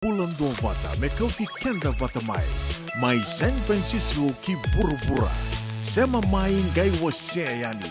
Pulang dua vata, mekauti kenda vata mai San Francisco ki bura-bura, sema mai ngai waseani.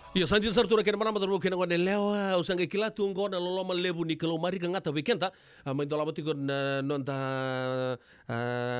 Ia santi sartura kena mana matur kena ngone lewa usanga kila tunggo na loloma lebu ni kalau mari ngata weekenda main tola bati kon nonta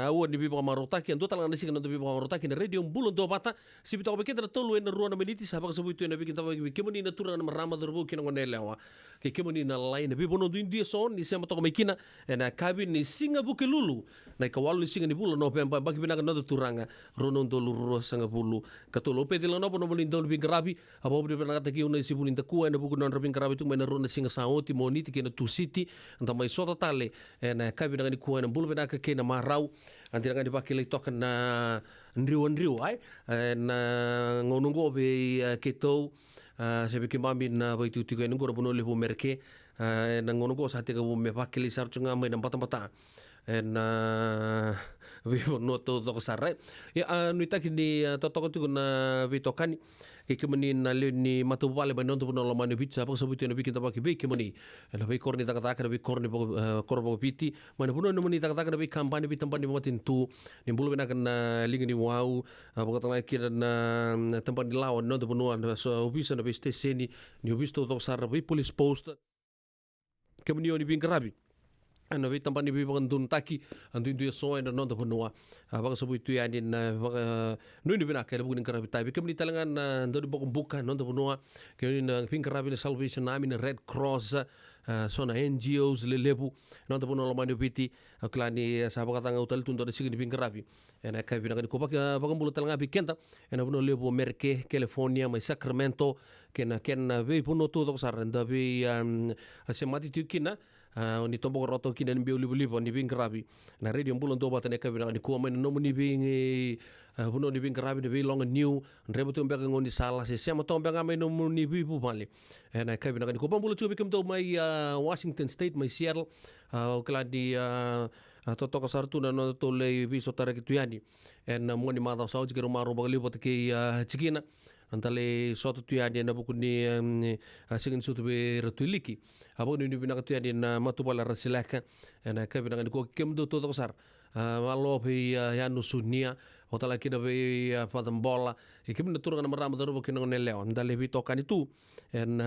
awon ni bibo marotaki ando talang nasi nonta bibo marotaki na radio bulon do bata sibita weekenda tolu en ruana meniti sabak sabutu na bikin tawa kemoni na turana marama dorbo kena ngone lewa ke kemoni na lain bibo no india son ni sema to mekina na kabin ni singa buke lulu na kawalu ni singa ni bulo no pemba baki binaga no turanga rono ndolu ro sanga bulu katolo pe dilo no bono bolindol bingarabi abo de nagata ki una sibulin ta kuwa na buku non rabin karabi tu mena rona singa saoti moniti kena tu city anta mai sota tale na kabi na ni kuwa na bulu bena ka kena marau anti na ni bakile toka na ndriu ai na ngonungo be ketou se be kimami na vai tu tiga nungo bono le merke na ngonungo sa te ka me pakili sarchunga mai na bata na we no to sarai ya nu itaki ni totoko tu na vitokani ke kemani na le ni matuvale ba non to no mane pizza pa sabuti na bikin tabaki be kemani na be korni taka na be korni korbo piti mane puno no mani taka na be kampanye bi tampani matin tu ni bulu na kan lingi ni wau ba kata kira na tampani lawan non to no so ubisa na be steseni ni ubisto to sar be police post kemani oni bin grabi ana vi tampani vi bandun taki andu indu so ena non to noa baka sabu itu ya ni na baka no ni bina kala bukin karabi tabi kemni talangan ndo boko buka non to noa kemni na pink karabi salvation army na red cross so na NGOs le lebu non to no mani piti klani sa baka tanga utal tundo de signi pink karabi ena kai bina ko baka bulu talanga bi kenta ena buno lebu merke California mai Sacramento kena vi puno to saranda vi asemati tukina ni tombo roto kina ni biu ni bingkrabi na radio mbulon do batane ka bina ni ko men no ni bing buno ni bingkrabi ni long new rebo to mbega ngoni sala se sema to mbega mai no ni bi bu male na ka bina ni ko pambulo chubi kem to mai Washington State mai Seattle kala di toto kasartu na no to le bi sotare ki tuyani en mo ni mata sauji ke rumaro bagali bot ke chikina antale soto tuyani na bukuni singin sutu be ratuliki abo ni bina tuyani na matubala rasilaka na ka bina ko kemdo to kasar malo be ya no sunia hotala kina be patambola e kemdo turanga na marama daru kina ne leo ndale bi tokani tu en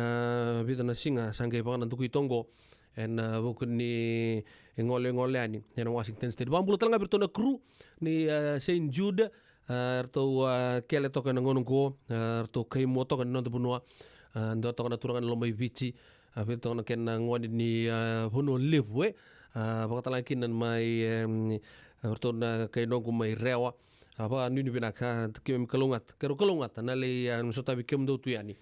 bida na singa sangai bana tu tongo en bukuni ngole ani en Washington State bambulo talanga bertona kru ni Saint Jude arto kele toka na ngonong ko arto kay mo toka non bunua ndo toka na turangan lomay bici ape toka na ken ngoni ni buno live bakatala kinan mai arto na kay nong may rewa apa nuni binaka kim kalungat na le sota bikem do tuyani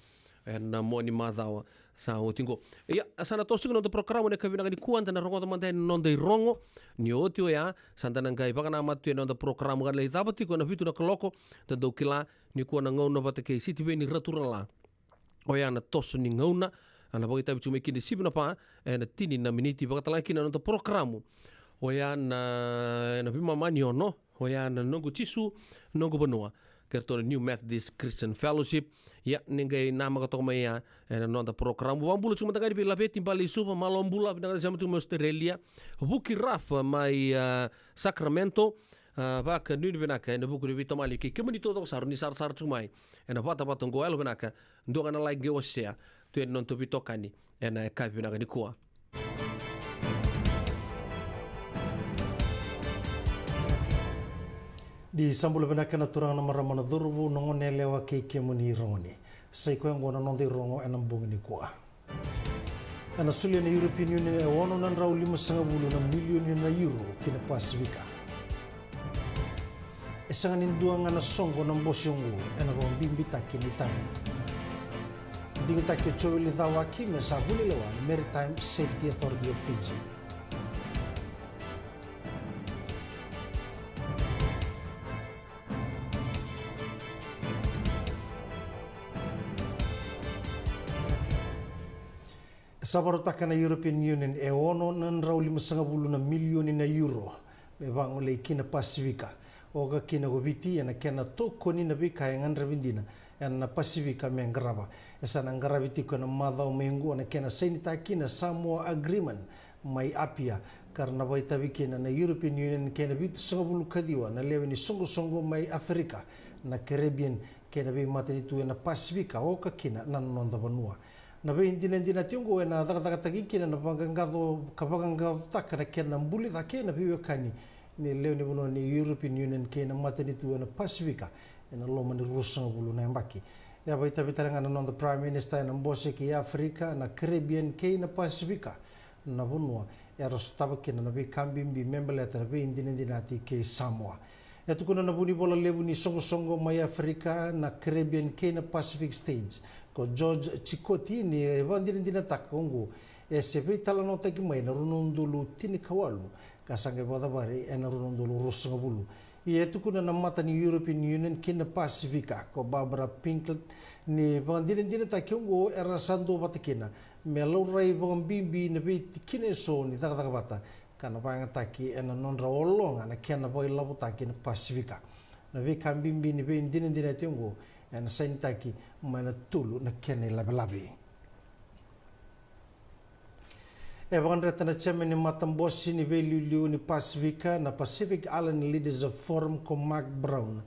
en mo ni madawa sa utingo ya sana tosing no programa ne kabina ni kuanta na rongo mante non dei rongo ni otio ya santa nang kai pakana matu no programa kan le tabati ko na fitu na koloko ta do kila ni ko na ngona bata ke siti be ni raturala o ya na tosu ni ngona ana bogi tabi chume kini sibna pa na tini na miniti pakatala kina no programa o ya na bima mani ono o ya na nongo chisu nongo banua kerto New Methodist Christian Fellowship ya ningai nama katok maya nonda program bambulu cuma tangani bila beti bali supa malombula bidang sama tu Australia buki raf mai Sacramento baka nuni benaka na buku di tamali ki kemani to sar ni sar cumai ena pata patongo elo benaka ndo kana like gewasia tu non to bitokani ena kai benaka ni kuwa di sambula benaka na turang na maramana durbu nongone lewa ke muni rongoni sai ko ngona nonde rongo enam bungini kwa ana sulia na European Union e wono nan raw 5.5 milion na euro kina Pasifika esangan induanga na songo na mbosyongo ena ko bimbita kini tamu dingita ke chowili dawaki me sabuli lewa Maritime Safety Authority of Fiji sabarotaka na European Union e ono nan raw 5.5 milion na euro me bango le kina Pasifika oga kina gobiti na kena toko ni na bika yang rabindina na Pasifika me ngraba esa na ngrabiti ko na madao mengu na kena senita kina Samoa agreement mai apia karena baita bikina na European Union kena bitu 10 kadiwa na lewe ni songo mai Afrika na Caribbean kena bi mateni tu na Pasifika oka kina na nonda banua na be indina tiongo na daga kina na pangangado kapangangado takana kena mbuli da kena bi kani ni leo ni bono ni European Union kena mateni tu na Pasifika na loma ni rusanga bulu na mbaki ya baita bitaranga na the Prime Minister na mbose ki Afrika na Caribbean kena Pasifika na bono ya rostaba kena na be kambimbi member letter be indina ti ke Samoa ya tukuna na buni bola lebu ni songo mai Afrika na Caribbean kena Pacific States ko George Chikoti ni vandina takongo sepe tala nota ki mai na runondulu tini kawalu kasange boda bare ena runondulu rusanga bulu Ia tu kuna na mata ni European Union kina Pasifika ko Barbara Pinklet ni bangandina ta kyongo era sando batakina melo rai bimbi na be kine so ni ta bata kana banga taki ena non rolong ana kena boy labu taki na Pasifika na be kan bimbi ni be dina kyongo ena sain taki mana tulu na kene labi Evangelista tana chairman ni Matambosi ni Liu ni Pasifika na Pacific Island Leaders of Forum ko Mark Brown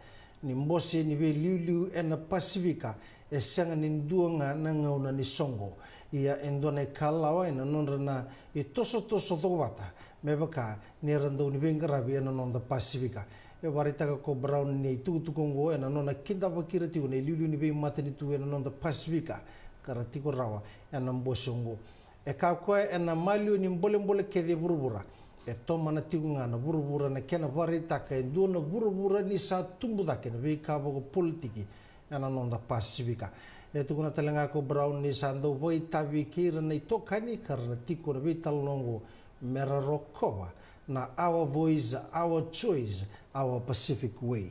ni Mbosi ni Liu na Pasifika sanga ni duanga na ngauna ni Songo ia endone kalawa ena nonra na toso to bata mebaka ni rando ni Ngarabi ena non da Pasifika e warita ko Brown ni tu kongo ena nona kinda bakira ti ni Liu ni matani tu ena non da Pasifika karati ko rawa ena Mbosongo e ka koe e na malio ni mbole ke de burubura e toma na tigunga na burubura na kena varitaka e dua na burubura ni sa tumbu dake na vei ka bogo politiki e na nonda Pasifika e tukuna talenga ko Brown ni sa ndo voi tabi kira na itokani karana tiko na vei talongo mera rokova na our voice, our choice, our Pacific way.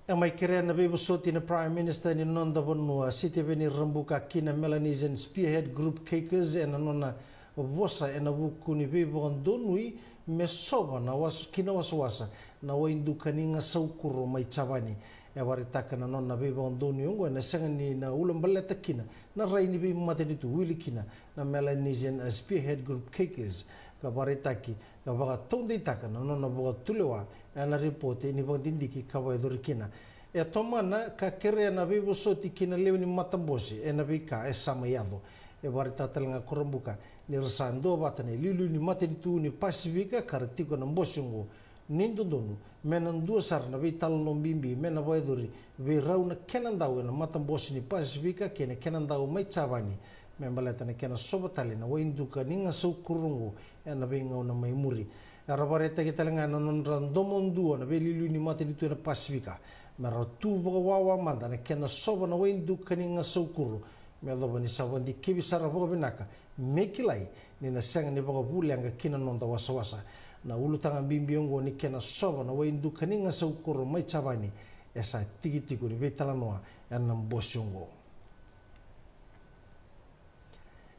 E mai kere na bebo soti na Prime Minister ni nonda bonua siti veni rambuka kina Melanesian Spearhead Group Cakers e na nona vosa e na buku ni bebo andonui me soba na kina wasawasa na wainduka ni nga saukuro mai chavani e waritaka na nona bebo andoni ungo na sanga ni na ulam baleta kina na rai ni bebo mateni tu wili kina na Melanesian Spearhead Group Cakers ka waritaki ka baga tondi taka na nona boga tulewa ana reporte ni bang dindiki kawai dorikina e tomana ka kere na bebo soti kina leo ni Matambosi e na bika e sama yado e warita talenga korombuka ni rasando batane lilu ni mateni tu ni Pasifika karatiko na Mbosongo nindondonu menan dua sar na be talon bimbi mena boedori be rauna kenandau na Matambosi ni Pasifika kene kenandau mai chavani membaleta na kena sobatali na wainduka ninga saukurungu e na be ngau na mai muri Arabareta kita lengan non randomon dua na belilu ni mati itu na Pasifika meratu bawa manda na kena soba na wendu kaninga saukuru meloba ni sawandi kibisara bawa benaka mekilai ni na sanga ni bawa bulianga kina nonda wasa na ulu tangan bimbiongo ni kena soba na wendu kaninga saukuru mai chabani esa tigi-tigu ni betalanoa enam Mbosongo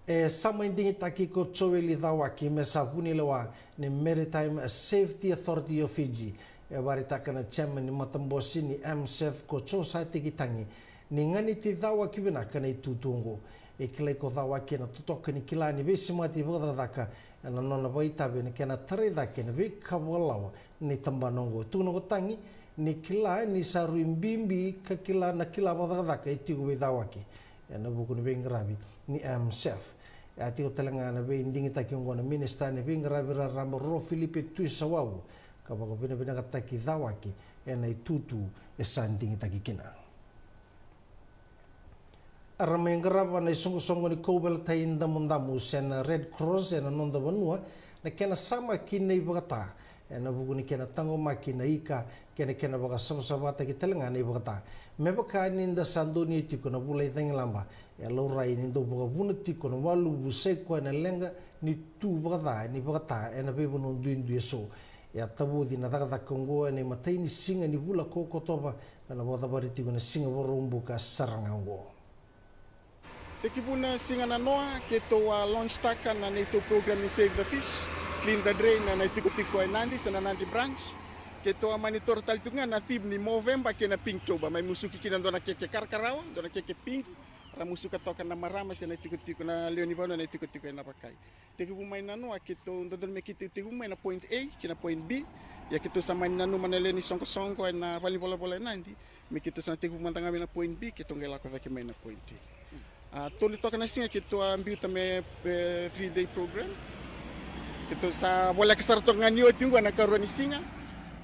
e sama indingi taki ko Joel Idawaki me savuni lewa ni Maritime Safety Authority of Fiji e waritaka na chairman ni Matambosi ni MSF ko chosa tiki tangi ni ngani ti Idawaki bina kana itutungo e kile ko Idawaki na tutoka ni kila ni besi mati boda daka na nona baitabe ni kena tare dake ni bika walawa ni tambanongo tuno ko tangi ni kila ni saru imbimbi ka kila na kila boda daka itigo Idawaki na buku ni Ngarabi ni MSF ati o talangana be indingi takiongo na minister ni Ngarabi ramba ro Filipe Tuisawau ka bako bina kataki Idawaki na itutu esandingi takikina arame Ngarabi na songo ni Kobel tainda mundamu sen Red Cross na nonda banua na kena sama kina ibagata na buku ni kena tango makina ika kena baka sabata ki talangana ibagata mebaka ninda sandoni tiko na bulai tangilamba ya laurai nindo baka bunuti ko na walu busai ko na lenga ni tu baka ni baka na bebo no duindu so ya tabu di na daga kongo ni matai ni singa ni bula ko kotoba kana bota bariti ko na singa borumbu ka sarangango tekibuna singa na noa ke to launch taka na neto program ni Save the Fish clean the drain na tiko ay nandi sa nandi branch ke to monitor tal tunga na tib ni Movember ke na pink choba may musuki kinando na keke karkarawa do na keke pink ra musuka toka na marama sa na tiko na leoni ba na tiko na pakai teki bumay nano akito ndodon me kiti teki bumay na point A kina point B ya kito sa man nano manale ni sonko na pali bola nandi me kito sa teki bumantang na point B kito ngela ko taki may na point A tuli toka na singa kito ambiuta me 3-day program kito sa wala kasarto nganyo tingo na karon ni singa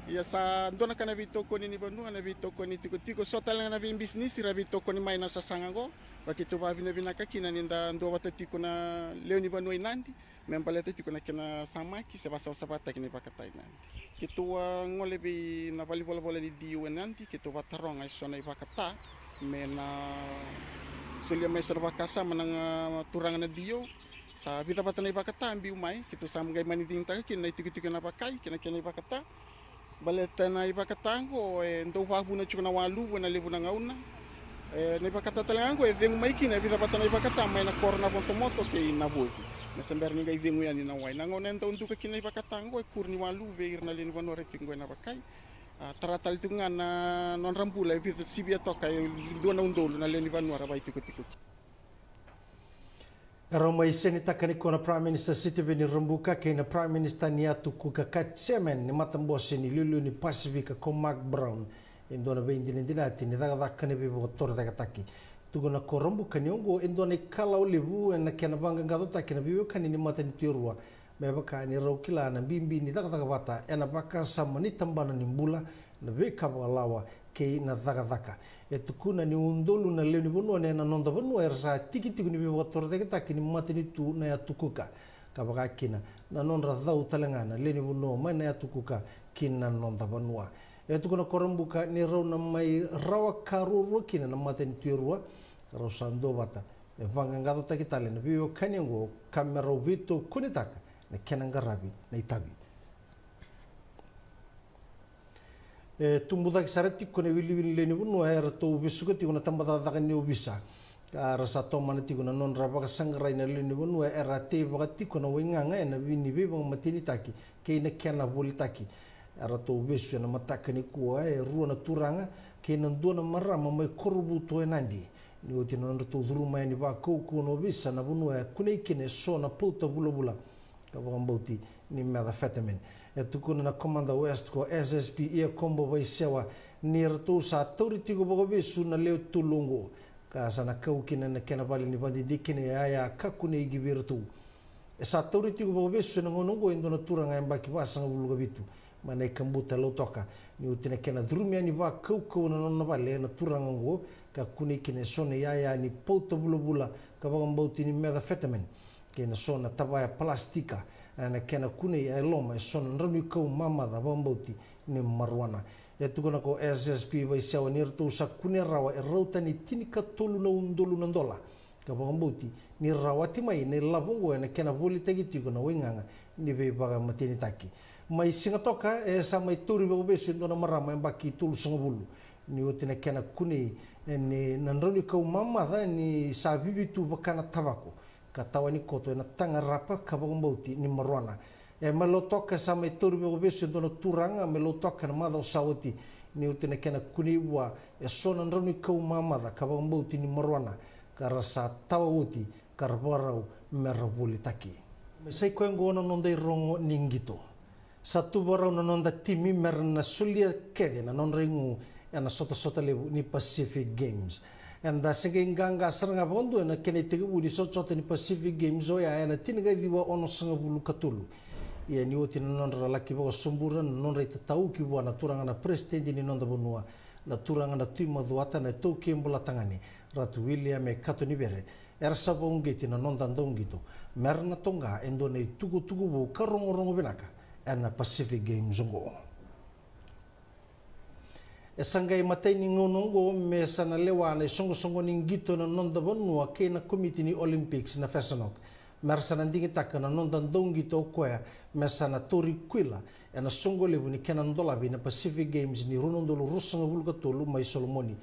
ya sa ndona kana bito ko ni banu na bito ko ni tiko so talang na bin business ra bito ko ni may na sasangago bakito ba binaka kina ninda ndo watati ko na leo ni banu inandi membale tati ko na kina samaki sa basa kini pakatay nandi kito ngole bi na bola di diu nanti kito batarong ay so na ipakata me na sulia may sarba kasa manang turang na diyo sa vita patana ipakata mbi umai kita samgai maniting ta kina itu na pakai kina ipakata baletana ipakatango ndo wabuna chuna walu na lebu na ngauna na ipakata talango vengu mai kina vita patana ipakata mai na korna pontomoto ke na bovi na sember ninga vengu yani na wai na ngone ndo nduka kina ipakatango kurni walu veir na leni wanore tingo na pakai taratal tu ngana non rambula vita sibia toka dona undolo na leni wanora bai tuku Ramai seni takani kona Prime Minister Sitiveni Rambuka kena Prime Minister Niatuku Kakatsemen ni matambosi ni lulu ni Pacifica ko Mark Brown indona beindi ni dinati ni daga dakani bibo tor daga taki tuguna ko Rambuka ni ongo indona kalau lebu na kena banga ngado taki na bibo kani ni matani tiurua mebaka ni raukila na bimbi ni daga daga bata ena baka sama ni tambana ni mbula na beka lawa ke na daga daka tukuna ni undolu na leo ni bonua na nonda bonua ersa tiki ni bibo tor daga taki ni matani tu na ya tukuka kabaka kina na nonra dhau talangana leo ni bonua mai na ya tukuka kina nonda bonua tukuna ko Rambuka ni rau na mai rawa karuru kina na matani tiurua rau sando bata e vanga ngado taki tale na bibo kanyango kamera vito kunitaka na kenanga rabi na itabi tumbuda kisarati kone wili leni bunu era to bisuka ti kuna tambata daga ni ubisa rasa to manati kuna non raba ka sangrai na leni bunu era te bagati kuna wenganga na vini be bang matini taki ke na kena boli taki era to bisu na mataka ni kuwa ruo na turanga ke na ndona marama mai korbu to enandi ni oti non to duruma ni ba ko no bisa na bunu kuna ikine so na puta bula kabambauti ni methamphetamine tukuna na Commander West ko SSP ia kombo vai sewa ni ratu sa tauriti go bogo besu na leo tulungo ka sana kaukina na kena bali ni bandi dikine aya kakune igi virtu sa tauriti go bogo besu na ngonongo indona turanga mbaki basanga buluga bitu mana kambuta lo toka ni utine kena drumia ni ba kauko na nonna bale na turanga ngo kakune kine sone aya ni pauta bulubula ka bagambauti ni methamphetamine kena sona tabaya plastika na kena kune ya loma sona ranu kau mama da bambauti ni marwana tukuna ko SSP vai sewa ni rtu sa kune rawa rauta ni tinika tolu na undolu na ndola ka bambauti ni rawati mai ni labongo na kena voli tagiti kuna wenganga ni be baga matini taki mai singa toka sa mai turi be besu ndona marama mbaki tulu sanga bulu ni otina kena kune ni nanranu kau mama da ni sa bibitu bakana tabako katawani koto na tanga rapa kabambauti ni marwana melotoka sa mai turu be besu ndona turanga melotoka na madho sawati ni utene kena kuniwa sona nroni kau mamada kabambauti ni marwana karasa tawuti karbarau merabuli taki sai kwengo na nonda rongo ningito satu barau na nonda timi merna sulia kede na nonringu na sota lebu ni Pacific Games anda sengeng ganga seranga bondo na kene tege budi socote ni Pacific Games oya na tiniga diwa ono sanga bulu katulu ia ni oti non laki bo sumbura non rei tau ki bo na turanga na president ni non da bonua na turanga na tui maduata na to kembula tangani ratu William e katoni bere era sabongeti na non da ndongito merna tonga endo nei tugu bo karongo benaka na Pacific Games ngo sangai matai ni ngonongo me sana lewa na songo ningito na nonda bonua ke na committee ni Olympics na Fesonok mersana ndingi taka na nonda ndongito koya mesana tori kwila na songo lebu ni kena ndola bi na Pacific Games ni runondolo rusanga bulga tolu mai Solomoni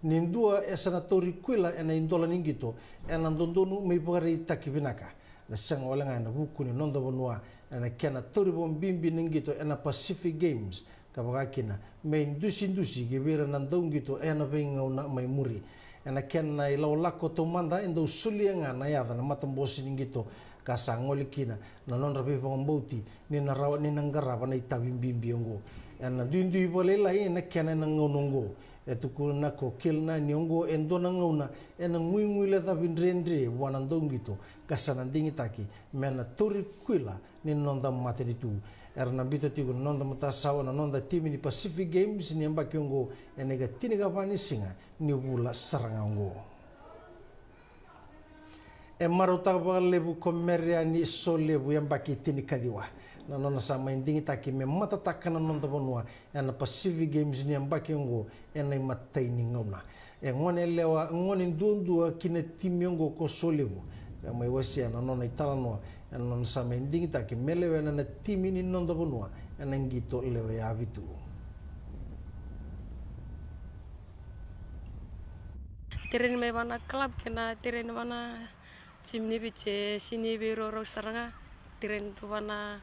ni ndua esana tori kwila na indola ningito na ndondonu mai bagari takibinaka na sanga wala na buku ni nonda bonua na kena tori bombimbi ningito na Pacific Games kabagakina me indusi gebera nandongito ena benga una mai muri ena kenna ilo lako to manda endo sulianga na yada na matambosi ningito kasangolikina na non rabe pambauti ni na rawa ni nangaraba na itabimbimbi ngo ena dindu bolela ena kenna ngonongo etukuna ko kilna nyongo endo na ngona ena ngui le da bindrendre wana ndongito kasana dingitaki mena tori kwila ni nonda matenitu erna bito tigo nonda matasawa na nonda timi ni Pacific Games ni amba kyongo enega tiniga vani singa ni bula sarangango marota lebu komeria ni solebu amba kitini kadiwa na nona sama indingi taki me mata takana nonda bonua na Pacific Games ni amba kyongo ena matai ni ngona ngone lewa ngone ndundua kine timiongo ko solebu mai wasia na nona itala noa non sa mending ta ki melewe na timi ni nonda bonua ngito lewe avitu. Tiren me bana club kena tiren bana tim ni biche sini biro ro saranga tiren tu bana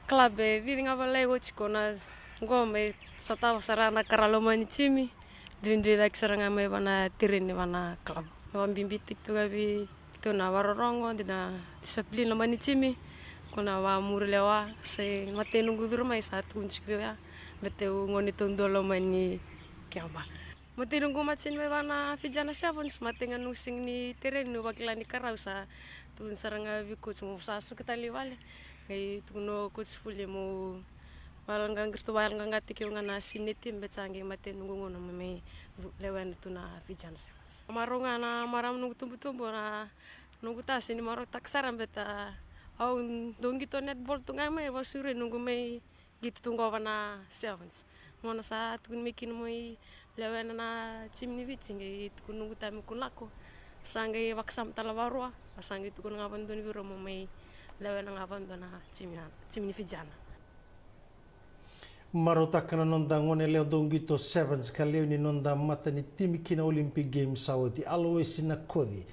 club e vinga vale kona gome sata sarana karaloma ni timi dindi dak saranga me bana tiren bana club wan bimbiti tu gabi tu na warorongo dina disiplin loma ni timi kona wa murlewa se mate nunggu duru mai satu unskibya bete ngoni tundolo mani kiamba mate nunggu matsin me bana Vijana Sevens mate nganusing ni tiren no baklani karausa tun saranga vi coach mo sa seketali wale ngai tuno coach fully mo walangang gertu walangang gati kyo ngana sinitim betsangi mate nunggu ngono me lewan tuna Vijana Sevens maronga na maram nunggu tumbu-tumbu na nunggu tas ini maro taksaram beta au dongi to netball tunga me wasure nunggu me gitu tunggu wana Sevens mona sa tukun mikin moi lewan na chimni vichinge tukun nunggu tamu kunako sange waksam talawarwa sange tukun ngapan doni biro mo me lewan ngapan dona chimni Vijana Marotakana nonda ngone leo dongito Sevens kaleo ni nonda mata ni timi kina Olympic Games sauti always na kodi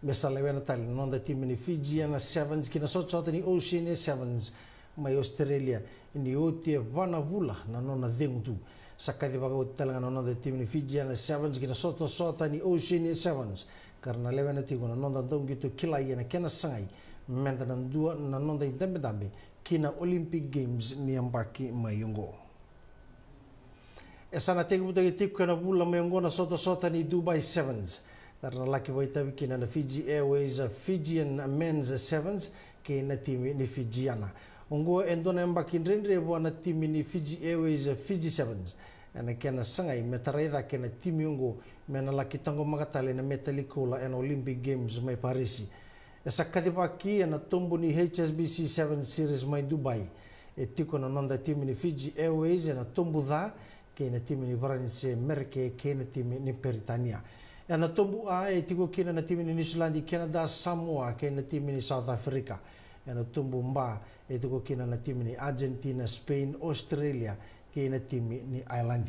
mesa lewen tali nonda timi ni Vijana Sevens kina sotsote ni Oceania Sevens mai Australia ni otie vana vula na nona dengutu sakadi baga utalanga nonda timi ni Vijana Sevens kina sota ni Oceania Sevens karena lewen tigo na nonda dongito kilai na kena sangai menda na dua na nonda dambe kina Olympic Games ni ambaki mayungo. Esana tegu buta tiku kana bula mayungo na sota ni Dubai Sevens. Karena laki waitabi kina na Fiji Airways Fijian Men's Sevens kina timi ni Fijiana. Ungo endona ambaki nrendre na timi ni Fiji Airways Fiji Sevens. Ana kena sangai metaraida kena timi ungo mena laki tango magatale na metalikola en Olympic Games mai Parisi. Esa kadipaki na tumbu ni HSBC 7 Series mai Dubai. E tiko na nonda timi ni Fiji Airways na tumbu dha ke na timi ni Varanse Merke ke na timi ni Peritania. E na tumbu a e tiko kina na timi ni New Zealand, Canada, Samoa ke na timi ni South Africa. E na tumbu mba e tiko kina na timi ni Argentina, Spain, Australia ke na timi ni Ireland.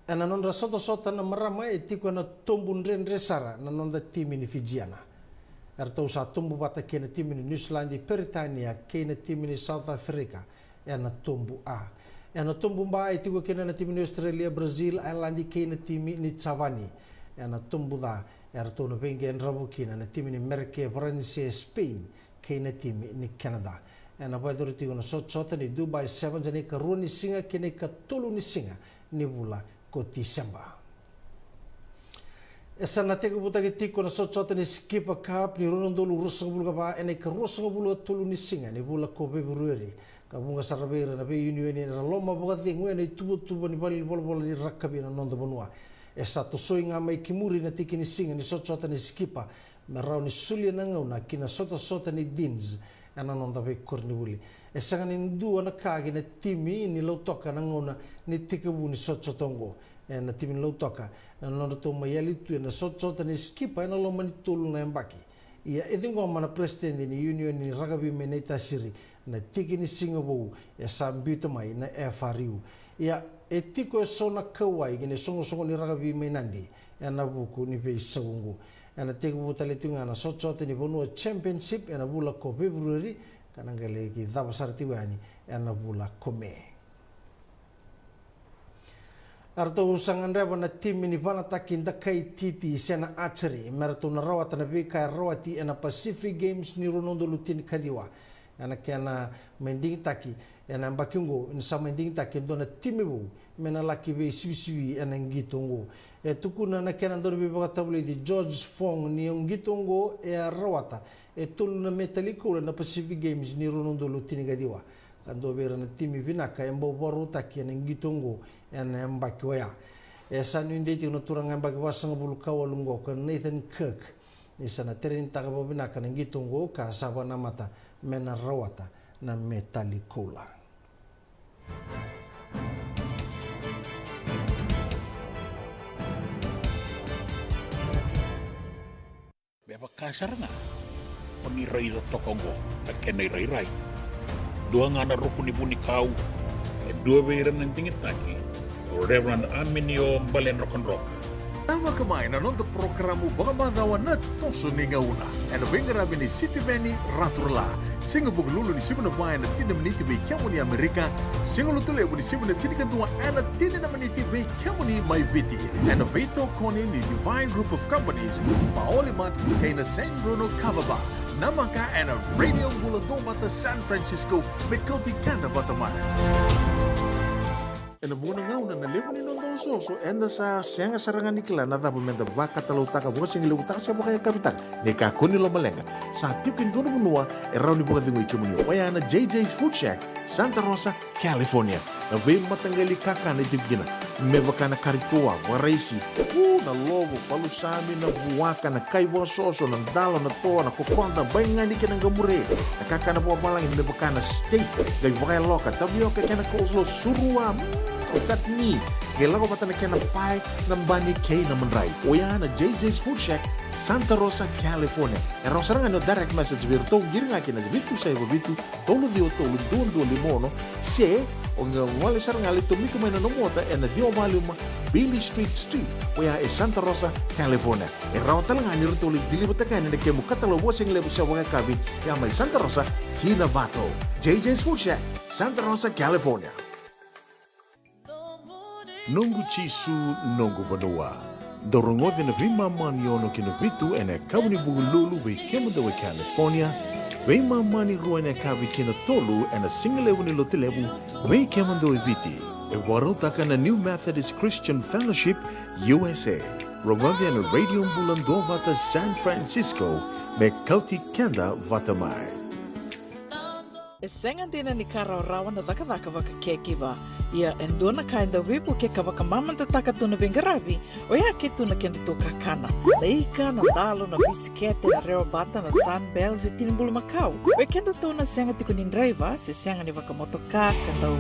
E na nonda sota na marama e tiko na tumbu nrenre sara na nonda timi ni Fijiana. Ertau sa tumbu bata kena timi ni New Zealand, Peritania kena timi ni South Africa na tumbu a. Na tumbu ba e tigo kena na timi ni Australia, Brazil, Ireland kena timi ni Chavani. Na tumbu da ertau na bengi en rabu kena na timi ni Merke, Varanse, Spain kena timi ni Canada. Na baidori tigo na sota ni Dubai Sevens ni ka rua ni singa kena ka tolu ni singa ni bula ko Disemba. Esa na tegu buta ki tiko na sotsote ni Skipper Cup ni Ronondolu Rusangabulu ka ba ene ka Rusangabulu tulu ni singa ni bula ko Februari ka bunga sarabera na be union ni loma buka tingu ene tubu ni bali bol ni rakabi na nonda bonua. Esa to soinga mai kimuri na tiki ni singa ni sotsote ni Skipper merau ni sulia na ngauna kina sota ni Dins ana nonda be korni buli. Esa ni dua na kagi na timi ni lautoka na ngauna ni tikabu ni sotsotongo na timi lautoka na nona to mayali tu na sota ni Skipper na loma ni tulu na mbaki ia edingo mana president ni union ni rugby meneta siri na tiki ni Singapore ya sambito mai na FRU ia etiko sona kawai gine songo ni rugby menandi ya na buku ni be sagungu ana teko butale tunga na sota ni bonua championship na bula ko February kana ngale ki dabasar tiwani na bula kome. Arto usangan reba na tim ni bana takinda kai titi sena archery merto na rawat na bika rawati na Pacific Games ni Ronondo Lutin kadiwa ana kana mending taki na mbakungo sa mending taki dona timibu mena laki be sibi ana ngitongo tukuna na kana ndor be bagatable di George Fong ni ngitongo rawata tulu na metaliko na Pacific Games ni Ronondo Lutin kadiwa kando bera na timi vinaka embo boru taki na ngitongo ena mbaki waya sanu indeti no turang mbaki wasang bulu kawalungo ka Nathan Kirk isana terin takabo binaka na ngitongo ka sabana mata mena rawata na metalikola. kasar nga. Pangiray da tokongo, na kenay ray-ray. Dua nga na rukun ibu ni kau, dua bayram ng tingit taki, o Reverend Aminio Balen Rock. Tama kamay na nung programo baka madawa na toso ni ngauna. Ano ba yung ni City Veni Raturla? Singa buglulu ni Simon Bayan na tinamniti by kamo ni Amerika. Singa lutulay mo ni Simon na tinikantuwa na tinanamaniti by kamo ni Maybiti. Ano ba ito konin ni Divine Group of Companies, maolimat kay na San Bruno Cavaba. Namaka na Radio Bulandong Bata San Francisco met Kauti Kanda Bataman. Ena muna nga una nalipo ni Nondo Soso enda sa siya sarangan ni Kila na dapat menda baka talutaka buka sing ilutaka siya baka kapitang ni kakuni lo malenga sa tipin dono munua eraw ni buka dingo ikimunyo waya na JJ's Food Shack Santa Rosa, California na bay matanggali kaka na itibgina me baka na karitua waraisi na logo palusami na buwaka na kaiwa soso ng dalo na toa na kukonta bay nga ni kinang gamure na kaka na buwa malang me baka na steak gay baka loka tabi ka kena kuslo surua Otat ni, kailan ko pata na kaya ng pie ng Bani K na manray. O yan na JJ's Food Shack, Santa Rosa, California. Erang sarang ano direct message virto, giri nga kina bitu sa iba bitu, tolo dio tolo, duon limono, siya, o nga wali sarang alito, miko may nanomota, na dio maluma, Billy Street, o yan Santa Rosa, California. Erang talaga nga nirito ulit, dilibot na kaya na kaya mo katalawa siyang lebo siya waka kabi, yan may Santa Rosa, Kinavato. JJ's Food Shack, Santa Rosa, California. Nongu chisu nongu banua. Dorongo de na vima mani ono kinavitu ene kabuni bugululu we kemada we California. We mani ruane kavi kina tolu ene singalewu ni lotilewu we kemando we viti. E warotaka na New Methodist Christian Fellowship USA. Rongonde ene Radio Bulando Vata San Francisco me Kauti Kenda Vatamai. Sengan dina ni karaw-rawan na daka-daka waka kekiba. Ia endona kainda wipu ke kawaka mamanta takatuna bengarabi. O ya ketu na kenda to kakana. Laika na dalo na bisikete na reo bata na sunbells e tinimbulu makau. O kenda to na senga tikunin driver se senga ni waka motoka kandau.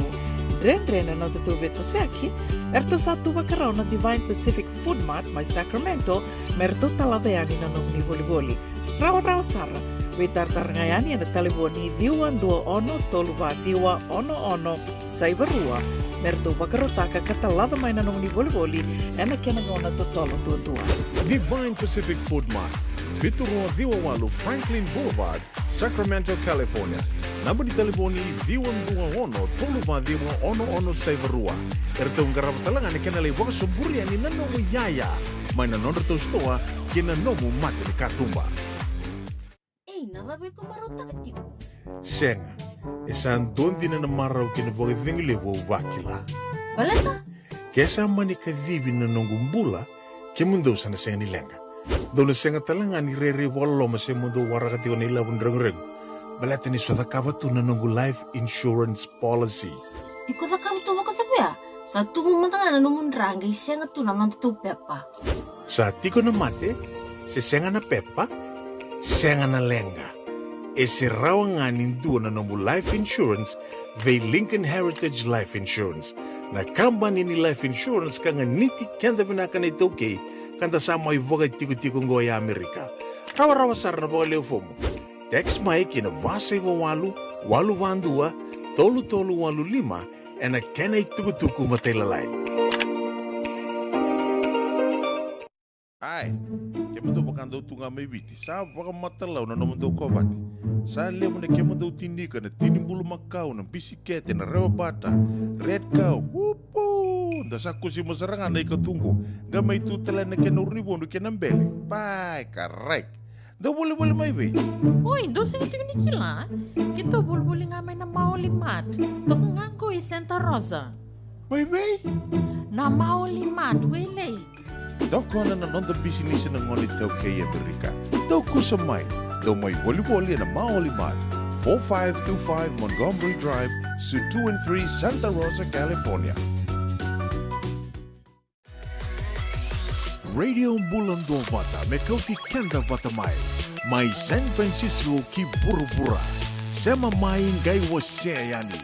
Dren na tutu beto seaki. Erto satu wakarao na Divine Pacific Food Mart may Sacramento. Merto taladeani na nung ni boli-boli. Rawa-rawa sara. Witartar ngayani na taliboni diwan 21 toluwa diwa ono saibarua merto bakarotaka katalada may nanong ni boli-boli ena kenagona totolo tuwa. Divine Pacific Food Mart, Viturua Diwawalu Franklin Boulevard, Sacramento, California. Namba di taliboni diwan 21 toluwa diwa ono saibarua. Ertong garap talangan kenalay waka sumburi ani nanong yaya. May nanong to stoa kinanomu mati ni katumba. Nalabi ko marunta ka tiko. Senga, isang doon din na namaraw kinabagay dingli wo wakila. Balata? Kesa mani kadibi na nongumbula, kimundo sa nasenga nilenga. Doon na senga talanga ni Rere walo masemundo warakati ko nila wundrang-reng. Balata ni swada kabato na nongu life insurance policy. Iko na kabato wakatabi ah. Sa tumumantanga na numundrang ay senga to na nonto pepa. Sa tiko na mate, si senga na pepa, senga na lenga. E si rawanganin doon na nomu life insurance vei Lincoln Heritage Life Insurance. Na company ni life insurance ka nga niti kanda pinakan ito kay kanda sama iwaga tiko-tiko ngoya Amerika. Rawa-rawa sar na baka leo fomo. Text mai kina vasay wawalu, walu wandua, tolu-tolu walu lima, e na kenay tuku-tuku mataylalay. Ay, kaya mo baka daw tunga may witi. Sa baka matalaw na naman daw ko bati. Sa lemo na kaya mo daw tindika na tinimbulu makaw ng bisikete na rewa bata. Red cow, wupo! Dasa ko si masarangan na ikatungo. Gamay tutala na kaya naurnibono kaya ng bele. Pai, correct. Daw wala may we. Uy, daw sa ito ni Kila. Kito bulbuli nga may na maulimat. Toko nga ko Santa Rosa. May we? Na maulimat, wele. Daw ko na nanonda business ng ngonit daw kay Amerika. Daw ko sa may. Daw may wali-wali na maulimat. 4525 Montgomery Drive, Suite 2 and 3, Santa Rosa, California. Radio Bulando Vata, Mekauti Kenda Vatamai. May San Francisco ki Burubura. Sema maing gay wasayani.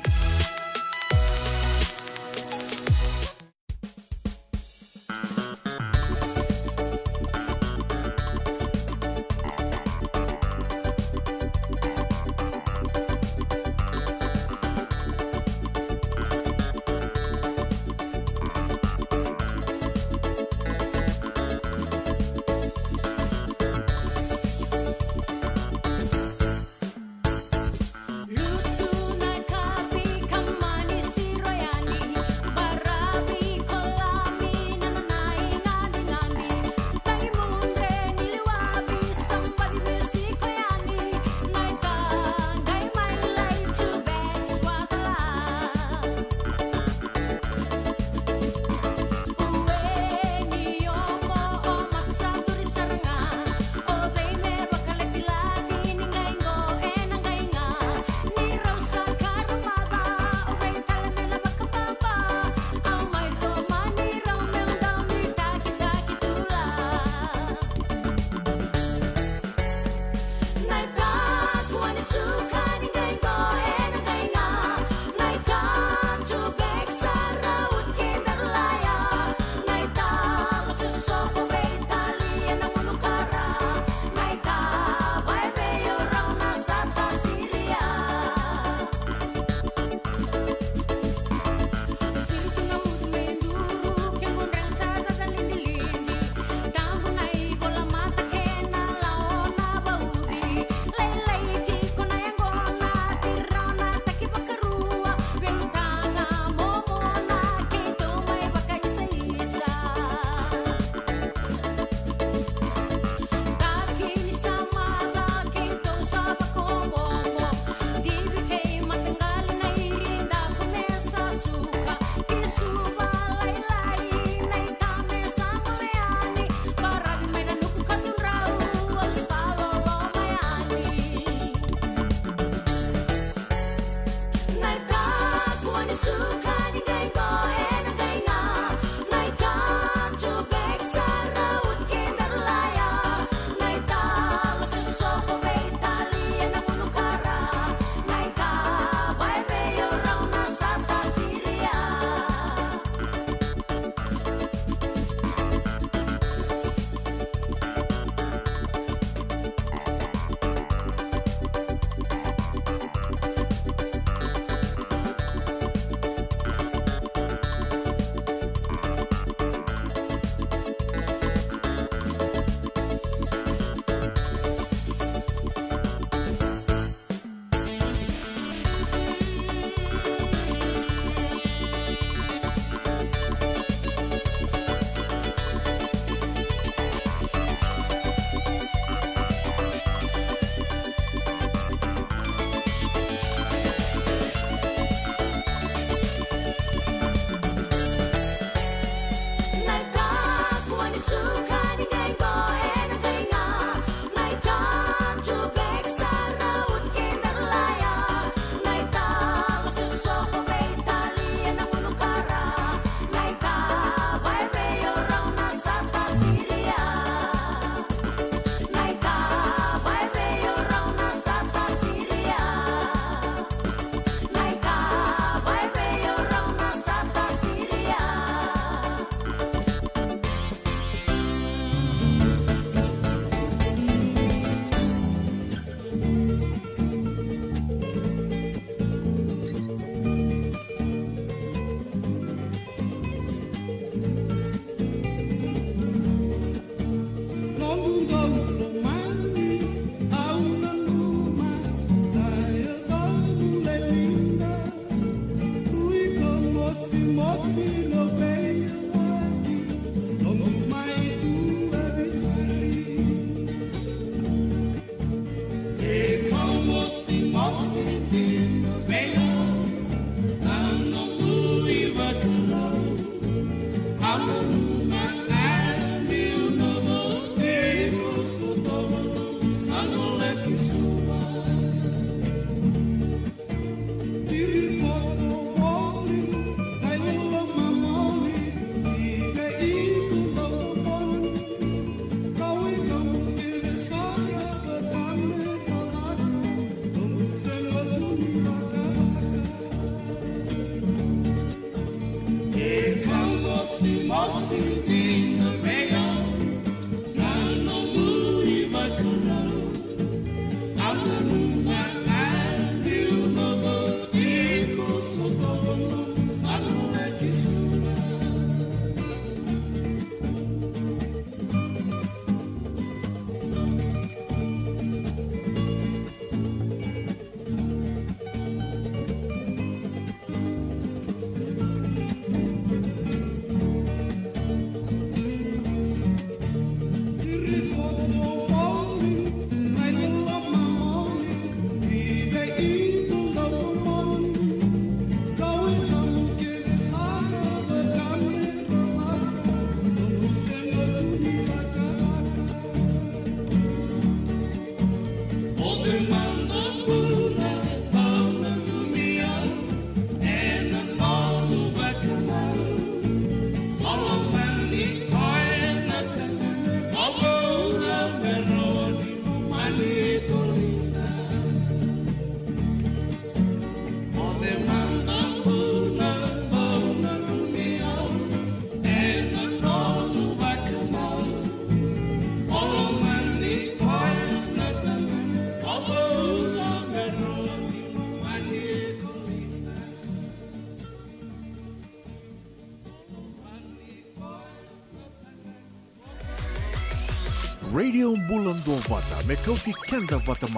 Radio Bulan Dua Vata mekauti kenda vata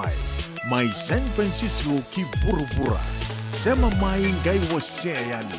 mai San Francisco ki bura-bura sema mai ngai waseani.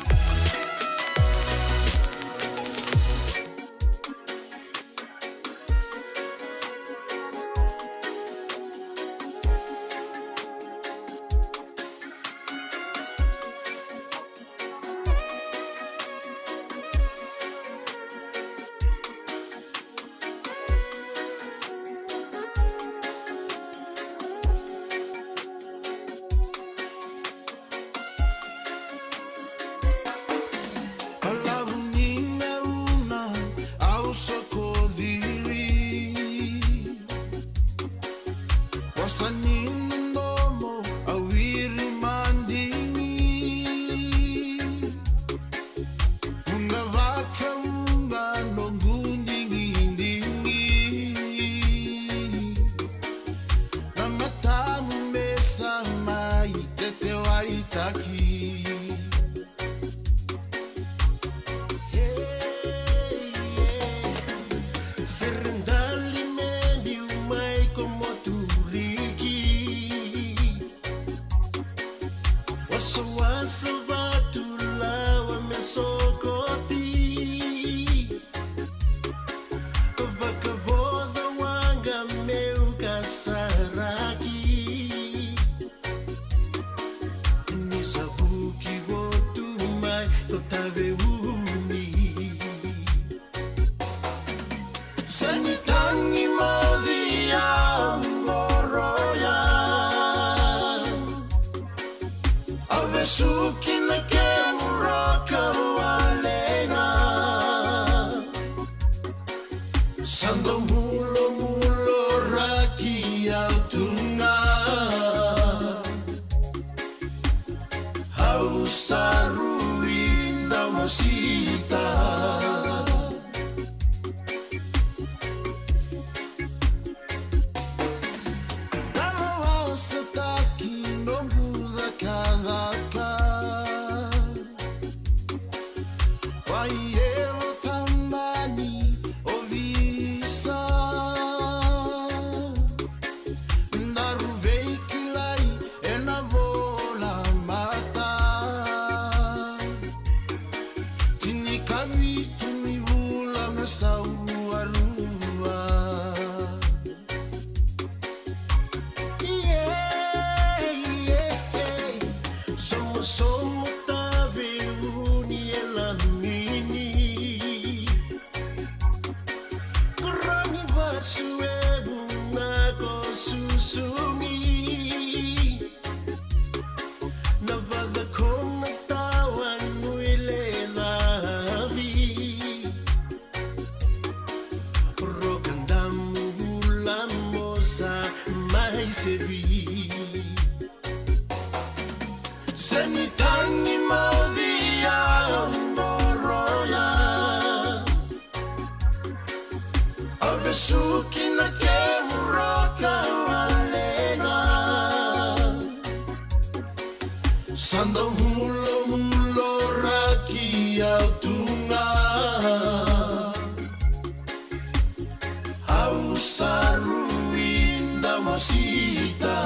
Senitangi maudhi ya mboroya Suki na kemuraka walenga Sanda mulo raki autunga Ausaru inda masita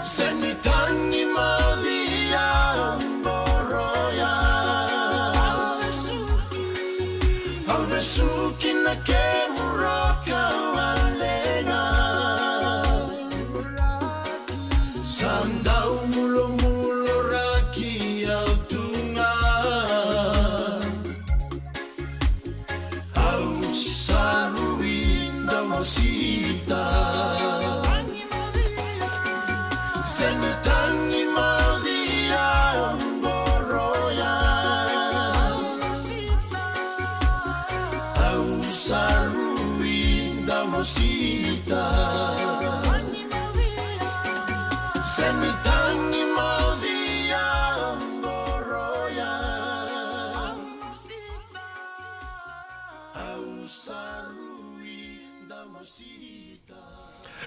Senitangi mavia ngoroya Alvesuki na kemuraka walenga Sandau mulo raki autunga Au saru inda masita Senitangi mavia ngoroya Au saru inda masita Senitangi mavia ngoroya Au saru inda masita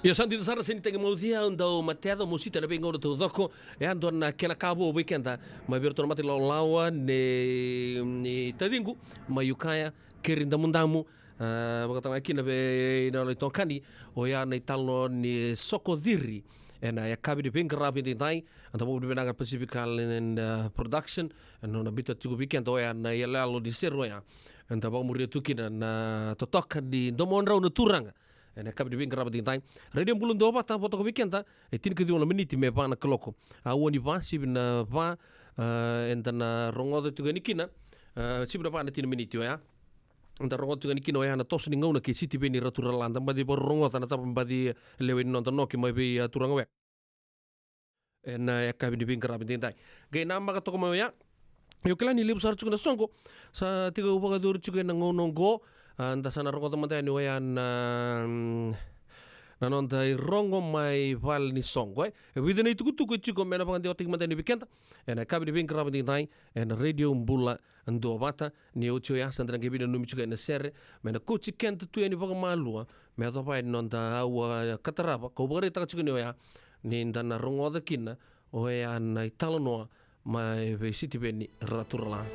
Ia santino sara seni tega maudhia ndao mateada musita na bengo to doko e ando na kela cabo weekenda ma berto mate laulawa ne tadingu ma yukaya kerinda mundamu bakatanga kina be na le tonkani o ya na italo ni sokodiri ena ya kabi de benga rabi de dai anda bo de benanga Pacific Island production no na bita tugu weekend o ya na ya lalo di serro ya anda ba muri tukina na totoka di domonra no turanga ena kabi de benga rabi de dai radio bulun do bata foto ko weekend e tin ke di una minute me bana kloko a woni va sibna va enda na rongo de tugu nikina sibna bana tin minute ya Anta rongo tunga nikino ya na tos ni ngauna ke siti be ni ratura landa mbadi por rongo tana tapa mbadi lewe no tano ki mai be turanga we. Na ya kabi ni binga rabi dai. Ge na maga toko mai ya. Yo kala ni libu sar chukuna songo sa tiga upaga dur chukena ngono go anda sana rongo tamata ni ya na nonta rongo mai val ni songo widena itu kutu chuko mena pangan diotik mata ni bikenta ena kabi ni binga rabi dai ena radio mbula ando bata ni ocho ya sandra ngebina numi chuka na serre mena coach kent tu ni baga malua me to pai nonta awa kataraba ko bagare ta chuka ni ya ni ndana rongo da kina o ya na italo no mai ve city beni raturala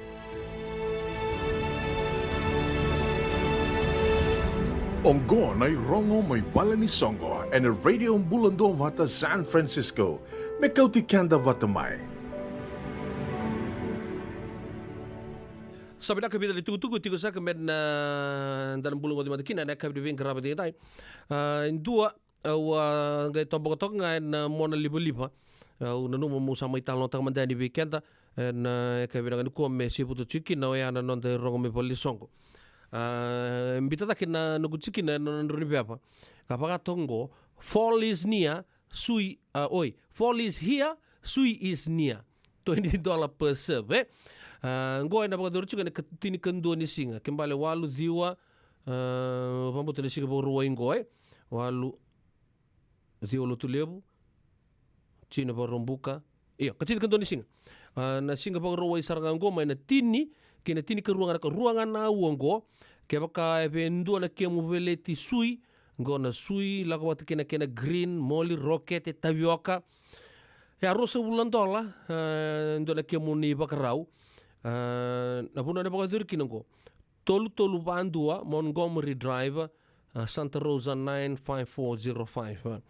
Ongo na rongo may bala ni songo and a radio mbulando vata San Francisco. Me kauti kanda vata mai. Sabi na kabida tugu tigo sa kamed na dalam bulong di matakina na kabida bin karabat di tay. Indua wa ngay tombok tok ngay na mona libo-libo. Unanu mo sa may talon tang mandani weekenda na kabida ngani ko me siputo chicken na ya na non de rongo me polisongo. Mbita kina nugutsiki na nonruni biapa. Kapaka tongo fall is near, fall is here, sui is near. $20 per serve. Ngoy na baka chuka na tini kando ni singa. Kimbale walu diwa pambuto ni singa po ruwa ingoy. Walu diwa lutulebu. China po rombuka. Iyo, kachini kando ni singa. Na singa po ruwa isaranga ngo may na tini kina tini ka ruangan na uango kaya baka ependo na kia muveleti sui ngo na sui lako wata kina green moli rocket tapioca Ya rosa bulan dola ndona kemuni bakarau na puna na bakadur kinongo tolu bandua Montgomery Drive Santa Rosa 95405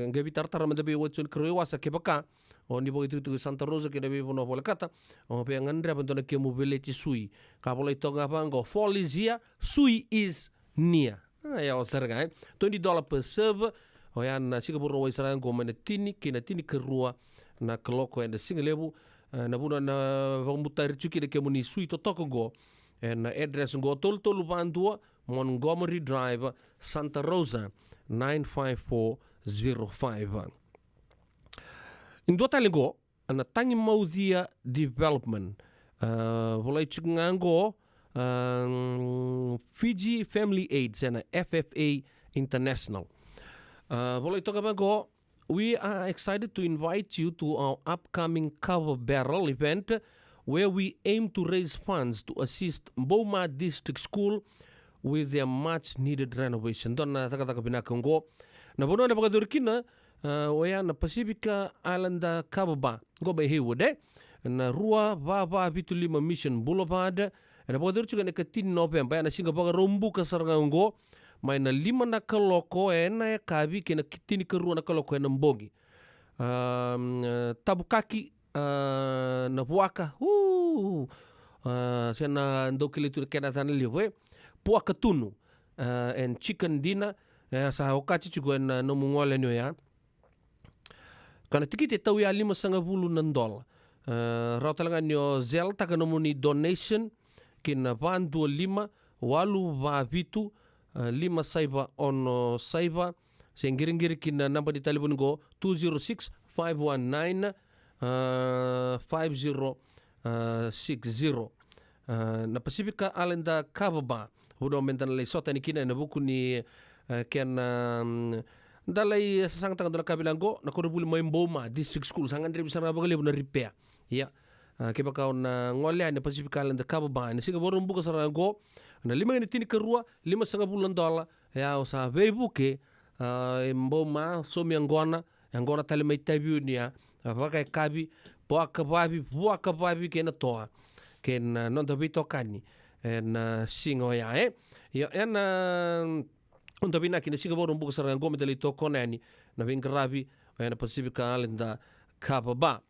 ngabi tartara mandabe wotsun kroe wasa kebaka o ni boitu tu Santa Rosa ke nabi pono pola kata o pe ngandra bandona kemu beleti sui ka pola itonga bango fall is here sui is near ya osarga $20 per server o ya na Singapore wa Israel go mana tini kina tini kerua na keloko and singalebu na buna na vambutar chuki de kemuni sui to tokogo and address go tolu bandua Montgomery Drive Santa Rosa 95405 Indua talengo na tangi maudhia development volai chukango Fiji Family Aid na FFA International volai tokabango. We are excited to invite you to our upcoming Cover Barrel event where we aim to raise funds to assist Boma District School with their much needed renovation. Dona taka binakongo. Na bono na bagadurkina oya na Pacifica Islander Kababa go by Haywood na rua va vitulima Mission Boulevard na bagadurchuga na 13 November na Singapore rombu ka sarangango mai na 5 na kaloko na kabi kena kitini kerua na kaloko na mbongi tabukaki na puaka sena ndokilitu kena tana liwe puaka tunu and chicken dinner sa okachi chugo na no mungole nyo ya kana tikite tau ya $5 rautalanga nyo zel taka no muni donation kina vandu 5 walu va vitu 5 saiba ono saiba sengiringiri kina namba di telefon go 206-519 5060 na Pacifica Islander Kababa hudo mentana lay sota ni kina na buku ni ken dalay sasang tangan dola kabilango na korubuli Boma District School sangan dari bisa rabagali na repair ya kiba ka na ngole ni Pacifica Islander Kababa ni siga borum buka sarango na 5 tini kerua $5 ya sa veibuke Boma somi angona tali mai tabiu ni ya pakai kabi buaka babi kena toa ken non tabi tokani na singo ya ya na untuk bina kini singa borum buka sarango medali tokonani na vingrabi na Pacifica Islander Kababa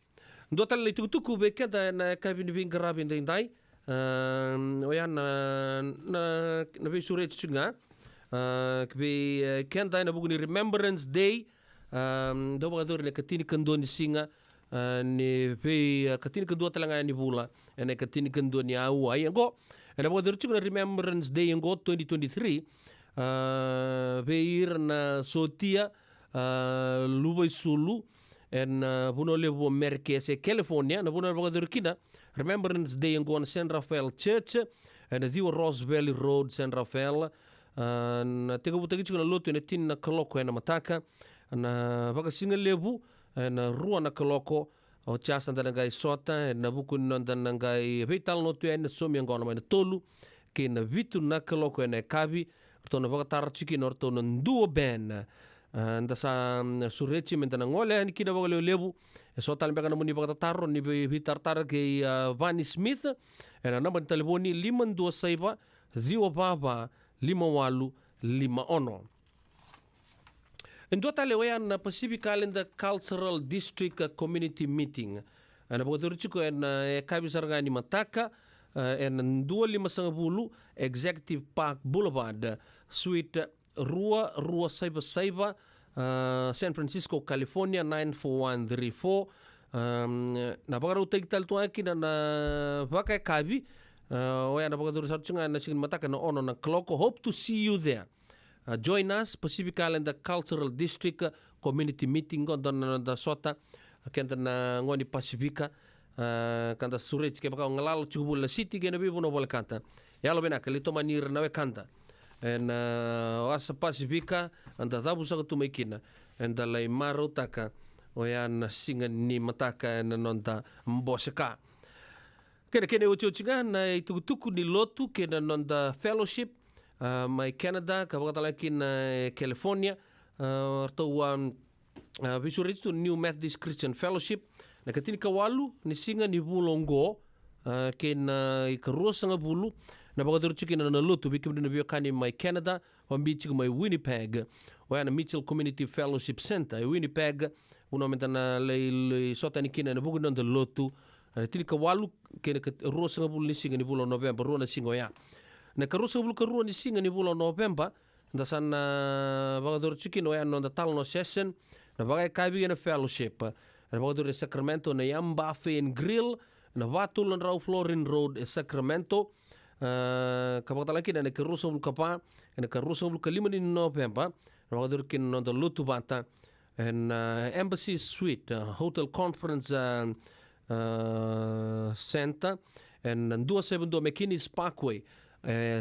ndo tali tukutuku bekeda na kabini vingrabi ndai oyan na be sure tsunga kbe kenda na buguni Remembrance Day do bagador ne katini kando ni singa ni be katini kando talanga ni bula ene katini kando ni au ay ngo na bagador tsunga Remembrance Day ngo 2023 be ir na sotia lubai sulu en buno levo merkese California na buno bagador kina Remembrance Day ngo na San Rafael Church and the Ross Valley Road San Rafael na tega butagi chuna lotu ne tin na kaloko na mataka na baka singa lebu na rua na kaloko o chasa ndana ngai sota na buku ndana ngai vital no tu na somi ngona mai tolu ke na vitu na kaloko na kabi to na baka tar chiki no to na nduo ben nda sa surechi mentana ngole ni kina baka lebu so tal baka na muni baka tarro ni vitar tar ke Vanny Smith na namba telefoni 527 05 5850. Endo tale na Pacifica Islander Cultural District Community Meeting. Ana bodoruchiko en kabisarga ni mataka en 250 Executive Park Boulevard Suite Rua Saiba San Francisco, California 94134. Na bagaru tegtal tuaki na baka kabi na bagaru sarchunga na sigin mataka na ono na kloko. Hope to see you there. Join us Pacific Islander Cultural District Community Meeting on da sota kenta na ngoni Pacifica kanta surich ke baka ngalalo chubul la city ke na bibo no kanta yalo bena kalito manir na we kanta en wasa Pacifica anda tabu sa tu mekina en dalai maro taka oyan singa ni mataka en nonta mboseka kene uchuchinga na itutuku ni lotu ke na nonda fellowship mai Canada kabaka talakin California to Visurits to New Methodist Christian Fellowship. Na katini kawalu ni singa ni bulongo kena ikarua sanga bulu. Na bagadur chikina na lutu bikim na biokani mai Canada wambichik mai Winnipeg. Wana Mitchell Community Fellowship Center Winnipeg. Unomenta na le sota ni kina na bugu na lutu. Na tini kawalu kena rua sanga bulu ni singa ni bulo November rua na singo ya. Na karua sanga bulu karua ni singa ni bulo November. Dasan bagadur chikina wana on the talno session. Na bagai kaibi na fellowship. Na bagadur Sacramento na Yamba and Grill. Na Vatul and Rau Florin Road Sacramento. Kapagtalaki na nakarusa bulu kapa. Na karusa bulu kalima ni November. Na bagadur kin on the Lutu Bata. And Embassy Suite Hotel Conference Center. And 272 McKinney's Parkway.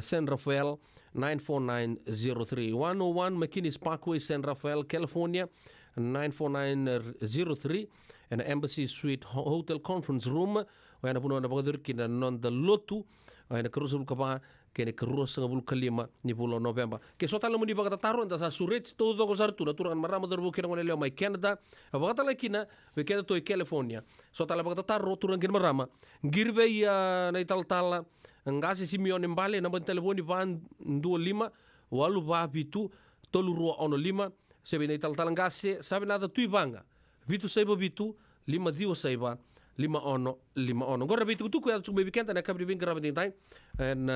San Rafael 94903. 101 McKinney's Parkway, San Rafael, California. 94903 and Embassy Suite Hotel Conference Room wana puno na bagadur kina non the lotu wana karusul kapa kene karus ngabul kalima ni bulan November ke sotala muni bagata taro nda sa suret to do sartu naturan marama darbu kina ngone leo mai Canada bagata lakina we kena to California sotala bagata taro turan kin marama girbe ya na italtala ngasi Simeon mbale na ban telefoni van 25 walu ba bitu tolu rua ono 5 sebe na italtala ngasi sabe nada tuibanga bitu saiba bitu 5 diwa saiba 5 ono gora bitu tu ko ya tsumbe weekend na kabri bin grabin tai en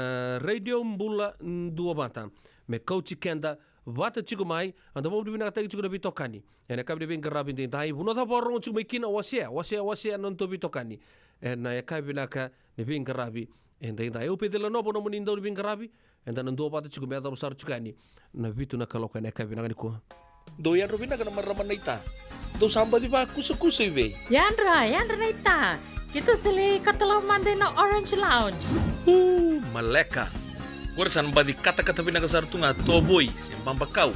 radio mbula 2 bata me coach kenda vata chico mai anda mo bina ta chico na bitokani en kabri bin grabin tai buno ta borro tsumbe kina wasia non to bitokani en ya kabina ka ne bin grabi en dai o pedela no bono mun indo bin grabi en dan ndo bata chico me ta besar chukani na bitu na kaloka ne kabina ni ko do yan robina kana marama naita do samba di ba kusa ive Yandra naita kita sele katalo mande na Orange Lounge maleka gorsan badi kata-kata bina kasar tunga toboy sembamba kau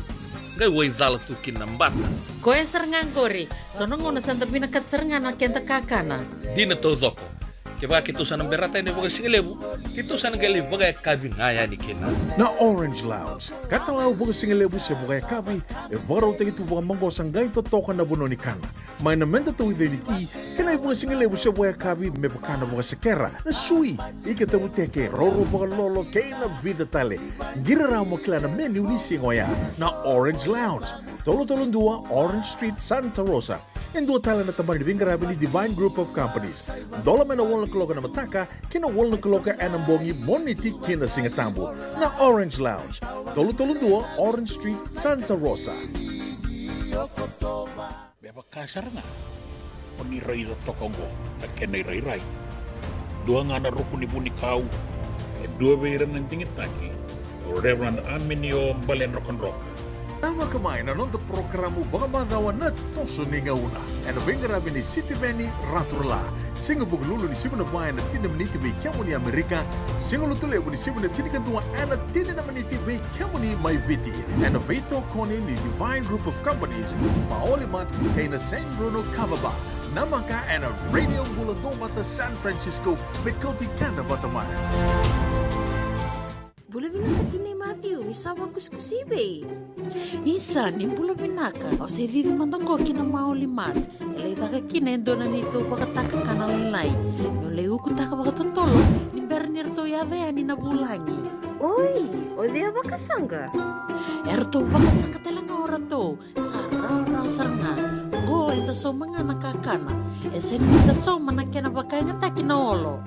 gai woi dal tu kinambat ko serengan kori sono ngona santa bina kat serengan kenta kakana dina to zoko keba kitu sana berata ini bagai singelebu kitu sana gali bagai kabi ngaya ni kena na Orange Lounge katalau bagai singelebu se bagai kabi baro te itu bagai manggo sanggai to toka na buno ni kana mai na menda to identity kena bagai singelebu se bagai kabi me bakana bagai sekera na sui ike te buteke roro bagai lolo keina vida tale gira ramo klana menu ni singoya na Orange Lounge tolo 2 Orange Street Santa Rosa en dua tala na tamani bingarabi ni Divine Group of Companies. Dola mena wala kaloka na mataka, kina wala kaloka anambongi moniti kina singatambo na Orange Lounge. Tolo 2 Orange Street, Santa Rosa. Beba kasar na. Paniray da tokongo na kenay ray. Dua nga na rukuni buni kau. E dua bayran ng tingit taki. Reverend Aminio Balen Rock and Rock. Tama kamay na nung programo baka madawa na toso ni ngauna. Ano bingarabi ni City Benny Raturla. Singa buglulu ni Simon Bayan na tinamniti may kiamo ni Amerika. Singa lutule ni Simon na tinikantua ana tinanamaniti may kiamo ni Maiviti. Ano Beto Kone ni Divine Group of Companies. Maolimat kay na San Bruno Cavaba. Namaka ana Radio Buladong Bata San Francisco mit Kauti Kanda Bataman. Bula binaka ni Matthew, ni sawa kuskusibe. Isa ni bula binaka o se vivi mandongo kina maulimat ele daga kina endona nito bakataka kana lelai no leu kutaka bakatotolo ni bernir to ya ve ani na bulangi Oi, o dia bakasanga. erto bakasanga telanga ora to sarara sarna go enta so mangana kakana ese ni ta so manakena bakanya takina olo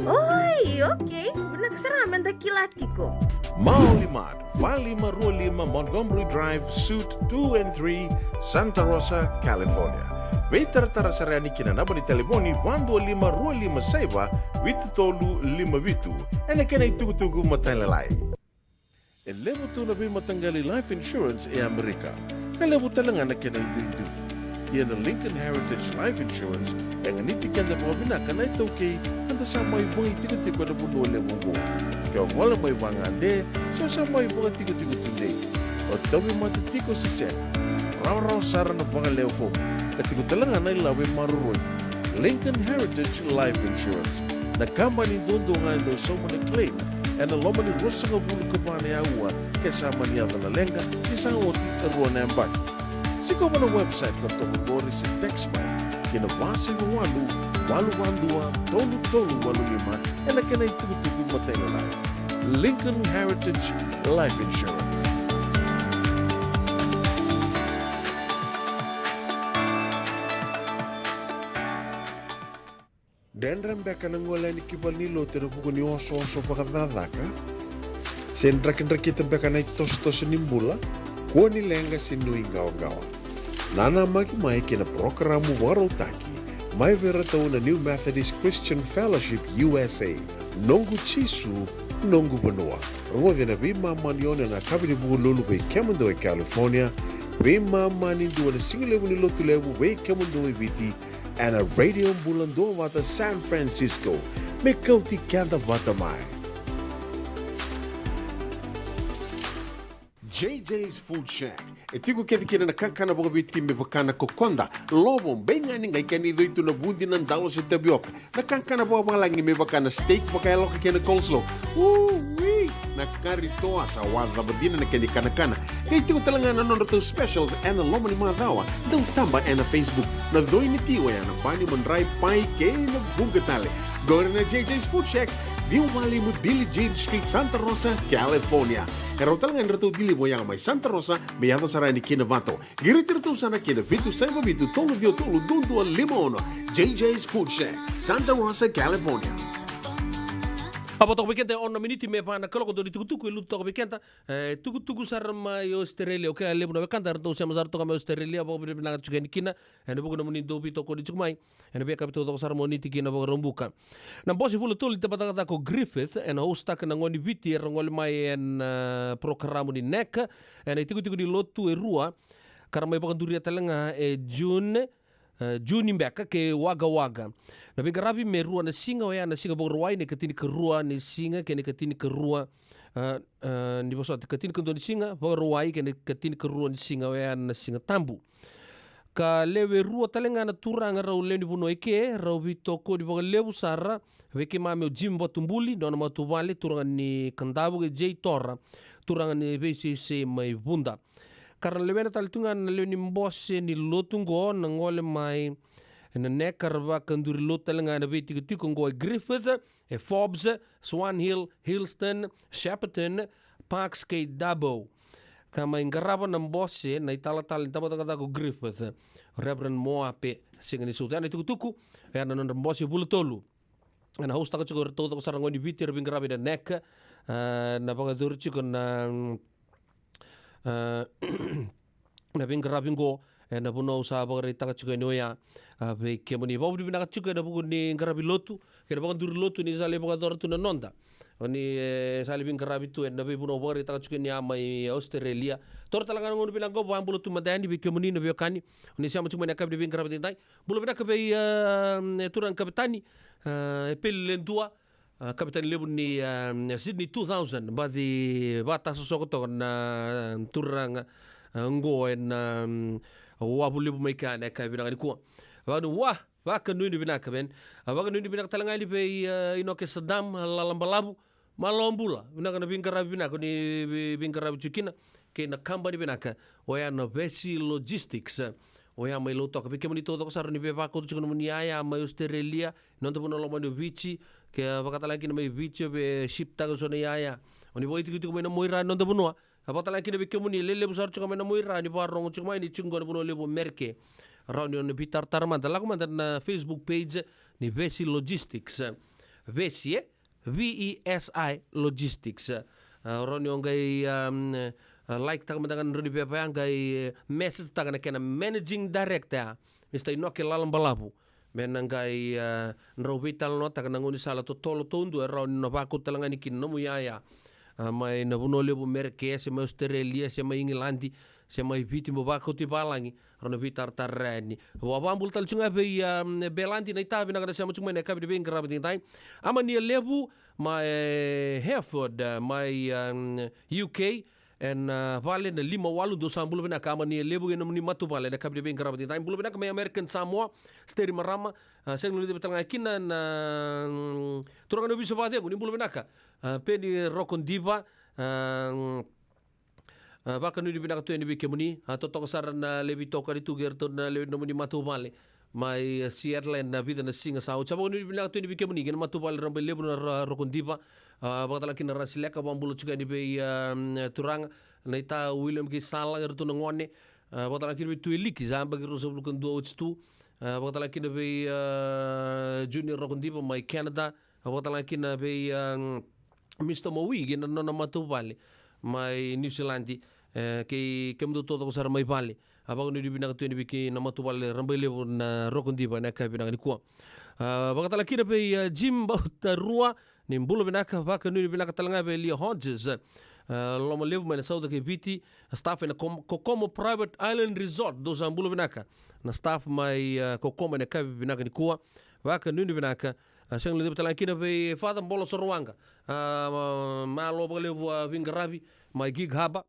Oi, okay. Nagsaraman da kilatiko. Maulimat, Valley Marulima, Montgomery Drive, Suite 2 and 3, Santa Rosa, California. Vetar tarasarani kinanaba ni telefoni 125 saiba vitu tolu 5 vitu. Ene kena itugutugu matalalai. Elebu tu nabi matanggali life insurance e Amerika. Kalebu talanga na kena itu. Yan ang Lincoln Heritage Life Insurance yang nitikan na po binaka na ito kay kanda sa may mga tigo-tigo na bunole mo. Kaya wala may mga ande, so sa may mga tigo-tigo tunay. O dawi matitiko si Sen. Raw-raw sara na mga leofo. Katigo talaga na ilawi maruroy. Lincoln Heritage Life Insurance. Nagkamba ni dundungan daw sa mga claim. And aloma ni Rosa nga bulu ka pa na yawa kasama niya na lenga isang oti karuan na yambag. Sigaw mo na website ko tungkol sa text by kinabasa ng walu 822-tolu-tolu-85 e na kanay tugtugong matay na lang. Lincoln Heritage Life Insurance. Dan rembeka nang wala ni kibal ni lote na buko ni oso-oso pakadadaka. Sendrak-ndrak kita beka na itos-tos nimbula, kuha ni lenga sinui gawa-gawa. Nana magi-mai kina programo warotaki, may veratao na New Methodist Christian Fellowship USA, nongu chisu, nongu banua. Ruwa na bima maniona na kabini buko lulu bay Kemando California, bima mani duwa na singilewu ni lotu lewu bay Kemando biti, and a radio bulando wata San Francisco, may kauti kanta wata mai. JJ's Food Shack. Itigo kaya na kakana mga biti mipakana kokonda. Lobong, benga ni ngay kanido ito na bundi ng dalo sa tabiok. Nakakana po mga langi mipakana steak pakayalo kaya na coleslaw. Woo-wee! Nakarito sa wada badina na kanikanakana. Kaya itigo talaga na nono specials and lomo ni mga dawa. Daw tamba na Facebook na doy ni tiwaya na bani manray pay kay na bugatali. Gawin na JJ's Food Shack. View Valley mo Billie Jean Street, Santa Rosa, California. Pero talagang rato dili mo yung may Santa Rosa, may ato sa rani kinavato. Giritirto sana kinavito sa mabitu tolo vio tolo dundo limono. JJ's Food Shack, Santa Rosa, California. Apotok bekenta on na miniti me pana kaloko do tuku lu tok bekenta tuku sarma yo Australia okay lebu na bekanta to sama sarto kama Australia bo be na chugen kina ene bo na muni do bito ko di chukmai ene be kapito to sarmo niti kina bo rombuka na bosi fulo tol te patata ko Griffith ene hosta kana ngoni biti rongol mai en programo ni nek ene tuku di lotu e rua karma bo kanduria talenga June mbeka ke waga na bingarabi me rua na singa o na singa bo ruai ne katini ke rua ni singa ke ne katini ke rua ni boso katini ke ni singa bo ruai ke ne katini ke rua ni singa o na singa tambu ka lewe rua talenga na turanga rau leni buno eke rau vitoko di bo lewu sara weke mame o jimbo tumbuli no na matuvale turanga ni kandabu ke jei tora turanga ni VCC mai bunda karena lewena taltunga na leweni mbose ni lotungo na ngole mai na nekarba kanduri lotalenga na biti tikongo Griffith Forbes Swan Hill Hillston Shepparton Parks K Dabo kama ingaraba na mbose na itala-tala taba ko Griffith Reverend Moape singani sultan itu tuku ya na mbose bulutolu na hosta ko chiko todo ko sarangoni biti rabingarabi na nek na pagadur chiko na na bingarabingo na puno sa bagay taka chuka noya be kemoni babu bina chuka na buku ni ngarabi lotu kena bagan dur lotu ni sale bagan dor tu na nonda oni sale bingarabi tu na be puno bagay taka chuka ni amai Australia tor talaga ngon bilang go bang bulu tu madani be kemoni na be kani oni siamo chuma na kabi bingarabi tintai bulu bina kabe turan kapitani pel dua Kapitan lebu ni Sydney 2000 badi bata sosokoto na turang ngo en wabu lebu maika na kai binang ku wanu wah waka nui ni binaka ben waka nui ni binaka talanga li pe inoke Saddam lalambalabu malombula binaka na bingarabi binaka ni bingarabi chukina ke na company binaka oya na Vessi Logistics oya mai loto ka bikemoni todo ko sarni be bako tu chukuna aya mai Australia nonto puno lo manu bichi ke bakatala kina mai bichi be ship tago sona aya oni boy tiku mai na moira nonto puno bakatala kina bikemoni lele busar chukama na moira ni barong chukama ni chungon puno lebo merke rauni on bitar tarman dala ko na Facebook page ni Vessi Logistics Vessi VESI Logistics rauni on gai like tagamandangan runi pepa gai message tagana kena managing director Mr. Inoke Lalambalabu menangai nrovital no tagana nguni sala to tolo tondu era no baku talanga nikin no muyaya mai na buno lebu merke se mai Australia se mai England se mai viti mo baku ti balangi rono vitar tarreni wa bambul tal chunga be belandi na itabi na kada se mo chunga ne kabi be ngrabi tintai amani lebu mai Hereford mai UK en vale na 5 sambulu bena kama ni lebu na ni matu vale na kabde ben garabati time bulu bena kama American Samoa steri marama seng lu betal ngakina na turang no biso bate ni bulu bena ka pe ni rokon diva Baka nuni binaka tu ni bikemuni toto kasar na lebi toka di tuger to na lebi nomuni matu male mai Sierland na vida na singa sao chabo nuni binaka tu ni bikemuni gena matu male rambe lebu na rokondipa baka talaki na rasileka bambulo chuka ni be turanga na ita William ki sala erto na ngone baka talaki ni tu eliki zamba ki rosa bulukan dua uts tu baka talaki na be junior rokondipa mai Canada baka talaki na be Mr. Maui gena na matu male mai New Zealand ke kemdo todo ko sar mai vale abago ni binaka tu ni biki na matu vale rambai levo na rokondiba na ka binaka ni kuwa baka talaki na pe Jim bauta rua ni mbulo binaka baka ni binaka talanga be Leo Hodges loma levo mai na sauda ke biti staff na Kokomo Private Island Resort do zambulo binaka na staff mai Kokomo na ka binaka ni kuwa baka ni binaka seng levo talaki na pe Father Mbolo Sorwanga malo baka levo Vingarabi mai gig haba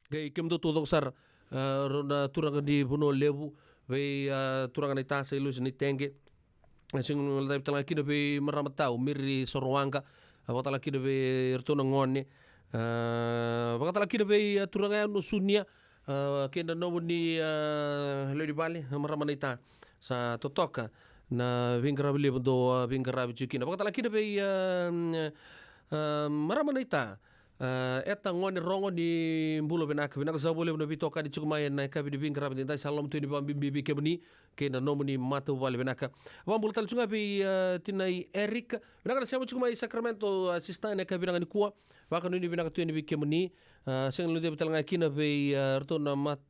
kay kemdo todo sar ronda turanga di buno lebu be turanga ni tasa ilus ni tenge sing lay tala kina be maramatau miri sorwanga awatala kina be rtona ngone awatala kina be turanga no sunia kenda no ni lady bali maramanita sa totoka na vingrabi lebu do vingrabi chukina awatala kina be maramanita eta ngone rongo ni mbulo benaka zabole no bitoka di chukumaya na kabi di bingra bin dai salom tu ni bibi kebni ke na nomuni matu wale benaka wambul tal chunga bi tinai Eric benaka siamo chukumai Sacramento assistant kabi ngani kuwa waka ni benaka tu ni bi kebni seng lu de betal ngakina be rto na mat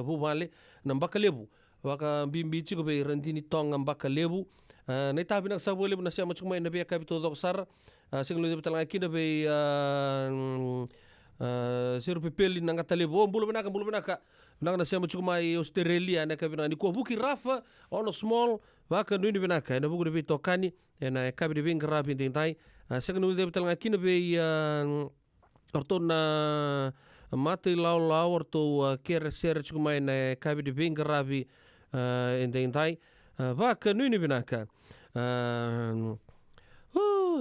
bubale na mbakalebu waka bimbi chuko be randini tonga mbakalebu na tabi na sabole na siamo chukumai na be kabi to doksar sing lu betal ngakina be siru pepeli nanga talebo mbulo benaka na siamo chukumai Australia na kabi ni ko buki rafa ono small waka nuni benaka na buku de tokani na kabi de bingra bin dai sing lu betal ngakina be ortona mate lau orto kere ser chukumai na kabi de bingra bi dai waka nuni benaka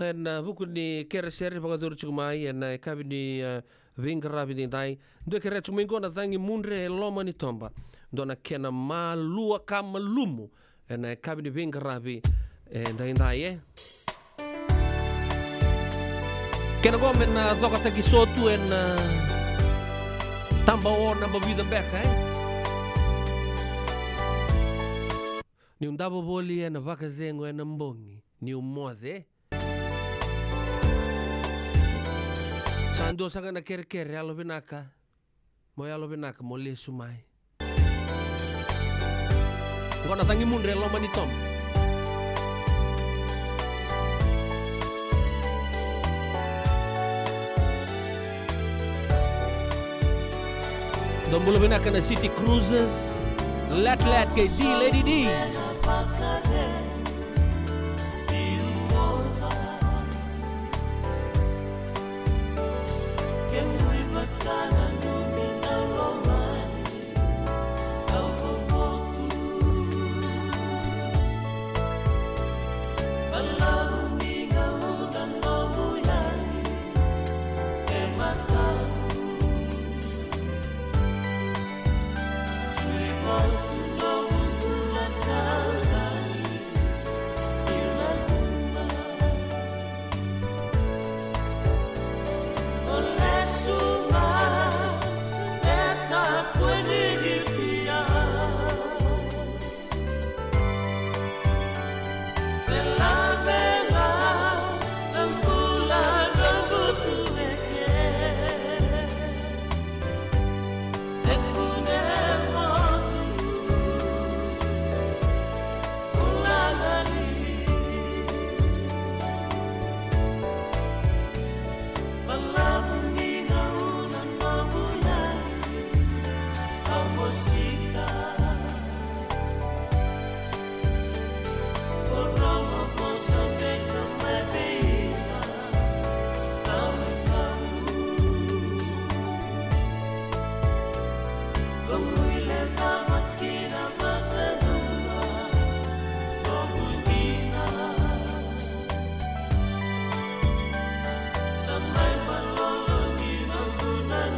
en buku ni kere seri pagadur chukumai en kabi ni vingra bi dai do kere chumingo na tangi munre loma ni tomba dona kena malua kamalumu en kabi ni vingra bi dai kena gomen doka taki sotu en tamba ona ba vida beka ni undabo boli en vaka zengo en mbongi ni umode sando sanga na kere alo benaka mo le sumai ngona tangi munre lo manitom dombulo benaka na City Cruises let ke D Lady D Sampai malolo di bangunan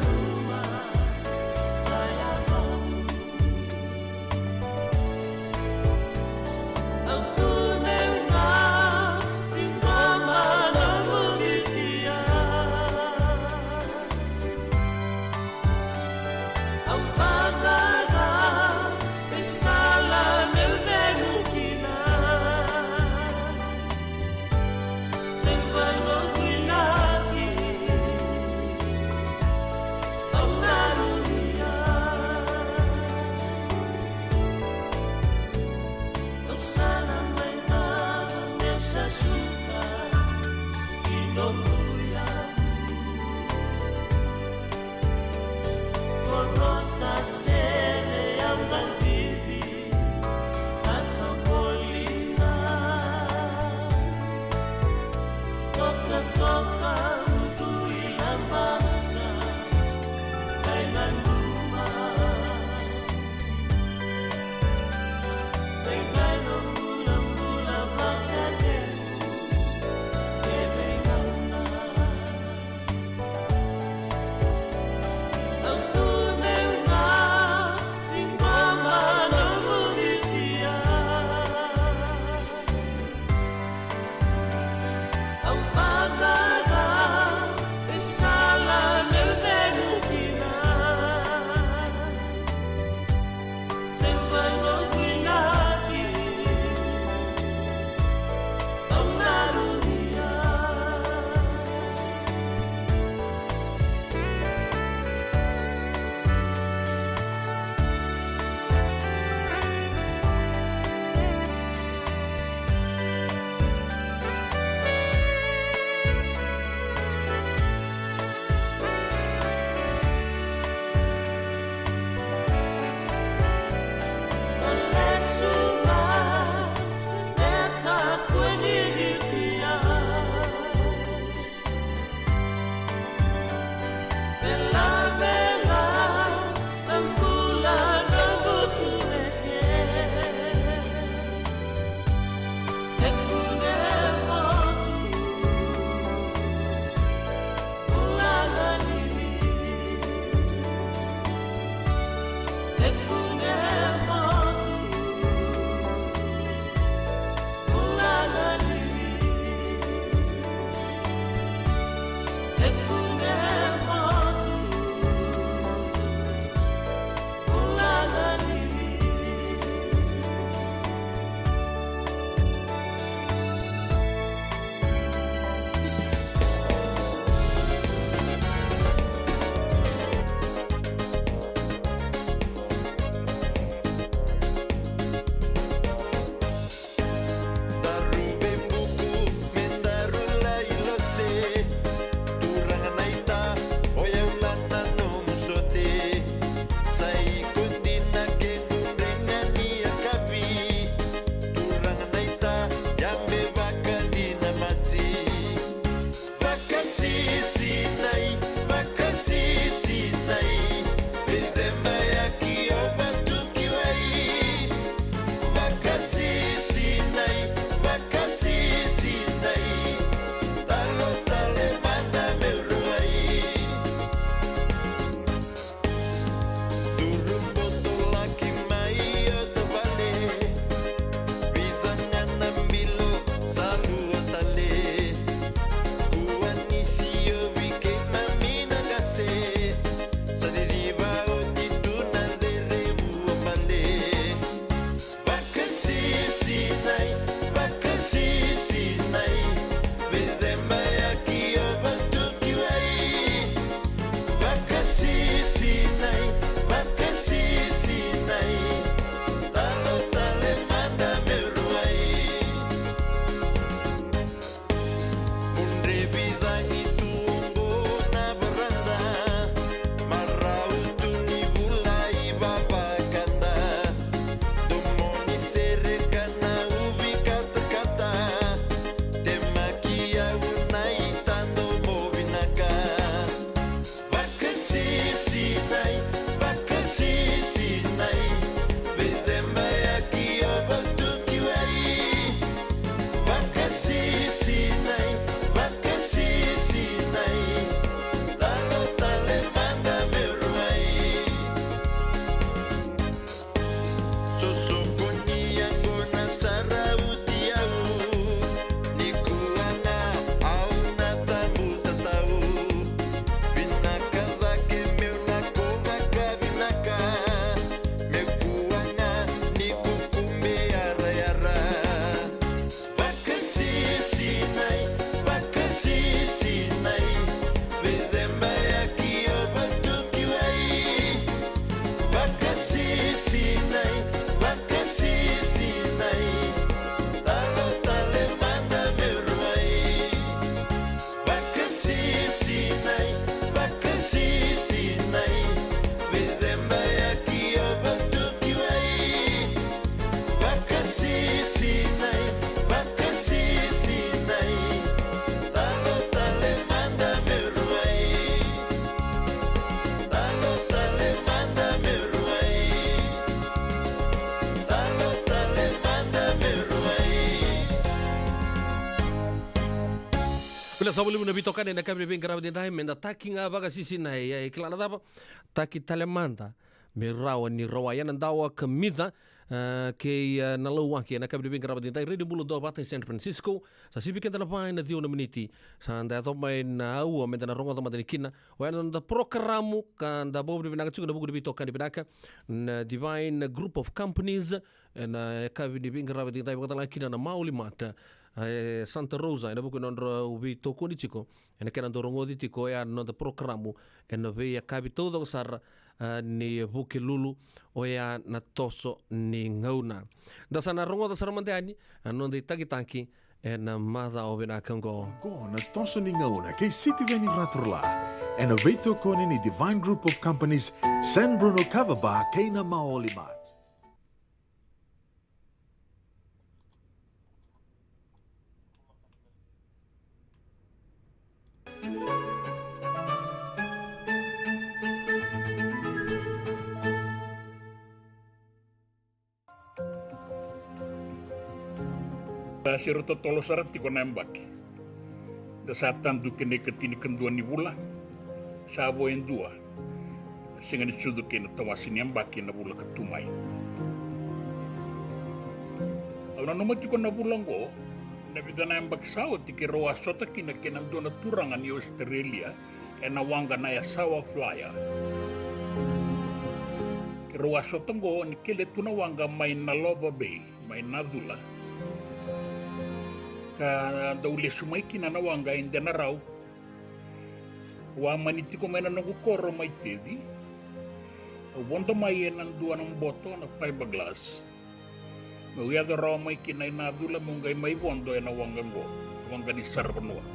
Bila sabulu na bitokan na kami bin grabe din tayo menda taki nga baga sisi na klana tapa taki talemanta me rawa ni rawayan ang dawa kamida kay nalawa kay na kami bin grabe din tayo ready bulo do bata San Francisco sa sibikan na pa na diyo na miniti sa anda to may na uwa menda na rongo to madani kina wayan da programo kan da bobo bin nagachu na bugo bitokan di binaka na Divine Group of Companies na kami bin grabe din tayo bakala kina na mauli mata Santa Rosa ina buku nondro ubi tokoni chiko ina kena dorongo di tiko ya nonda programu ina ve ya kabi todo sar ni buki lulu o ya na toso ni ngauna da sana rongo da saramante ani nonda itagi tanki ina mada o bina kango Go na toso ni ngauna kay City Veni Raturla and a veto koni ni Divine Group of Companies San Bruno Cavaba kay na maolimat. Siro totolo sarat tiko nembaki. Da satan du kene ketini kendua ni bula. Sabo en dua. Singa ni sudu kene tawasi nembaki na bula ketumai. Auna nomor tiko na bula ngo. Nabi da nembaki sawo tiki roa sota kina kena dona turangan ni Australia. Ena wanga na ya sawa flyer. Ki roa sota ngo ni kele tuna wanga mai na Loba Bay. Mai na dula. Ka daule sumaiki na nawanga inde na raw wa maniti ko mena nungu koro mai tedi wonda mai en dua ng boto na fiberglass no ya da raw mai kinay na dula mungay mai bondo en wanga ngo wanga di sarbanwa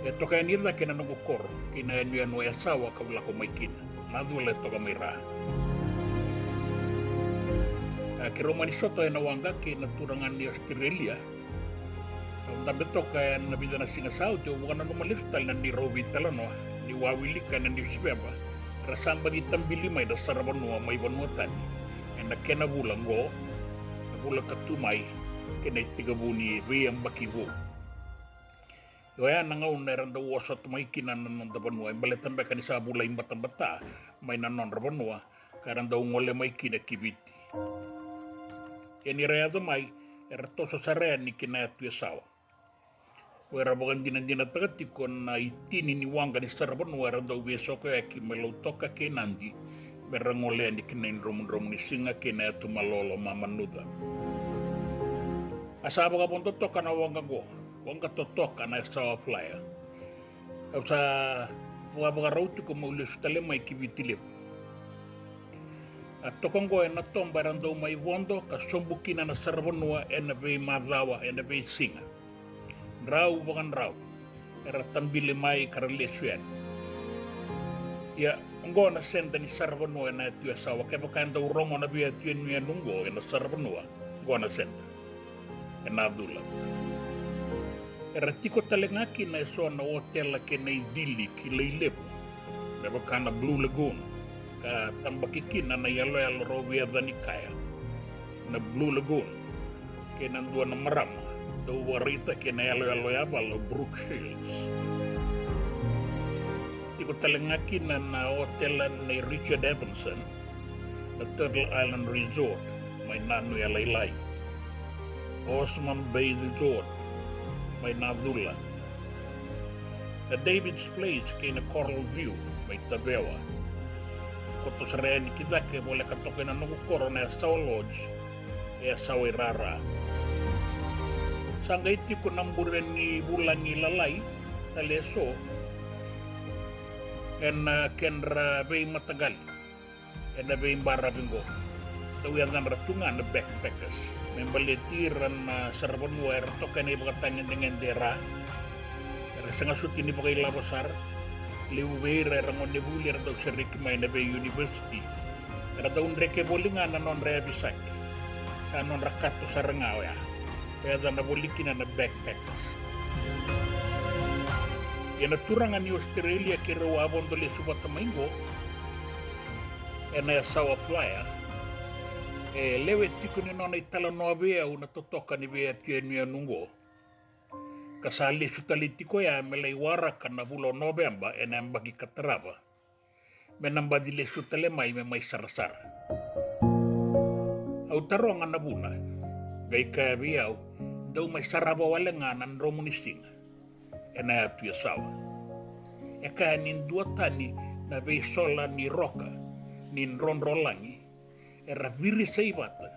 eto kaya nirda kina nungu koro kina en ya sawa kabla ko mai kina na dula to ka mai ra kiro manisoto na wanga ke naturangan ni Australia. Tapi to kaya nabida na singasaw ti bukan na lifestyle na ni Robi talano ni wawili ka na ni Sibeba. Rasamba di tambili may da sarabanwa may banuatan. Na kena bulang go bulang katumay kena tigabuni weyang bakibo. Kaya nangaw na rin daw wasat may kinanan ng tabanwa. Imbalitan ba ka ni sa bulay batang-bata may nanon rabanwa karang daw ngole may kinakibiti. Yan irayado may erato sa sarean ni kinayat yasawa. Wera bagan dinatagati ko na itini ni wanga ni sarabon wera daw beso ko yaki melotoka ke nandi berangole ni kinain romun ni singa kinayat malolo mamanuda. Asaba ka punto toka na wanga totoka na sawa flyer. Kau sa baga rauti ko maulis tale may kibitilip. At tokong ko na tombaran daw may wondo kasumbukin na sarabonwa na bay madlawa na bay singa. Raw bagan raw. Era tambili may karalisyan. Ya Ngona senda ni sarvanua na tu sawa ke bakanda urongo na bia tu ni nungo na sarvanua ngona senda na dula era tiko talengaki na so na hotel ke na dili ki leilebu me bakana Blue Lagoon ka tambakikina na yalo rovia dani kaya na Blue Lagoon ke na dua na marama do warita ke na yalo ya balo Brook Shields tiko talengaki na hotel ni Richard Evanson na Turtle Island Resort may nanu ya laylay Osman Bay Resort may nadula na David's Place kay na Coral View may tabewa koto sarayani kita ke boleh katokin na nukukoro na Asawa Lodge e Asawa Rara sangga iti ko namburan ni bulan ni lalay taleso en kenra bay matagal en bay barabingo tawian na ratungan na backpackers membaletiran na sarbanwa tokan ay bakatangin dengan dera sangasut ini pakai labasar liwera rangon nebulir daw sirik may na bay university era daw reke bolingan na non rea bisak sa non rakato sarangaw ya kaya na bolikin na backpackers yan naturangan ni Australia kira wabon dole subat maingo ena Asawa Flyer lewet tiko ni nona itala noabea una totoka ni bea tienua nungo kasali sutalitiko ya melai waraka na bulo November ena mbagi kataraba menamba dile sutale mai sarasar au taronga na buna gai kaya biau dau mai saraba walenganan romunisinga ena atu Asawa eka nin dua tani na bei sola ni roka nin ronrolangi era viri saibata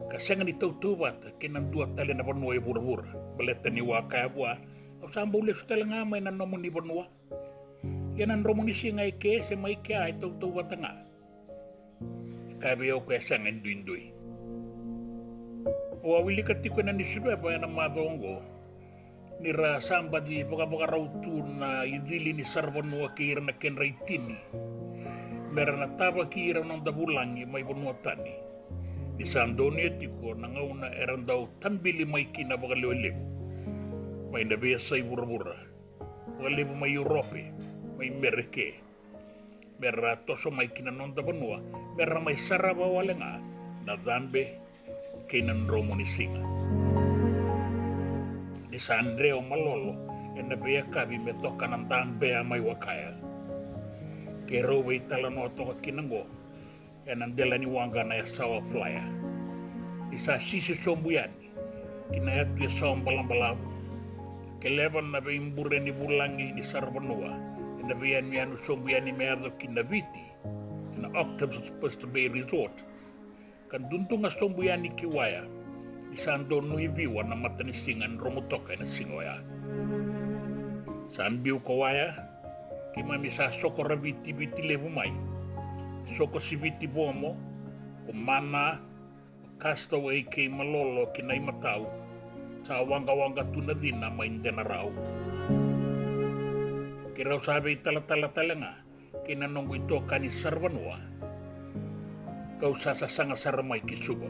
kasanga ni tau bata kenan dua tali na panua bura-bura baleta ni waka bua au samba ule sutala ngamay na nomo ni panua yanan romoni singa ike se mai ke ai tau bata nga kabe o ko sanga ndui o awili katiko na ni sibe pa na madongo ni ra samba di baka rautu na idili ni sarvanua kira na kenraitini mera na taba kira nang dabulangi may bunua tani di sandoni etiko nangauna erandau tambili may kina baka liwalib may nabiyasay bura-bura walib may Europe may Merike mera toso may kina nang dabanua mera may saraba walenga na dambe kinan romunisinga di Sandreo Malolo en nabiya kabi metoka ng tambe may wakaya kero way talano to kinango en andela ni wanga na Asawa Flyer isa sisi sombuyani kinayat ya sombalambalabo keleban na baimbure ni bulangi ni sarbanua en nabiyan mi anu sombuyani meado kinabiti en Octopus supposed to be resort kan duntung nga sombuyani kiwaya isando nui viwa na matanisingan romutoka na singoya san biu kawaya kima misa soko rabiti biti lebu mai soko sibiti bomo kumana castaway kay malolo kinay matau sa wanga tunadina may denarao kiraw sabi tala nga kinanong ito kani sarvanua kau sasasanga saramay kisuba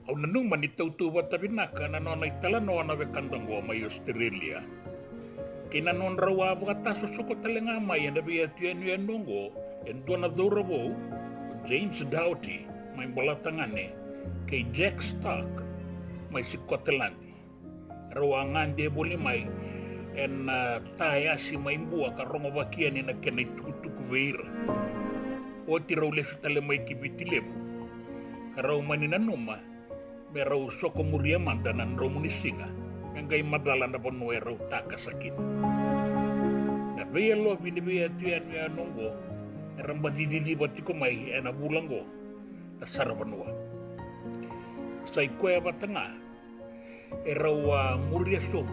au nanung manitaw tuwa tabinaka na nonay talano na wekandangwa may Australia kinanon rawa baka taso suko talenga may na biya tuyan nungo en doon na dorabo James Doughty may balatangane kay Jack Stark may Scotland rawa ngande boli may en taya si may buwa karongo bakian ni na kenay tukutuku beira o tiraw lesu tale may kibitilebu karaw maninanuma merau soko muria mandanan romunisinga ngai madala na bonwe raw taka sakit na belo binibiya tuyan ya nongo ramba didili batiko mai ena bulango na sarabanwa sai koya batanga erawa muria som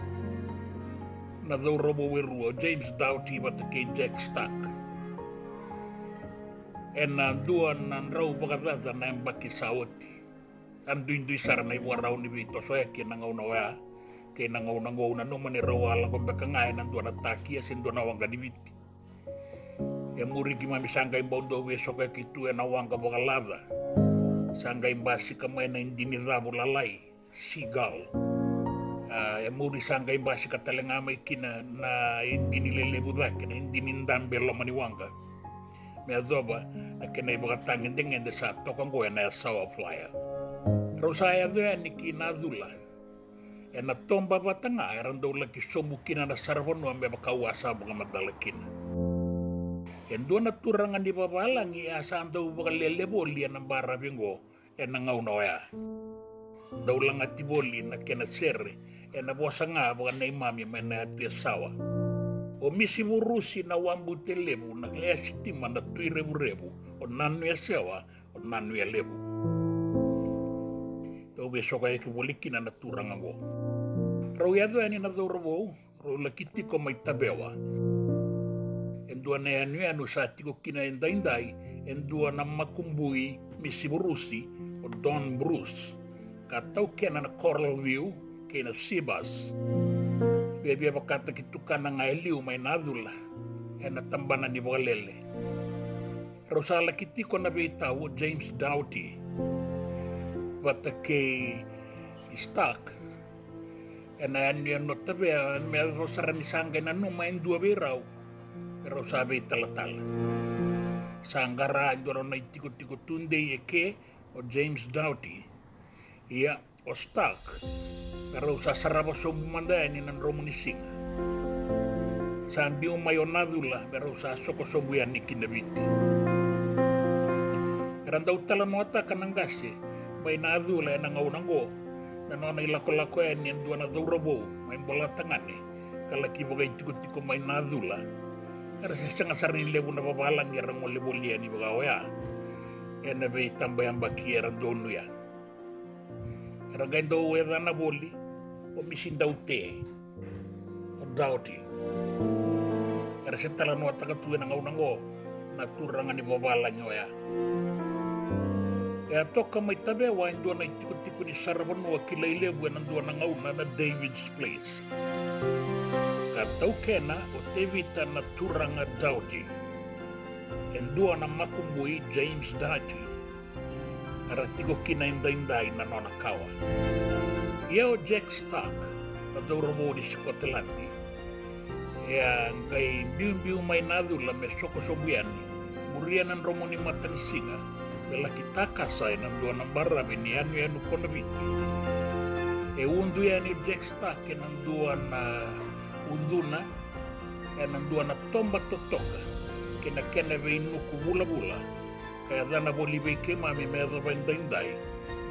na daw robo weru James Doughty batake Jack Stark ena duan nan raw bagadada na mbaki sawati andu sarana iwarau ni bito so ya kinangau na wa kinangau na no mani rawala ko baka ngai nan duana taki asin duana wanga di biti E muri ki mami sanga imbondo we soka kitu e na wanga boka lava. Sanga imbasi kamay na indini rabo lalay, seagull. E muri sanga imbasi katalenga may kina na indini lelebu dake na indini ndambe lo maniwanga. Me adoba na kena iboka tangin dengan desa tokang goya na sawa flyer. Rosaya doya ni kinadula. E na tomba batanga erando laki somukina na sarvano ambe bakawasa bunga madalakina. Endo na turangan di babalangi asanda ubaka leleboli na bara bingo e na ngaunoya. Daulang atiboli na kena sere e na bosa nga baka na imami may na atu sawa. O misi burusi na wambu telebu na lea sitima na tui rebu-rebu o nanu ya sewa o nanu ya lebu. Tau besoka ya kibolikina na turangan go. Rau yado yani na dhaurabo, rau lakiti ko may tabewa. Endua na anu sa tiko kina indai-indai, endua na makumbui misi burusi o Don Bruce. Katau kena na Coral View, kena Sibas. Bebe bakata kitukan na nga eliu may nadula, e na tambana ni Bogalele. Rosala kiti ko na beitaw James Doughty. Bata kay Stark. E na yan yan no tabi, may rosarani sangay na numain dua beraw. Pero sabi talatala. Sanggara doon na itikot-tikot tunde ke o James Doughty. Iya o Stark. Pero sa sarapa sobumandayan ng Romanising. Sambi umayonadula pero sa sokosobuyan ni kinabit. Randaw talanota ka ng gasi, may naadula ng aunanggo. Nanonay lako-lako yan yung doon na daurabo, may balatangan kalaki bagay tiko-tiko may naadula. Pero sa isang asarin lebo na babalang yarang molibolian ni bagawaya. Yan na bay tambayan baki yarang doon yan. Ragayin daw wera na boli, o misin daw te, o Doughty. Kaya sa talano at takatuwi ng aunang ko, naturangan ni babala nyo ya. Kaya to ka may tabewa, yung doon na itikot-tiko ni Sarabano, kilailebu yan ang doon ng auna na David's Place. Kataw kena o tevita naturanga Doughty. Yung doon na makumbuhi James Doughty. Aratiko kinainday-inday na nonakawa. Iyo Jack Stark na dauramo di Scotland. Yang kay biu-biu may nadula may sokosobuyan murian ng romo ni Matanisinga bela kita kasay ng doon ng barabi ni anu konabiti. E undu yan ni Jack Stark ng doon na uduna ng doon na tomba totoka kina nuku bula-bula. Kaya na boli beke mami meron ba inday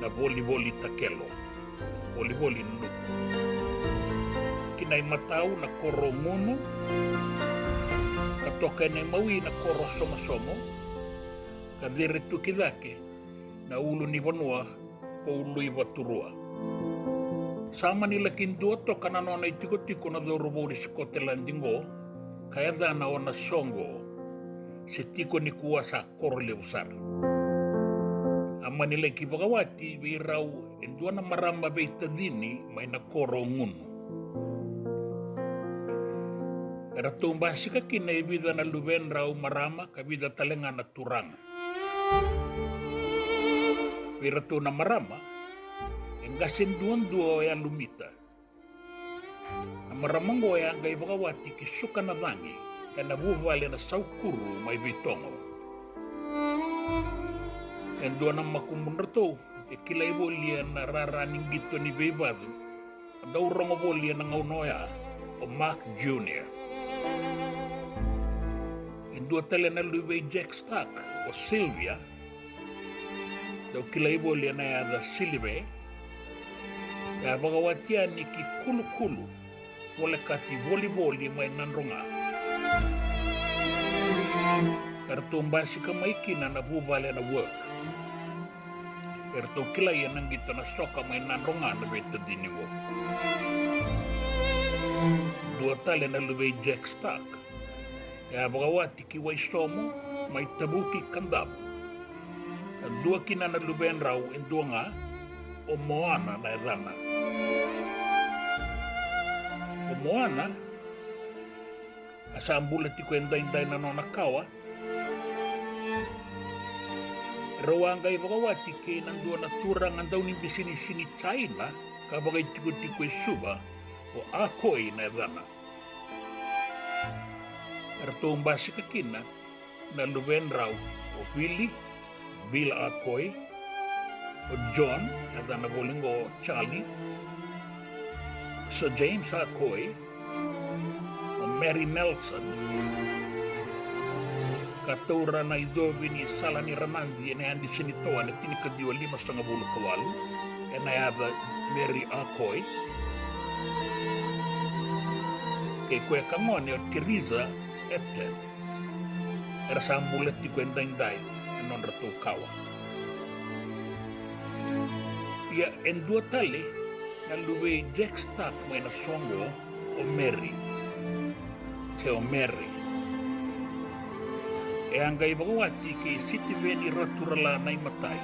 na boli-boli takelo. Boli-boli nuku. Kinay mataw na koro nguno. Katoka na mawi na koro somo-somo. Kadiritu kidake na ulo ni Vanua ko ulo iba turua. Sama nila kindua to kananona itiko-tiko na dorobo di Scotland dingo. Kaya na ona songo. Setiko ni kuasa korle usar. Ama nila kibagawati biraw endua na maramba beita dini may na koro ngun. Era tumba sika kina ibida na luben raw marama kabida talenga na turang. Bira to na marama enggasin duan-duo ya lumita. Na maramang goya ang gaibagawati kisuka na dangi. Kaya nabubuwali na saukuru may bitongo. Yan doon ang makumunra to, kilay bolian na raraning gito ni Bebado, at daw rongo bolian ng Aunoya o Mac Jr. Yan doon tala na luway Jack Stark o Sylvia, daw kilay bolian na yada Silve, kaya bagawat yan ni kikulu-kulu, wala kati boli-boli may nanronga. Kartumba si kamay kina na bubale na work. Erto kilayan ang gito na soka may nanronga na beta diniwo. Dua tali na lubay Jack Stark. Kaya bagawati kiway somo may tabuki kandabo. Kan dua kina na lubayan raw en dua nga o Moana na erana. O Moana asa ang bulat ko inday-inday na nonakawa, Rawangay wakawati ke nandua naturang ang daw ni bisini-sini China kabagay tiko-tiko suba o ako'y na dana. Ertong basi kakina na luben raw o Bill Akoy o John na dana boling o Charlie so James Akoy o Mary Nelson katura na idobi ni Salani Ranandi na andi sinitoan na tinikadiwa 5.5 kawalu and I have Mary Akoy kay Kuya Kamone o Teresa Epten era sambulat di kwenta inday non ratu kawa ya en dua tali na luwe Jack Stark may nasongo o Mary o Mary e angay bagawati kay City Veni Raturala na imatay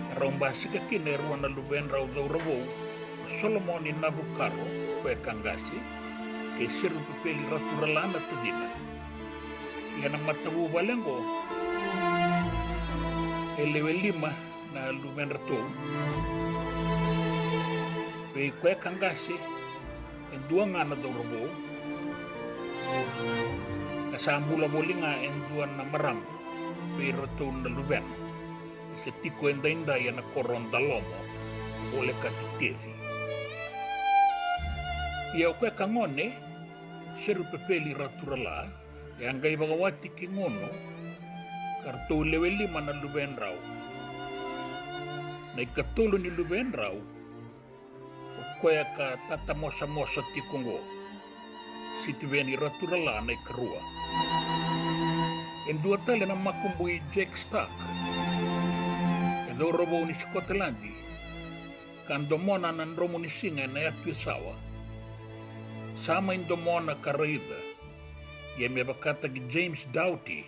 karong basi kakineruan na luwen raw daw rawo Solomon in Nabukaro kwe kangasi kay siru pipeli Raturala na tadina yan ang matabu balengo elewe 5 na luwen rato kwe kangasi en dua nga na daw rawo kasambula boli nga en dua na marang pero to na luben sa tiko inda yan na koron dalomo ole katutiri iya kwe kangone seru pepeli Raturala yang gay bagawati kingono karto leweli mana luben raw na ikatulo ni luben raw kwe ka tatamosa-mosa tikungo City Veni Raturala na ikarua. En dua tali na makumbuhi Jack Stark. E do robo ni Skotlandi. Kan domona nan romo ni singa na yatwisawa. Sama in domona karaida. Ye me bakata ki James Doughty.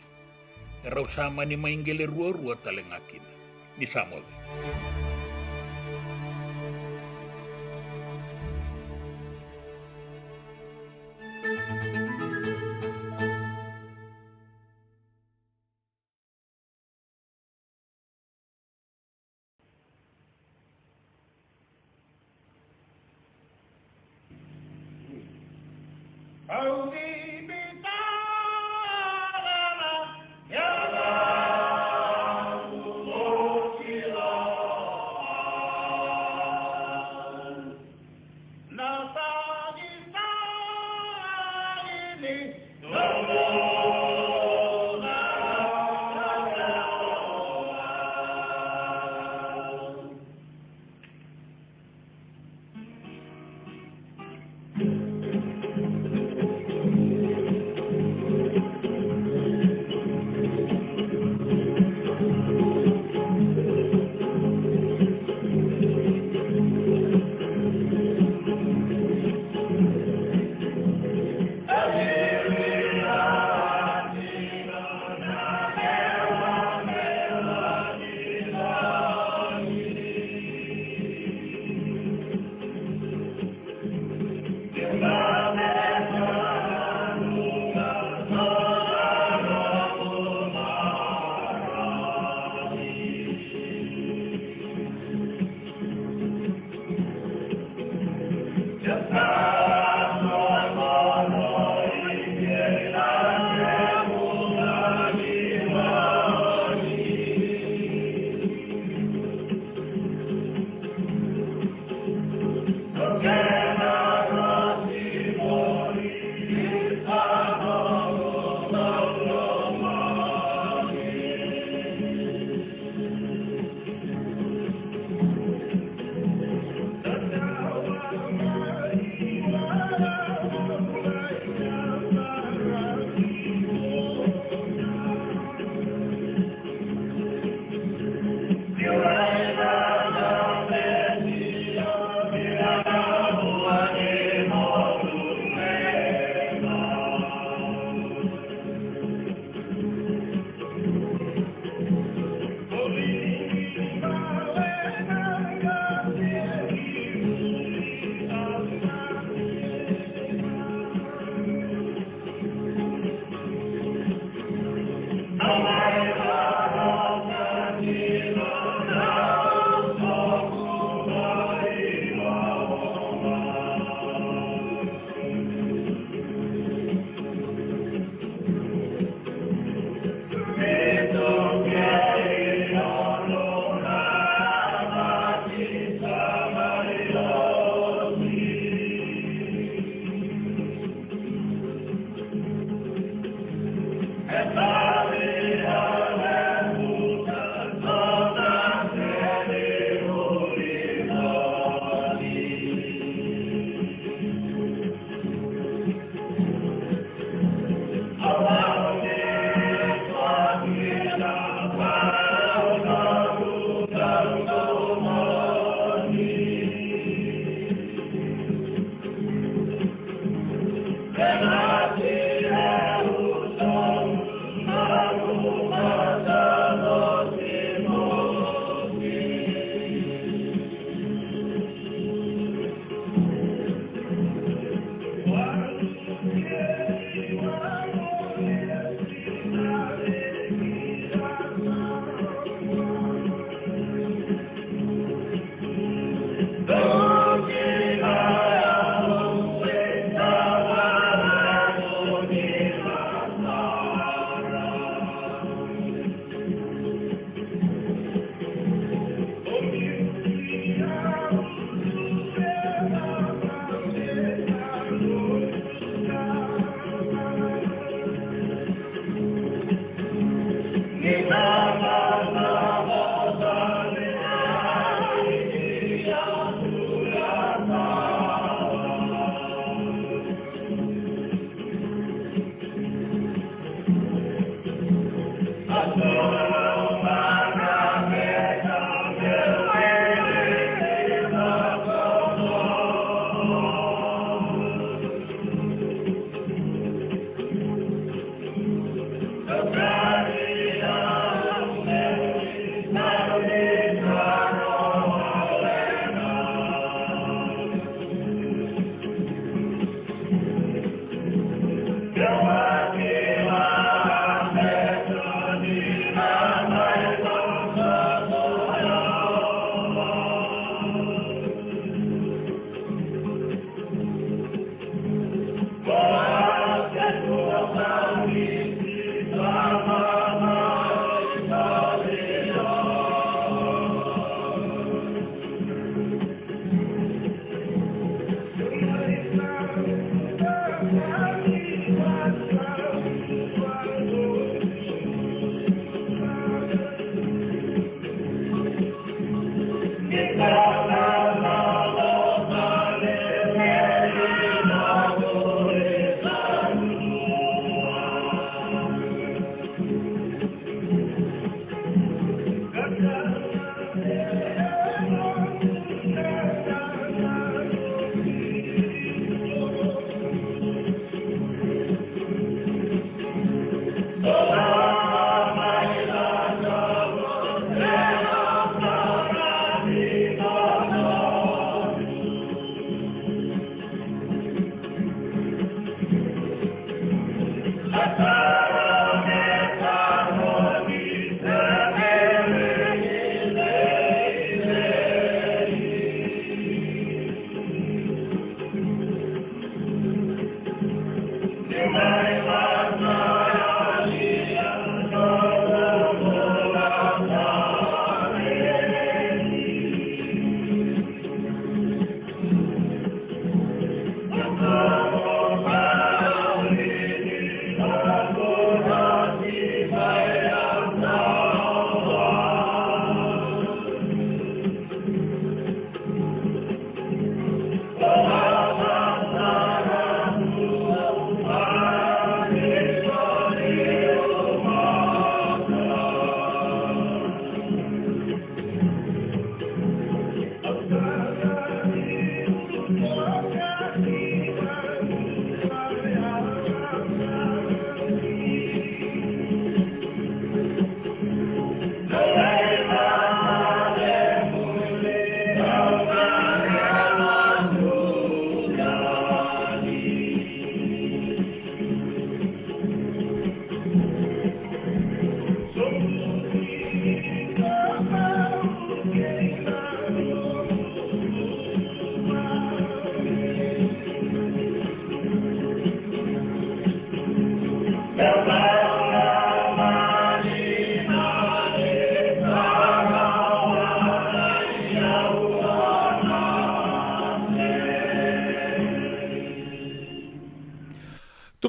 E raw sama ni maingele rua-rua talengakin. Ni samode.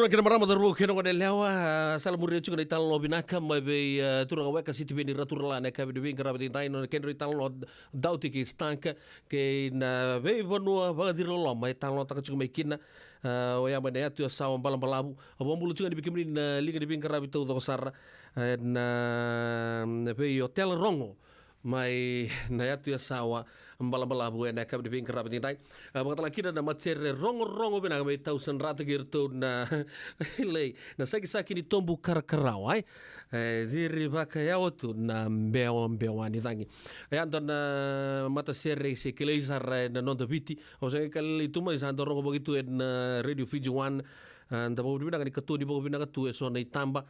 kina marama darbo kina ngone lewa sala muri chuga ital lo binaka mai be turanga weka city beni raturla ne ka be vinga rabe dai no ken ital lo dauti ki stanka ke na be bonua va dir lo mai tal lo taka chuga mai kina o ya mane atu sa balam balabu abombulu chuga di bikimri na liga di vinga rabe to do sar na be hotel rongo mai na atu sawa mbala-balabu ena ka di vinga rabe dai mga kina na matere rongo bena mai tau sanrata girto na lei na saki ni tombu karakarau ai diri vaka ya otu na mbewani dangi ando na mata sere se keleza na nonda viti o se kali tuma isando rongo begitu na radio Fiji One anda bawa bina kan ketua di bawa bina ketua so na itamba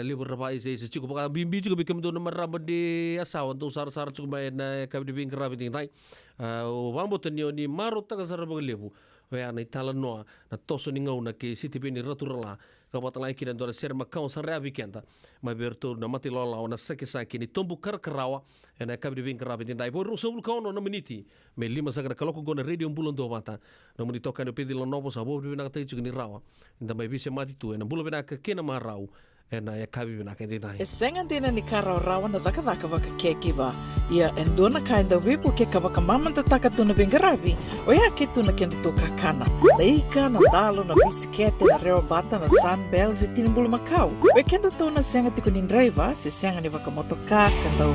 libur rabai se cukup baka bimbi juga bikin tu nama rabat di asau untuk sar cukup main kami di bingkar rabat tingtai o bambu tenio ni marut tak sar bagi lebu ya na italan noa na toso ni ngau na ke city bini raturala kabupaten lain dan dua ser makau sar rabi kenta mai bertur na mati lola na saki ni tombu karawa na kami di bingkar rabat tingtai por sebul kau no meniti me 5 sakra kalau kau na radio bulan do mata na meniti tokan pedi lo nopo sabo bina kata juga ni rawa inda mai bisa mati tu na bulan bina ke kena marau na ya kabi bina ke dai E senga dina ni kara rawa na daka waka kekiba. Ia endona kainda wipu ke kawaka mamanta taka tuna bengarabi. O ya ke tuna kenda to kakana. Leika na dalo na bisikete na reo bata na sunbells e tinimbulu makau. We kenda to na senga tikunin driver se senga ni waka motoka kanda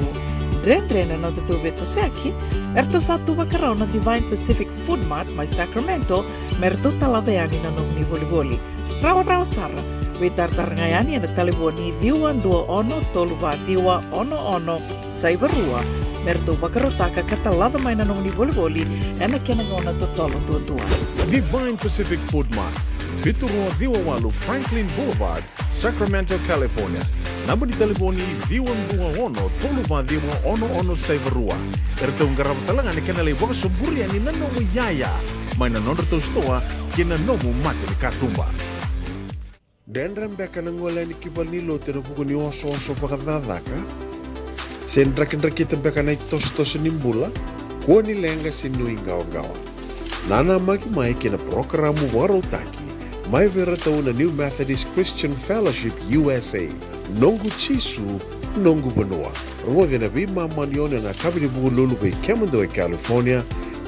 Dren na tutu beto seki. Erto satu wakarau na Divine Pacific Food Mart mai Sacramento. Merto taladeani na nung ni voli. Rawa sara. Witartar ngayani na telefoni diwan 21 Saibarua. Merto bakarotaka katalada may nanong ni boli ena kenangona totolo tua. Divine Pacific Food Mart, Viturua Diwawalu Franklin Boulevard, Sacramento, California. Namun di telefoni Diwan 21 Saibarua. Erto ngarap talangan ikanale waka suburi ani nanomu yaya. May nanonro to stoa kina nomu mati ni katumba. Dendram beka nangwala ni kibanilo tena buku ni oso pakadadaka. Sendrakin-drakitan beka na itos-tos nimbula. Kuha nilenga sinui gawa-gawa. Nana magi mai kina programo warotaki. Mai vera tau na New Methodist Christian Fellowship USA. Nongu chisu, nongu banua. Ruwaga na bima manione na kabini buku lulu bei Kemundo California.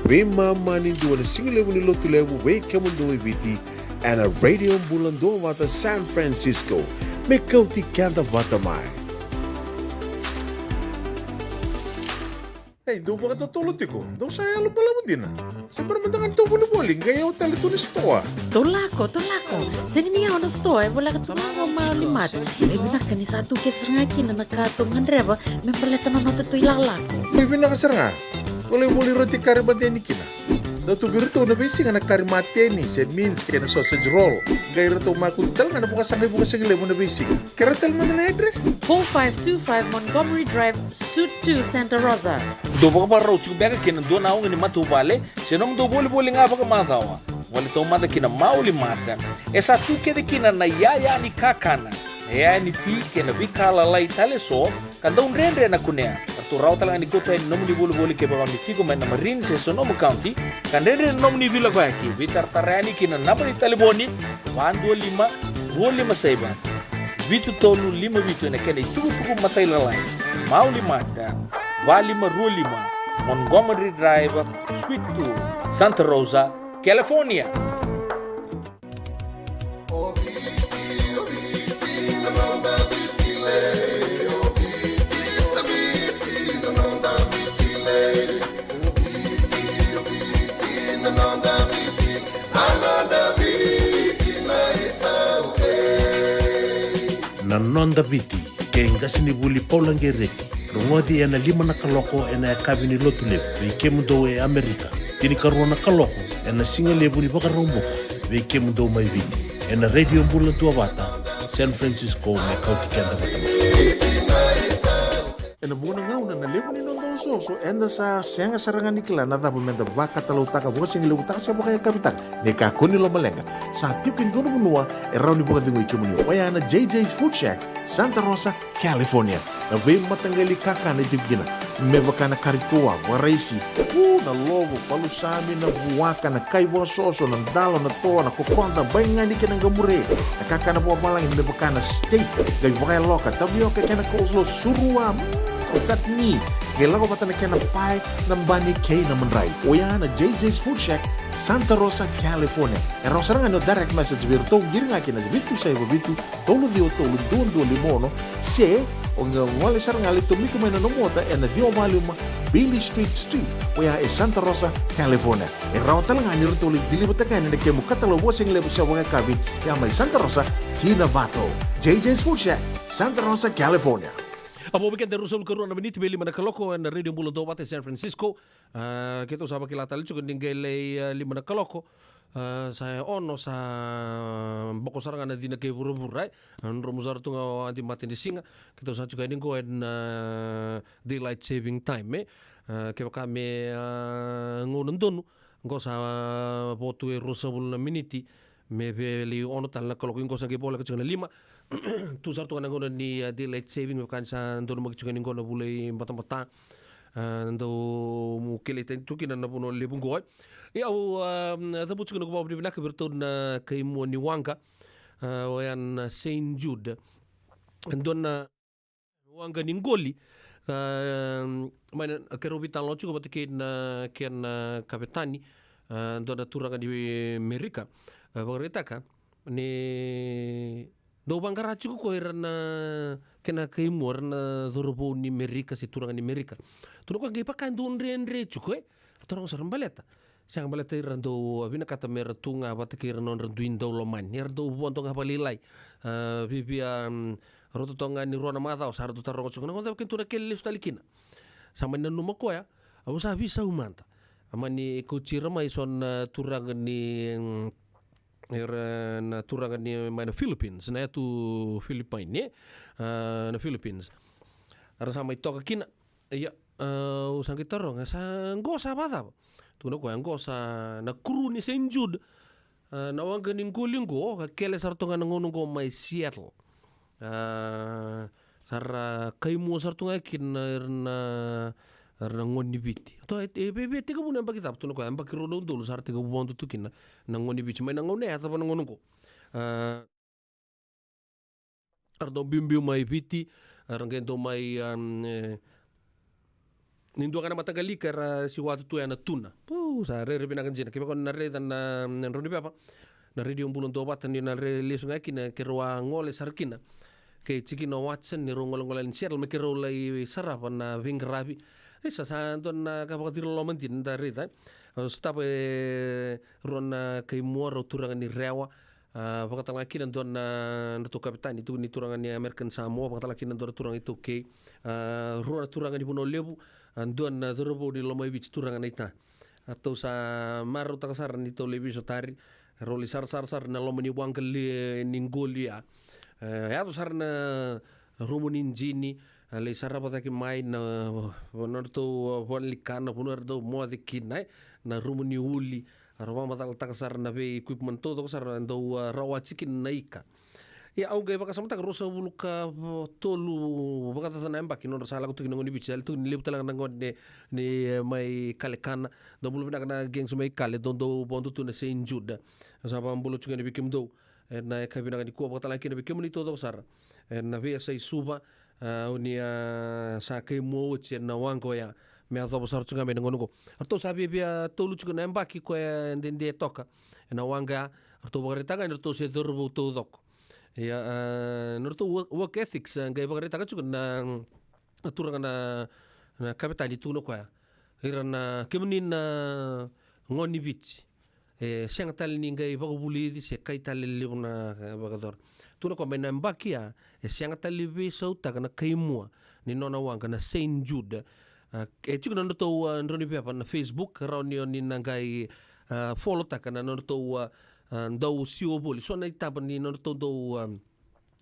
Bima mani duwa na singilewu ni lotulewu bei Kemundo Viti. And a radio bulan do wata San Francisco. Me kauti kanta wata mai. Hey, do ba ka tolo tiko? Do saya lo pala mo din na. Siyempre mandangan to buli-buli. Gaya o tali to ni stoa. Tolako. Sini niya na stoa, wala ka tumawa malimat. May binaka ni sa tukit sa ngaki na nakatungan reba, may paleta na nato ito ilalako. May binakasar nga. Wala yung muli roti karimateni kina. Dato birito na bisi nga nagkarimateni. Said means kaya na sausage roll. Gaya rito makuntal nga na bukas ang lemo na bisi. Karatal mo na address. 4525 Montgomery Drive, Suite 2, Santa Rosa. Do ba ka parang chuko beka kina do na ako ni matubale, sinong do boli nga baka matawa. Wala to mata kina mauli mata. Esa tu kede kina na yaya ni kakana. Yaya ni ti kina bikala lai tale so, kanda un rendre na kunea. Tu raw talaga ni kota nom ni boli ke ba ni tigo man na Marine se Sonoma County, kan rendre nom ni vila ko aki. Vitar tarani kina na ni taliboni, 125 saiba. Vitu tolu 5 vitu na kena tuku matay lalay. Mauli mata. Walima Rulima, Montgomery Drive, Suite 2, Santa Rosa, California. Nanonda biti, ke ngasini buli paulangereki. Rungodi ena 5 na kaloko ena kabini lotule be Kemundo e Amerika. Tini karuana kaloko ena singale buli baka romboka be Kemundo mai viti. Ena radio bulan tua bata San Francisco me kauti kenda batama. Ena muna ngauna na lepo ni nondo soso enda sa senga sarangan nikla na dapat menda baka talautaka buka singi leutaka siya baka kapitan. Neka kuni lo malenga. Sa tiukin dono munua erau ni buka tingo ikimunyo. Waya na JJ's Food Shack, Santa Rosa, California. Na be matanggali kaka na jibgina. me vakana karitoa wa raisi na logo palusami na buaka na kaiwa soso na dalo na toa na kokonda bainga ni kena ngamure na kakana buwa malang me vakana steak gai vakaya loka tabio ke kena coleslaw surua chutney gela ko patana kena pie na bani kei na menrai oya na JJ's Food Shack Santa Rosa, California. E rosaranga no direct message virtou giringa kina bitu sai bitu tolu dio tolu dondo limono se onga ngole saranga le tomiko mena no mota e na dio maluma Billy Street oya e Santa Rosa, California. E rawtalanga ni rutoli dilibutaka ni ke mukatalo washing le busha wanga kabi ya mai Santa Rosa Kinavato. JJ's Food Shack, Santa Rosa, California. Amo weekend de Russell Corona Benito Beli mana kaloko na Radio Mulo do San Francisco. Kita usah pakai latar lucu kan dinggele lima na kaloko. Saya ono sa boko sarang na dina ke buru-buru romuzar tunga anti mati di singa. Kita usah juga ini goen daylight saving time ke kami ngonon donu ngo sa botu Russell miniti me veli ono tal na kaloko ngo sa ke bola ke lima. Tu sartu kan ngono ni daylight saving kan sa ndono mo kichuga ngono bulay mata-mata ndo mu kelete tukin na puno lebung goy ya au tabu chuga ko babri binaka berto na kay mo ni wanga wayan Saint Jude ndona wanga ni ngoli mana kerobita lo chuga batike na ken kapitani ndona turanga di Amerika bagretaka ni do bangara chuku ko irana kena kaimor na dorobo ni Amerika si turang ni Amerika. Tuno ko gipa kan don renre chuku torong sarang baleta. Sang baleta irando abina kata meratunga batake irano randuin do loman. Irando bonto ngapalilai. Bibia roto tonga ni rona mata sar do tarong chuku ngonta ken tuna kelli stalikina. Sama nanu mako ya. Awu sa bisa umanta. Amani ko chira mai son turang ni na turangan ni mana Philippines na tu Philippine ni na Philippines ara sama itu kina ya usang kita rong sa ngosa bata tu na ko ngosa na kru ni Saint Jude na wanga ni ngolingo ka kele sartonga ngono go mai Seattle sar kaimu sartonga kin na ngoni biti to be te ko bunan bakita to ko am bakiro do dulu sar te ko bondu tukin na ngoni biti mai na ngone ata pa ngono ko ardo bimbiu mai biti arangendo mai nindo kana matagali kara si watu tu ana tuna sa re bina kanjina ke ko na re dan na roni papa na radio bulon do batan ni na re lesunga kina ke roa ngole sarkina ke chikino Watson ni rongol-ngolan Seattle me ke rolai sarapa na vingrabi esa santon na kapag tiro lomantin da rita stop ron kay muaro turangan ni rewa pagkatalaki nandoon na to kapitan itu ni turangan ni American Samoa pagkatalaki nandoon turang itu kay ron turangan ni Puno Lebu andoon na dorobo di Lomay Beach turangan ita atau sa maro takasar nito lebi sotari roli sar na lomani wangkel ningolia ya to sar na rumunin jini le sarra pataki mai na norto walikana punor do mo de kinai na rumuni uli arwa matal takasar na be equipment todo sar do rawa chicken naika ya au gai baka samta rosa buluka tolu baka tana mbaki no sala kutu ngoni bichal tu ni leptala ngone ni mai kalekana do bulu bina kana geng sumai kale do bondu tu na Saint Jude sa bulu chungani bikim do na kabina ni ko baka tala kina bikim ni todo sar na via sai suba unia sa ke mo che na wango ya me ato besar chunga me ngono ko arto sabi bia to lu chunga mbaki ko ndende toka na wanga arto bagarita ga arto se dorbo to dok ya norto work ethics ngai bagarita ga chunga na aturanga na kapitani tu no ko irana kemnin na ngoni bit siang tal ni ngai bagubuli di se kai tal le na bagador tu no ko me na mbaki ya siang tal libe so ta na kaimua ni nona wanga na Saint Jude chukuna no to ndroni pepa na Facebook rauni ni nangai follow ta kana no to ndau sio boli so na itapa ni no to do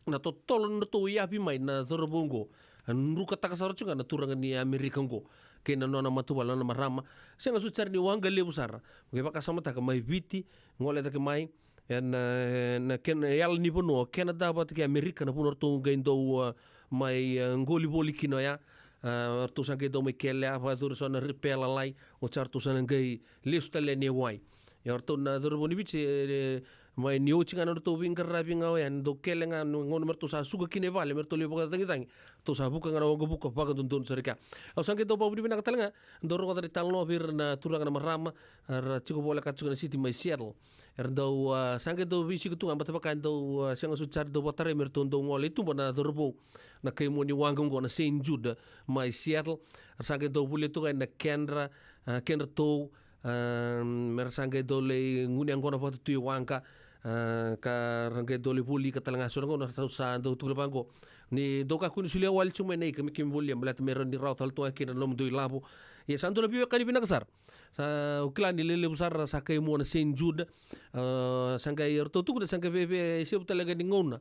na to tolo no to yapi mai na zorbongo nruka takasar chunga na turanga ni American go ke na nona matuwala na marama senga su charni wanga lebu sara nge baka sama ta mai viti ngole ta mai na ken yal ni bono Canada bat ke America na puno to ngendo mai ngoli boli kino ya artusan ke do me kele apa dur son repela lai o chartusan ngai lista le ne wai ya artu na dur boni bici mai niu cinga no to wing rabi ngau yan do kele nga ngon mertu sa suga kine vale mertu le boga tangi to sa buka ngana go buka paga dun serika au sange do pabudi bina katalanga do ro dari talno vir na turanga na marama ar chico bola katsuga city mai Seattle do sange do visi kutu amba tabakan do sanga su char do botare mertu do ngole tu bana dorbo na kai moni wangong go na St. Jude mai Seattle sange do bule tu na Kendra to mer sange do le nguni angona foto tu wangka ka range dole puli ka talanga so ngona sa do tu bango ni do ka kuni sulia wal chume nei kami kim bulia mlat meron ni raut hal to akin nom do labo ya santo la biwe kali binakasar sa uklani lele busar sa kay mo na St. Jude sanga yerto tu kuda sanga bebe se talaga ni ngona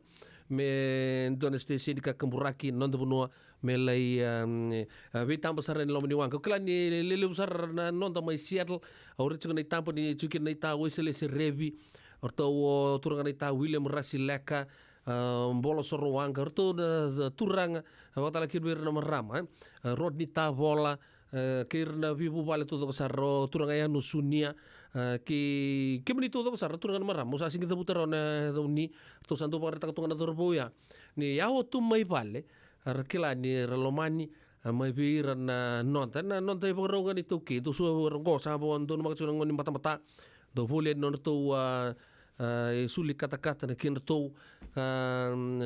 me don este sindika kamburaki non do no me lai we tampa sar ni lomni wanka uklani lele busar na non do mai Seattle awre chukni tampa ni chukin ni ta wesele se revi orto turanga ni ta William Rasileka bolo soro wanga orto turanga watala kirber na marama Rodney Tavola kirna vibu vale todo sarro turanga ya nusunia ki meni todo sarro turanga marama musa sing kita putar na doni to santo par ta tunga na torboya ni ya tu mai vale arkila ni relomani mai bir na nonta iboronga ni to ki to so rongo sa bon don maksunang ngoni mata-mata do vole non to sulit kata-kata na kinto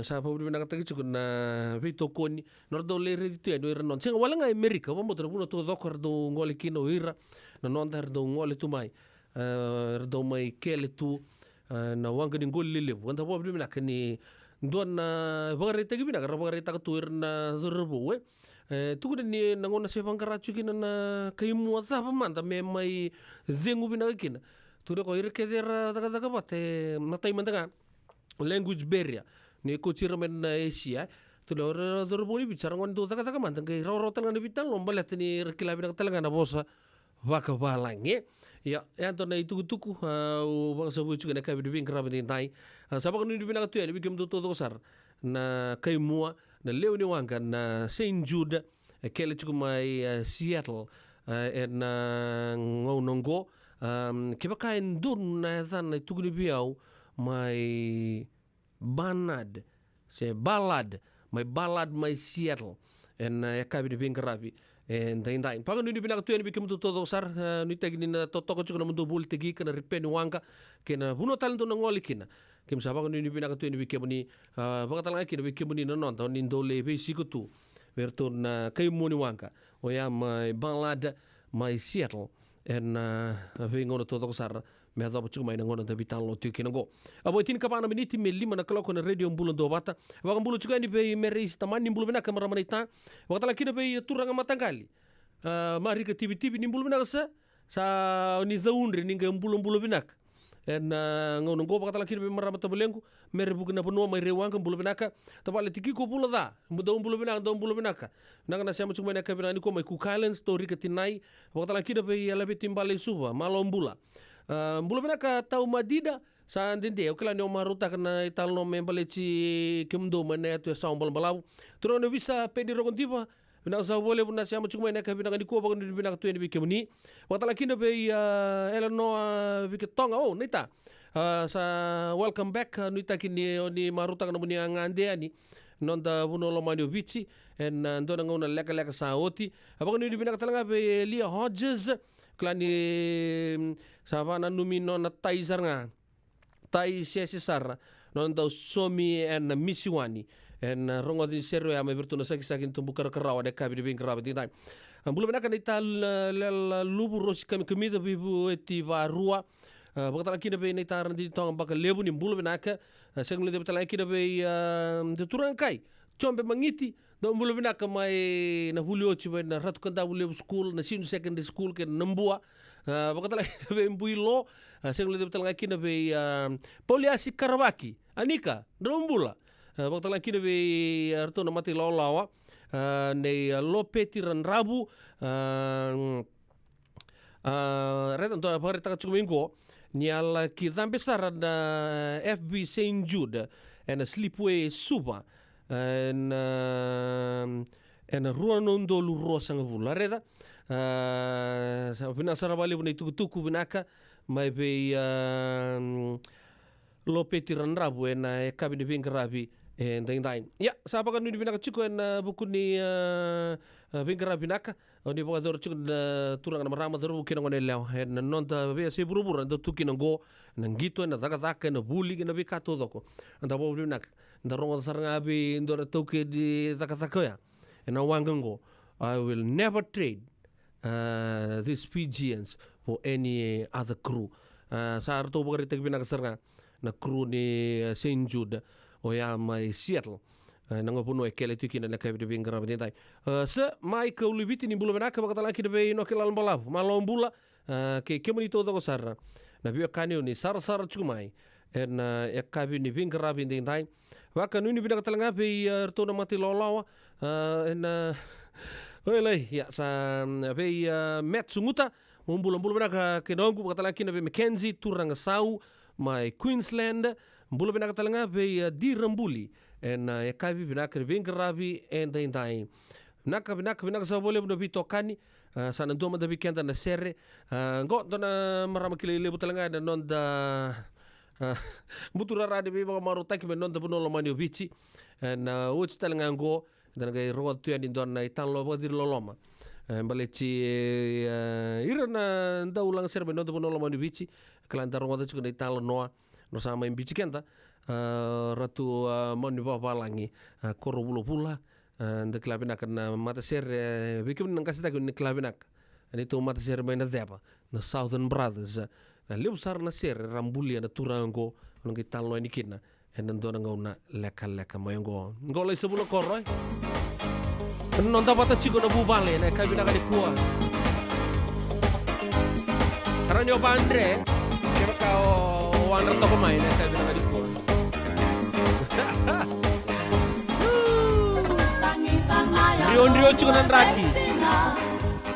sa pabudi na kata kichu na vito koni nordo le redito no ira non singa wala nga Amerika wa motra puno to dokor do ngole kino ira na non dar do ngole tu mai do mai kele tu na wanga ni ngol lele wanda pabudi na kani don na bagare tagi bina bagare ta tu ira na zorbo we tu ni nangona se vangara chukina na kaimu ta pamanta me mai zengu bina kina tudo ko ire kedera daga bate matai mandaga language barrier ni ko chiramen na Asia tudo dorbo ni bicara ngon do daga mantanga ro tal ngani bital lomba letni rekila bina talanga na bosa vaka balange ya to na itu tuku bang sabu chuga na kabi bin krabe ni tai sabak ni bina tu ya bikem do todo sar na kai mua na leoni wanga na St. Jude kele chuga mai Seattle na ngonongo kebakain dun na tan na tugni biau my banad se balad my Seattle en kabi de bingarabi en dain pagan ni bina tu en bikem tu todo sar ni tegni na to ko chukna mundo bul tegi kana ripeni wanga kena buno talento na ngoli kina kim sabagan ni bina tu en bikem ni bagatal kina bikem ni non ton ni dole be sikutu verton na kay moni wanga o ya my balad my Seattle en ngono todo sar me ado chu mai ngono de vital lo tu kinago abo tin kapana miniti me lima na kloko na radio mbulo do bata wa mbulo chu ni be meris tamani mbulo bina kamera manita wa tala kina be turanga matangali mari ka tibi ni mbulo bina sa ni zaunri ni mbulo binak en ngono go bakatala kina be marama tabelengu mere bugna bono mai rewanga mbulo binaka tabale tiki ko pula da mbudo mbulo binaka nanga na siamu chuma na kabina ni ko mai Cook Islands story katinai bakatala kina be yala be timbale suba malombula mbulo binaka tau madida sa ndinde okela ni omaruta kana italno membale chi kemdo mane tu sa ombal balau trono visa pedi rogontiba bina sa bole buna siamu chuma na kabina ni ko bakani bina tu ni bikemni bakatala kina be elano biketonga nita sa welcome back nuita kini ni maruta kana muni ngande ani nonda buno lo mani vici en ndona ngona leka sa oti abang ni bina talanga be Lia Hodges klani savana numino na taisar nga tai sesar nonda somi en misiwani en rongo di seru ya me bertuna sakin tumbu karawa de kabi bin karawa di dai ambulu bina kana ital lubu rosi kami comida bibu eti varua bakatala kina be naitar di tong baka lebu ni mbulu binaka sengle de batala kina be de turankai chombe mangiti do mbulu binaka mai na hulio chibe na ratu kanda lebu school na sinu secondary school ke nambua bakatala be mbuilo sengle de batala kina be poliasi karawaki anika ndombula bakatala kina be arto na mati lawa nei lopeti ranrabu retan to pare ta chumingo nial kita besar na FB St. Jude and Sleepway Suba and ena rua nondolu rua sanga bula reda vina sarawali vuna tukutuku vinaka mai vei lo peti ranrabu ena e kabini vinga rabi e ndaindain ya sabaka nuni vinaka chico ena bukuni vinga rabi naka oni boka dor chico turanga na marama dor bukina ngone leo ena nonta vea se burubura ndo tukina go na ngito ena daka ena buli ena vika todoko anda bo vinaka nda rongo saranga abi ndora toke di daka ya ena wangango I will never trade these Fijians for any other crew. Saat itu bukan kita bina keserang na crew ni Saint Jude o ya mai Seattle. Nanggo puno ekele tu kina na kabi de bingara bentai. Se mai ke ulibiti ni bulu bena ke bakata laki de be no kelal balap. Malom bula ke kemani to ko sarra. Na biya kanio ni sar chumai. En kabi ni bingara bentai. Waka nuni bina katalanga be rtona mati lolawa en Oleh ya sa vei Matt Sunguta bulan bena ke nongu katala kina be Mackenzie turanga sau mai Queensland bulan bena katala be di Rambuli en ya kabi bena ke bingarabi en dain naka sa boleh benda bitokani sana doma da bikenda na serre ngo dona marama kile lebu talanga da non da mutura rade be ba marutaki be non da bunolo mani bici en uch talanga ngo dan kay ruwad tuyan din doon na itang lobo dir loloma baleci irana nda ulang serbe no doon loloma ni bici kelanta ruwad itu kena itang noa no sama yang bici kenta ratu moni bapa langi koro bulu pula nda kelabinak na mata ser bikin nang kasih tahu ni kelabinak ini tu mata ser main apa na Southern Brothers liu besar na ser rambuli na turango nang itang lo ini kina dan doon nga leka mo yung go. Ngo lay sa bulo koroy. Non dapat chico na bubale na kabi na kalikuha. Karanyo pa Andre, kaya ka wander to kumain na kabi na kalikuha. Rio chico nan raki.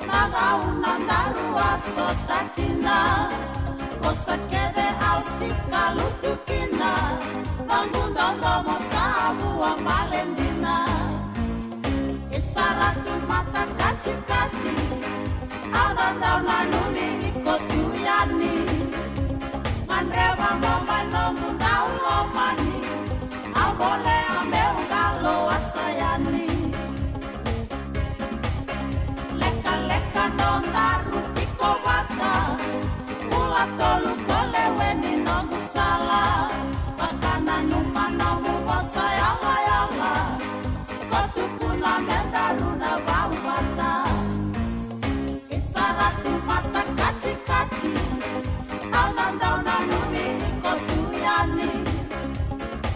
Nagauna darua sotakina. Osa kede au sikalutukina. Bangundondo mosabu ang Valendina. Isaratu mata kaci-kaci. Aunandau nanuni ikotuyani. Manrewa momano mundau lomani. Ambole ameu galo asayani. Leka-leka nondaru ikobata. Mula tolu koleweni nongu salah. Makana numana mubosa yala Kotukuna mendaruna bawata Isaratu mata kaci-kaci Aunanda numi ikotuyani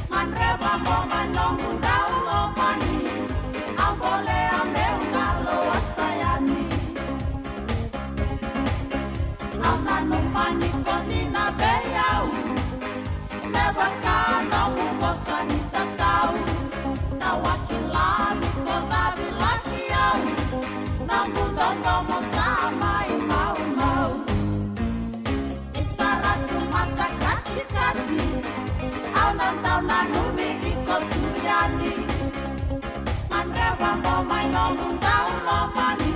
Manreba moma nongu daulo mani Ambole ameu galo asayani Auna numani konina beyau Nebakana mubosa nitatau Nawakilani kodabi laki au Namundondo mosama imau Isaratu mata kaci-kaci Aunandau nanumi ikotuyani Manrewa momai nomundau lomani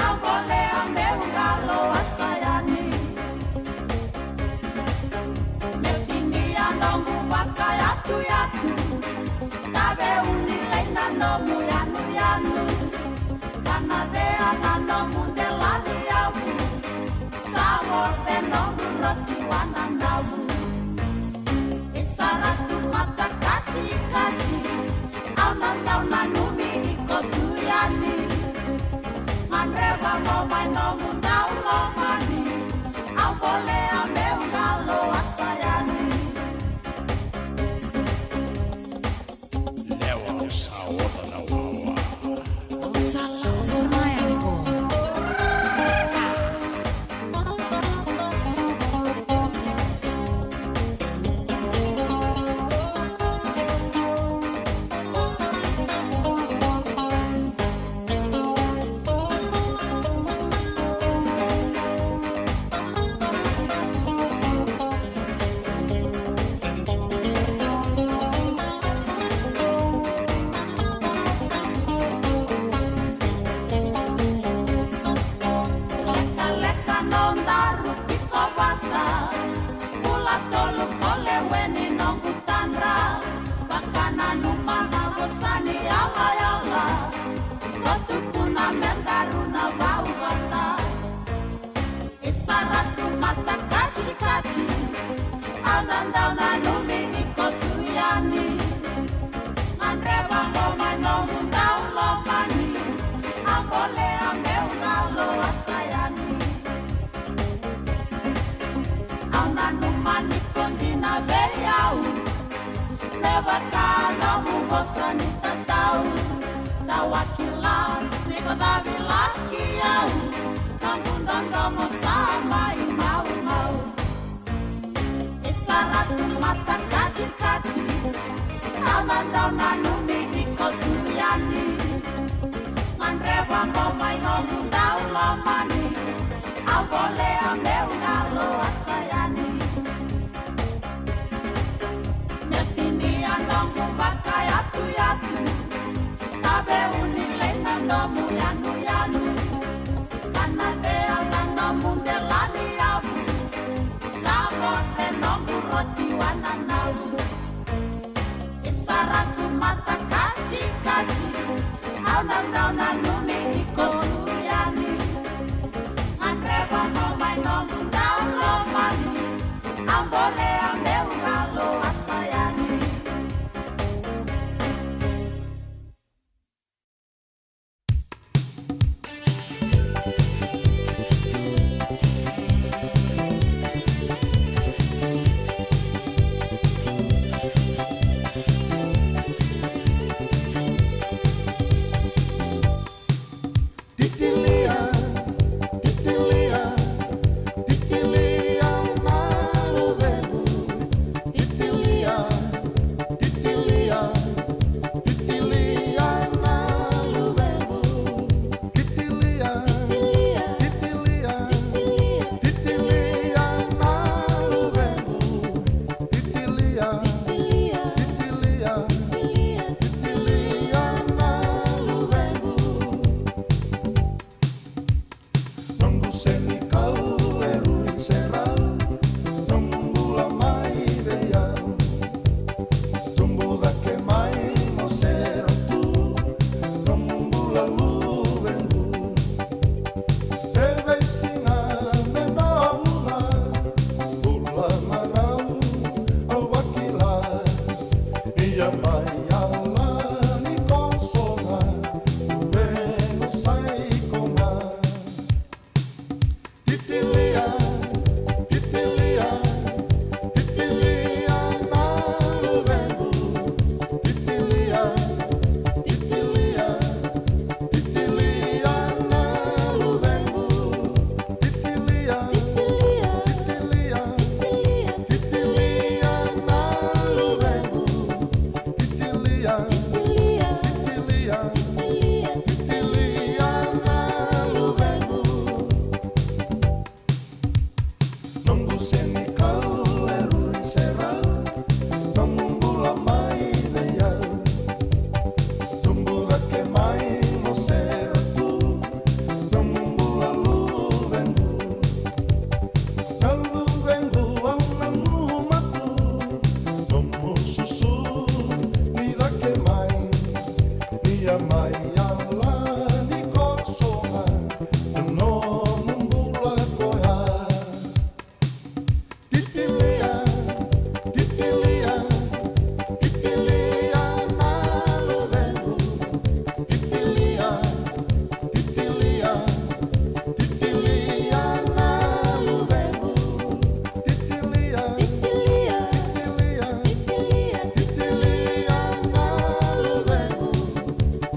Ambole ameu galo asayani Nongu baka yatu Tabe unilai nanomu yanu Kanadea nanomu delali yabu Sabor te nongu rosi wananabu Isaratu mata kaci-kaci Aunandau nanumi ikotuyani Manreba momai nomu ndau lomani Ambole ameu galo asayani Aunandauna numi ikotuyani Manreba ngoma no mundau lomani Ambole ameu ngalo asayani Aunanumani kondina beyau Leva kana mungosani tatau Tawakila niko davilaki yau Nambundangamo sama imau mau Isaratu mata kaci-kaci Aunandauna numi ikotuyani Manreba ngomai no mundau lomani Ambole ameu ngalo asayani Netini anongu makai atu-yatu Tabe unile nanomu yanu-yanu Kanade alanomu delani yabu Samo tenomu roti wananau Isaratu mata kaci-kaci Aunandauna numi ikotuyani Manreba ngomai no mundau lomani Ambole ameu ngalo asayani Titilia, titilia, titilia na luvenu. Titilia, titilia, titilia na luvenu. Titilia, titilia, titilia na luvenu. Titilia, titilia, titilia na luvenu. Nunggu seni kau erui serau, nunggu lamai beyau, tumbuh dake mai mosero tu, nunggu lalu bengu. Deve singa menamula, bula marau au wakila, ia mai ala ni konsona, beno sai konga. Titilia, titilia, titilia na luvenu. Titilia, titilia, titilia na luvenu. Titilia, titilia, titilia na luvenu. Titilia, titilia, titilia na luvenu. Nunggu seni kau erui serau, nunggu lamai beyau, tumbuh dake mai mosero tu, nunggu lalu bengu. Lalu bengu au namu matu, nunggu susu ni dake mai, ni mai ala ni kosonga, no mumbula koya. Titilia, titilia, titilia na luvenu. Titilia, titilia, titilia na luvenu. Titilia, titilia, titilia, titilia na luvenu.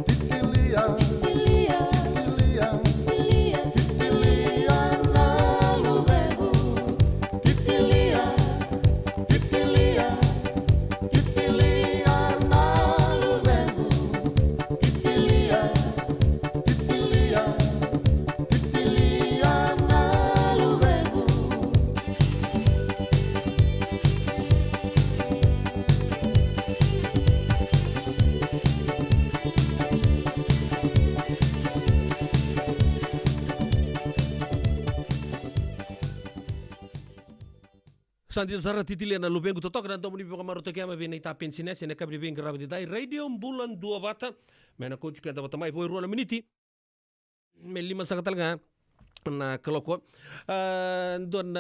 Titilia, titilia, titilia, titilia na luvenu. Titilia, titilia, titilia na luvenu. Titilia, titilia, titilia na luvenu. Sandia Zara Titilia na Lubengu totoka na ndomuni baka maroto kiama bina ita pensinese na kabri bengi rabi dai radio bulan 2 bata mena coach kanta bata mai poi ruana miniti me 5 sakatal nga na keloko don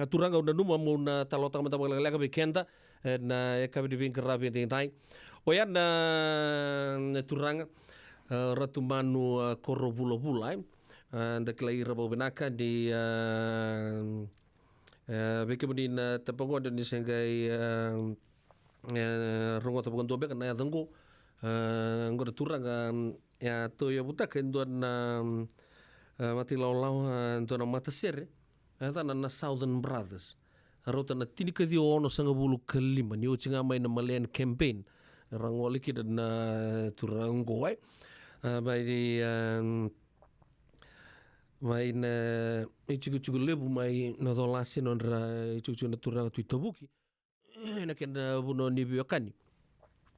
turanga una numa muna talota mata bagalega bekenda na ekabe de vingra bente tai o ya na turanga ratumanu korobula da klaira bobenaka di beke mudin tapango de nisengai rongo tapango dobe kana dango ngora turanga ya to ya butaka ndona mati lau ndona mata sere na Southern Brothers rota na tinika di ono sanga bulu kelima ni ucinga mai na Malayan campaign rangoli kita na turango ai mai di mai na ichigu lebu mai na dolasi non ra ichigu na turanga tuitabuki na kenda buno ni biokani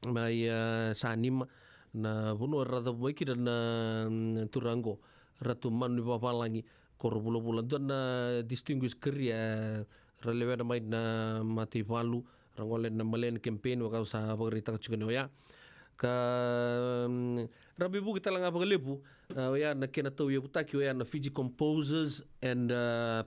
mai sanima na buno rada mai kita na turango ratu manu babalangi korobula-bula na distinguished career relevant mai na mati valu rangole na Malayan campaign wa kausa bagrita ka ya ka rabi bu kita langa bagalebu ya na kena tau ya butaki ya na Fiji Composers and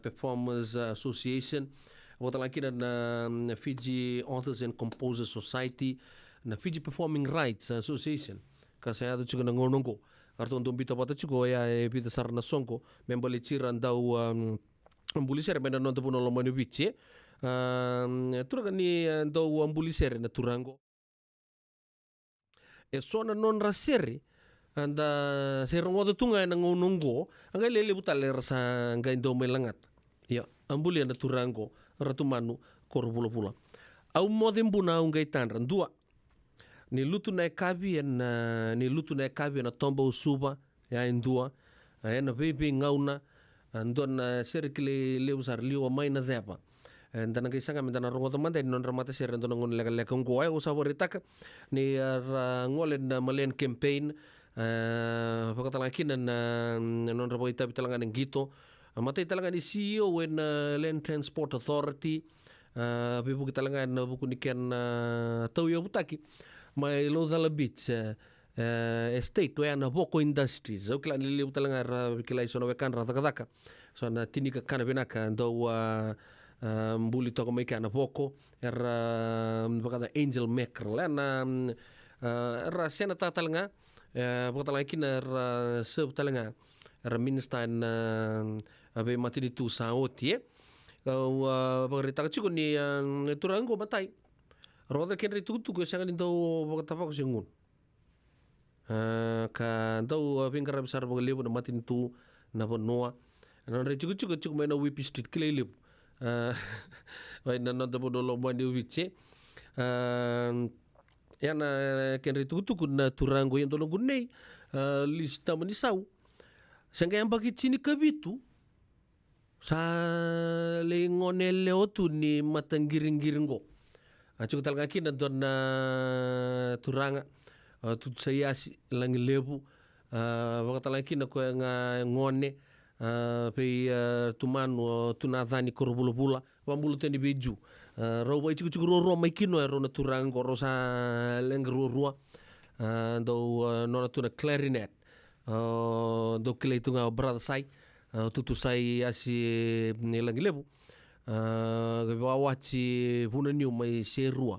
Performers Association wa talaki na Fiji Authors and Composers Society na Fiji Performing Rights Association ka saya tu juga ngonongo arton bita bata chuko ya bita sarna sonko membali chira ndau ambulisere mena non tapuno lo manu biche turaga ni ndau ambulisere na turango e sona non rasere anda serongo de tunga na ngonongo anga lele butale rasa nga ndau melangat ya ambuli na turango ratumanu korbula-bula au modem buna ungai tanra dua ni lutu na kabi na tomba usuba ya indua na bebe ngauna andon serikle leusar liwa mai na depa ndana kai sanga mendana rongo manda non ramata ser ndona ngon lega ngo ai usaboritaka ni ngole na Malayan campaign pakatala kina na non raboita bitalanga ngito mata italanga ni CEO when Land Transport Authority bibu kitalanga na buku niken tau ya butaki mai Lozala Beach estate wa na Boko Industries o kla ni liu talanga kila iso no kan daka so na tinika kana benaka ndo mbuli to mai kana Boko bakada Angel Maker na sena tatalanga bakala kina sub talanga minister abe matini tu saoti bagrita chuko ni turango matai roda ken ritutu ko sangan indau bakatapa ko singun ka ndau pingkara besar bagalebu na matin tu na bonua non rechuku mai na Whippy Street kileleb vai na nanda bodolo mandi wiche yana ken ritutu na turango yang tolong gunei lista manisau sanga yang bagi chini kabitu sa le ngonele otu ni matanggiring-giringgo cukup talaga kina don turanga tu saya lang lebu baka talaga kina ko nga ngone pe tumanu tunadani korbula-bula pambulu teni beju raw bay cukup ro mai kino ro na turanga ro sa lengro do nona tuna clarinet do kile tunga brother sai tutu sai asi lang lebu wawachi puna niu mai serua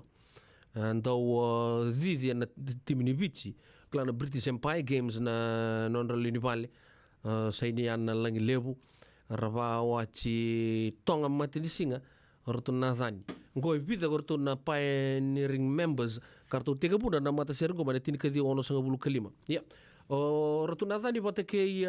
ndau dhidi na timini bichi klana British Empire Games na nonralini vale saini ana langi lebu rava wachi tonga matini singa orto na thani ngoi pita orto na pioneering members kartu tega buna na mata sergo mana tini kadi ono sanga bulu kelima ya orto na thani bata kei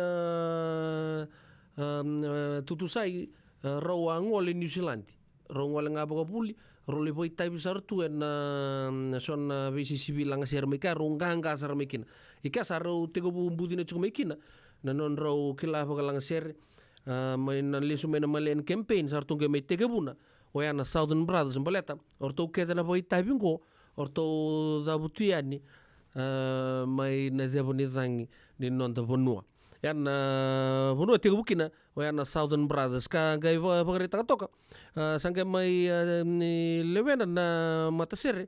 tutusai rawa ngole New Zealand ngole ngaba ka puli role boy tai besar tu na son VCC bilang ser meka ronganga sar mekin ika saro tego bumbu dina cuk mekina na non raw kila pa lang ser may na lisu may na Malayan campaign sar tu me tega buna oya na Southern Brothers baleta orto keda na boy tai bingo orto da butiani may na deboni zangi ni non da bonua yan bonua tega bukina oya na Southern Brothers ka gai bagrita ka toka sangga mai lewena na matasere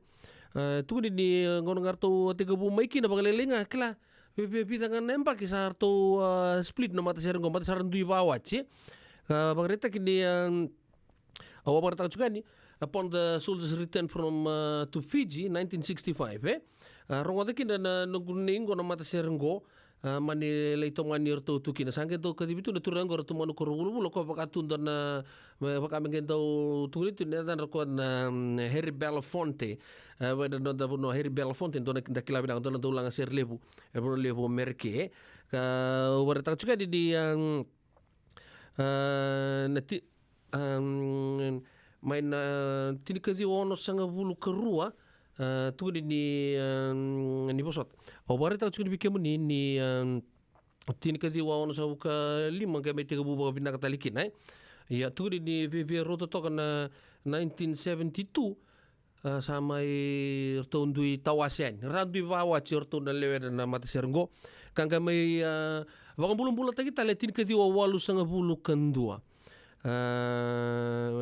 tuni ni ngon ngarto tega bu mai kina bagalelenga kla pita kan nempak kisar to split na matasere ngom matasere ndui bawachi bagrita kini Awabarata chugani upon the soldiers returned from to Fiji 1965 rongo kina na nunguningo na mata serengo mani leito mani erto tukina sange to kadibitu na turango erto manu korulu ko pakatunda na pakamengendo tulitu ne dan ko na Harry Belafonte weda no Harry Belafonte dona kinda kilabi na dona ulang ser lebu lebu merke ka warata chugani di nati main tinikadi ono sanga bulu kerua tuguni ni bosot o bare ta tuguni bikemu ni tinikadi ono sa ka lima ka mete bubu binaka talikin ya tuguni ni VV roto to kana 1972 samai tondui tawasen randui bawa certo na lewe na mata sergo kanga mai bagambulu tagi taletin kadi walu sanga bulu kendua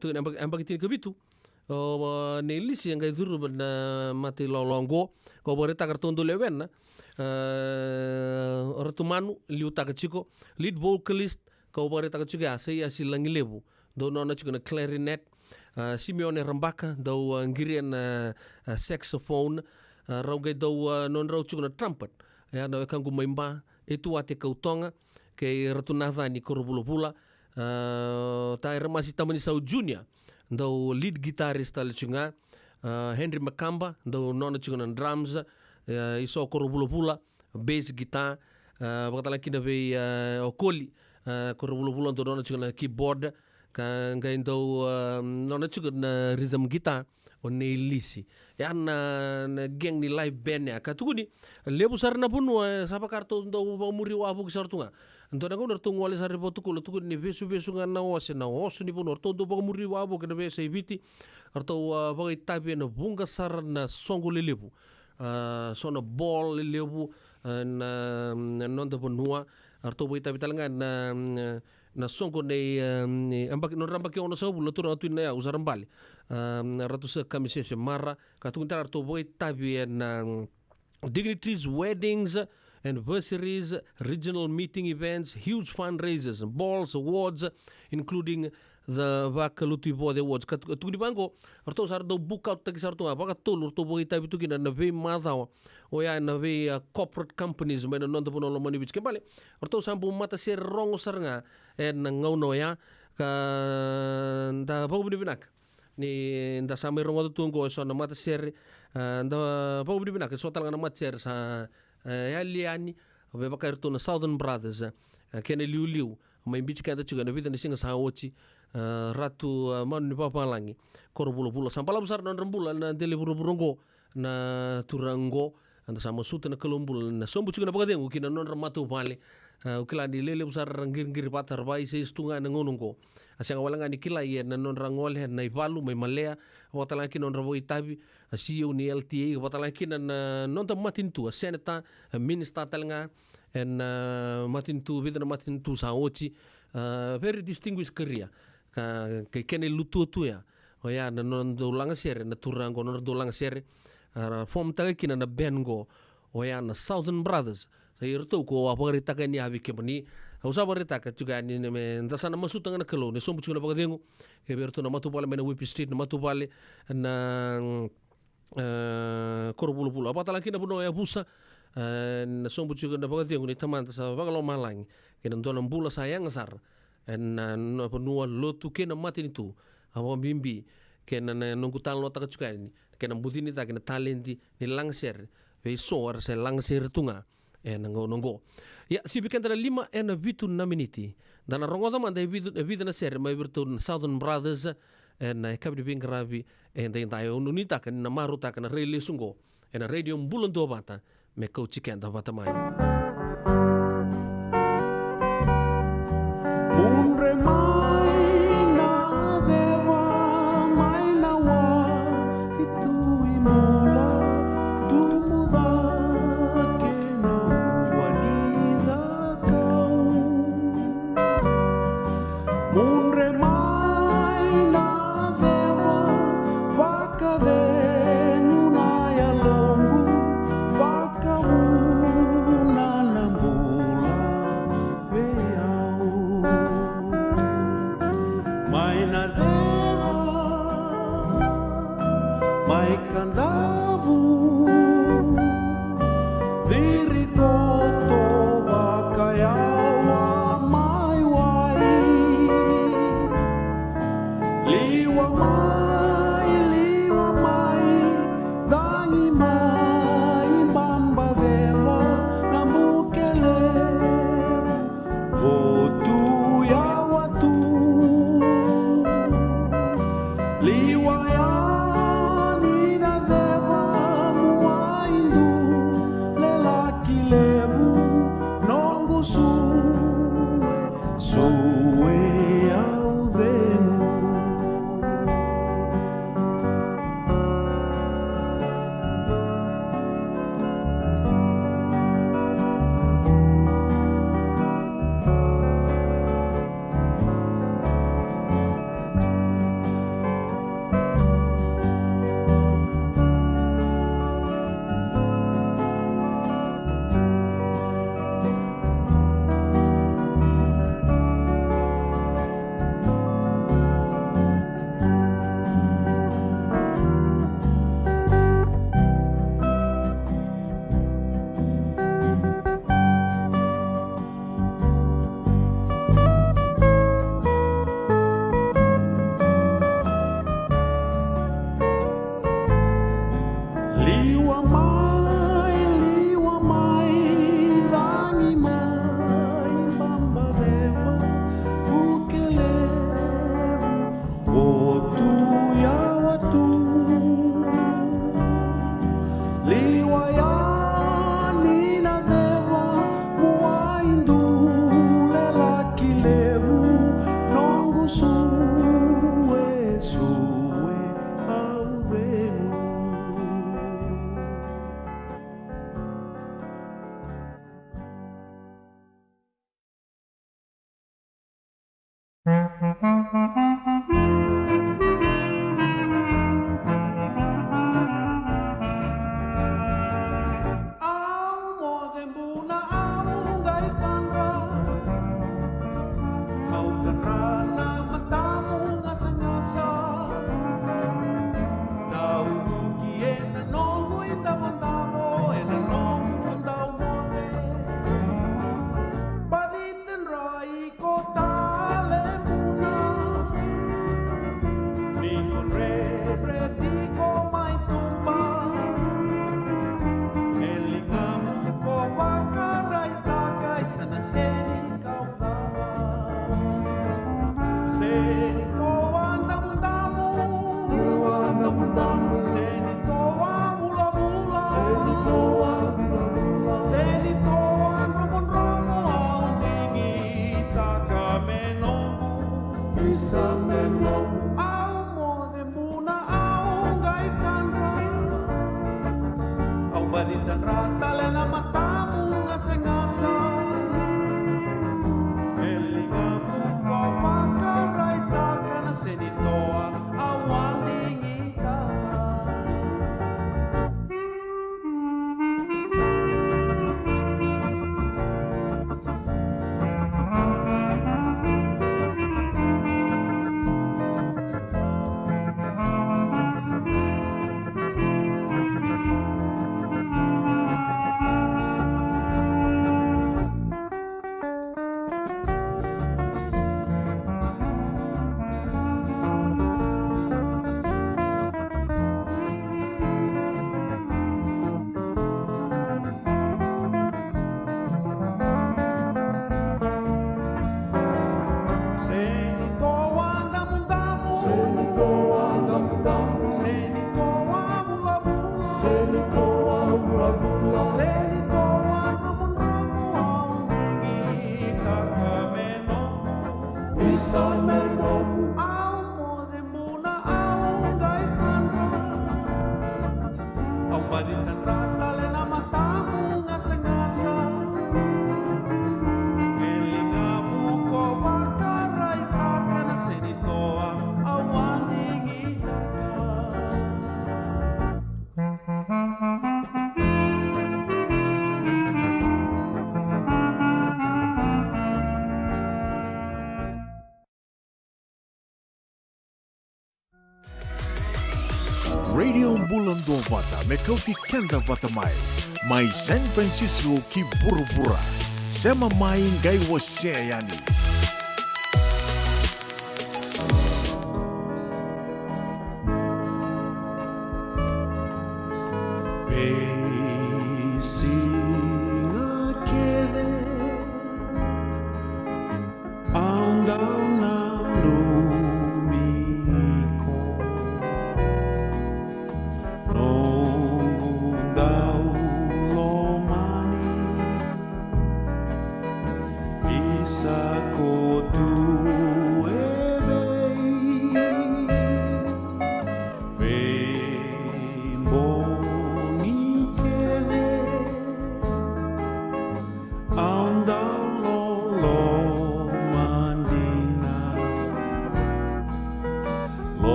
tu ambag tin kabitu o nelisi yang gaiduru na mati lolongo ko boreta kartondo lewen ortumanu liuta kachiko lead vocalist ko boreta kachiko asai asilangi lebu do nona chiko na clarinet Simeone Rambaka do ngirian saxophone raugai do non rau chiko na trumpet ya na kangu maimba itu ate kautonga ke ratunatha ni korobulopula ta remasi tamani sau junior do lead guitarist alchunga Henry Makamba do nona chunga drums iso korobulopula bass guitar bakatala kina be okoli korobulopula do nona chunga keyboard ngai do nona chunga rhythm guitar o neilisi ya na geng ni live band ya katuguni lebu sarna punu sapa karto do muri wabu sartunga ndo na ngono tungu wale sare botuku tuku ni besu ngana wase na osu ni punu to do muri wabu kana be sebiti arto bagai tabi na bunga sarna songo lebu sona ball lebu na nonda ponua arto bagai tabi talanga na songo nei ambak no ramba ke ono sabu lotura atu na usaram bali ratu se kamisese mara katunta arto boy tabi na dignitaries weddings anniversaries regional meeting events huge fundraisers balls awards including the Vakaluti Board Awards katugni bango arto sar do book out tagi sarto abaka tolur to boy tabi tukina na ve madhaw o ya na ve corporate companies mena non pono lo mani bichke bale arto sambu mata ser rongo sarnga en ngauno ya ka da bogni binak ni nda samai rongo tungo so na mata ser nda bogni binak so talanga na matser sa ya liani be bakarto na Southern Brothers kene liu mai bichke da chuga na vida ni singa sa ochi ratu manu ni papalangi korobulu sampala besar non rembulan na dele burongo na turango anda sama suta na kelumbul na sombu chuga na pagadengu kina non ramatu pale ukila di lele besar ngir patar bai se istunga na ngonongo asyang walanga ni kila ye na non rangol na ivalu mai malea watalanki non rabo itabi asiu ni LTA watalanki na non ta matintu senata minister talanga en matintu vida na matintu saochi very distinguished career ka kene lutu ya o ya na non dolanga sere na turango non dolanga sere form taga kina na bengo o ya na Southern Brothers sa irto ko aparita ka ni abi kemani usa barita ka juga ni me ndasa na masuta na kalo ne sombu chuna pagadengu ke berto na matu pale mena Whip Street na matu pale na korobulu apa talaki na buno ya busa na sombu chuna na pagadengu ni tamanta sa bagalo malang ke ndona mbula sayang sar na penua lotu ke na matin itu awa bimbi ke na nongkutal lo taka chuka ni ke na budini ta ke na talenti ni langser ve soar se langser tunga nongo ya si bikin tara 5 vitu na miniti dan rongo da manda vitu na ser mai bertun Southern Brothers na kabdi bingravi da intayo unita kan na maruta kan rele sungo na radio mbulon do bata me ko chicken da bata mai baditan rata le na matamu ngasa-ngasa. Elingamu kau makarai takana senitoa awan dingin taka. Radio Bulan Dua Vata, Mekauti Kenda Vata Mai San Francisco ki Burubura, Sema Mai Ngai Waseayani.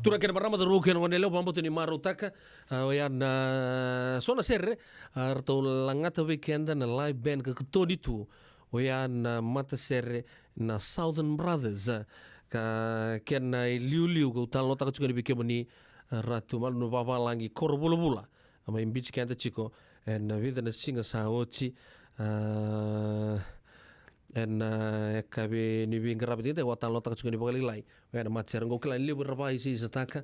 Tura kena marama daru kena ngone leo pamboto ni maru taka oyan sona serre arto langata weekend na live band ka ketoni tu oyan mata serre na Southern Brothers ka kena liu ka utal nota ka chuka ni bikemoni ratu mal no baba langi korbula ama imbichi kanta chiko and vida na singa saochi en kabe ni binga rabiti te watan lota ka ni bakali lai wen mat serengo klan li berapa isi setaka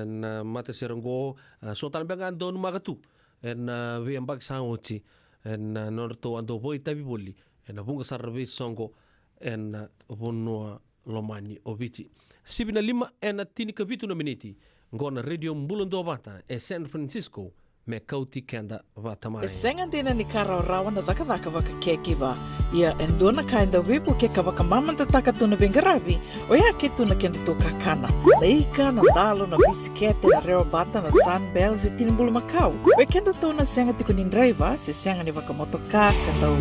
na mat serengo sotan bengan don magatu en we ambak saochi en norto ando boy tabi bolli en bunga sarbe songo en bonua lomani obiti sibina lima en tini kabitu na miniti ngona radio mbulundo bata e San Francisco me kauti kenda vatamai. E senga dina ni kara rawa na daka waka kekiwa. Ia endona kainda wipu ke kawaka mamanta taka tuna bengarabi o ia ke tuna kenda to kakana. Leika na dalo na bisikete na reo bata na sunbells e tinimbulu makau. We kenda tona senga tiko nindraiva se senga ni waka motoka kandau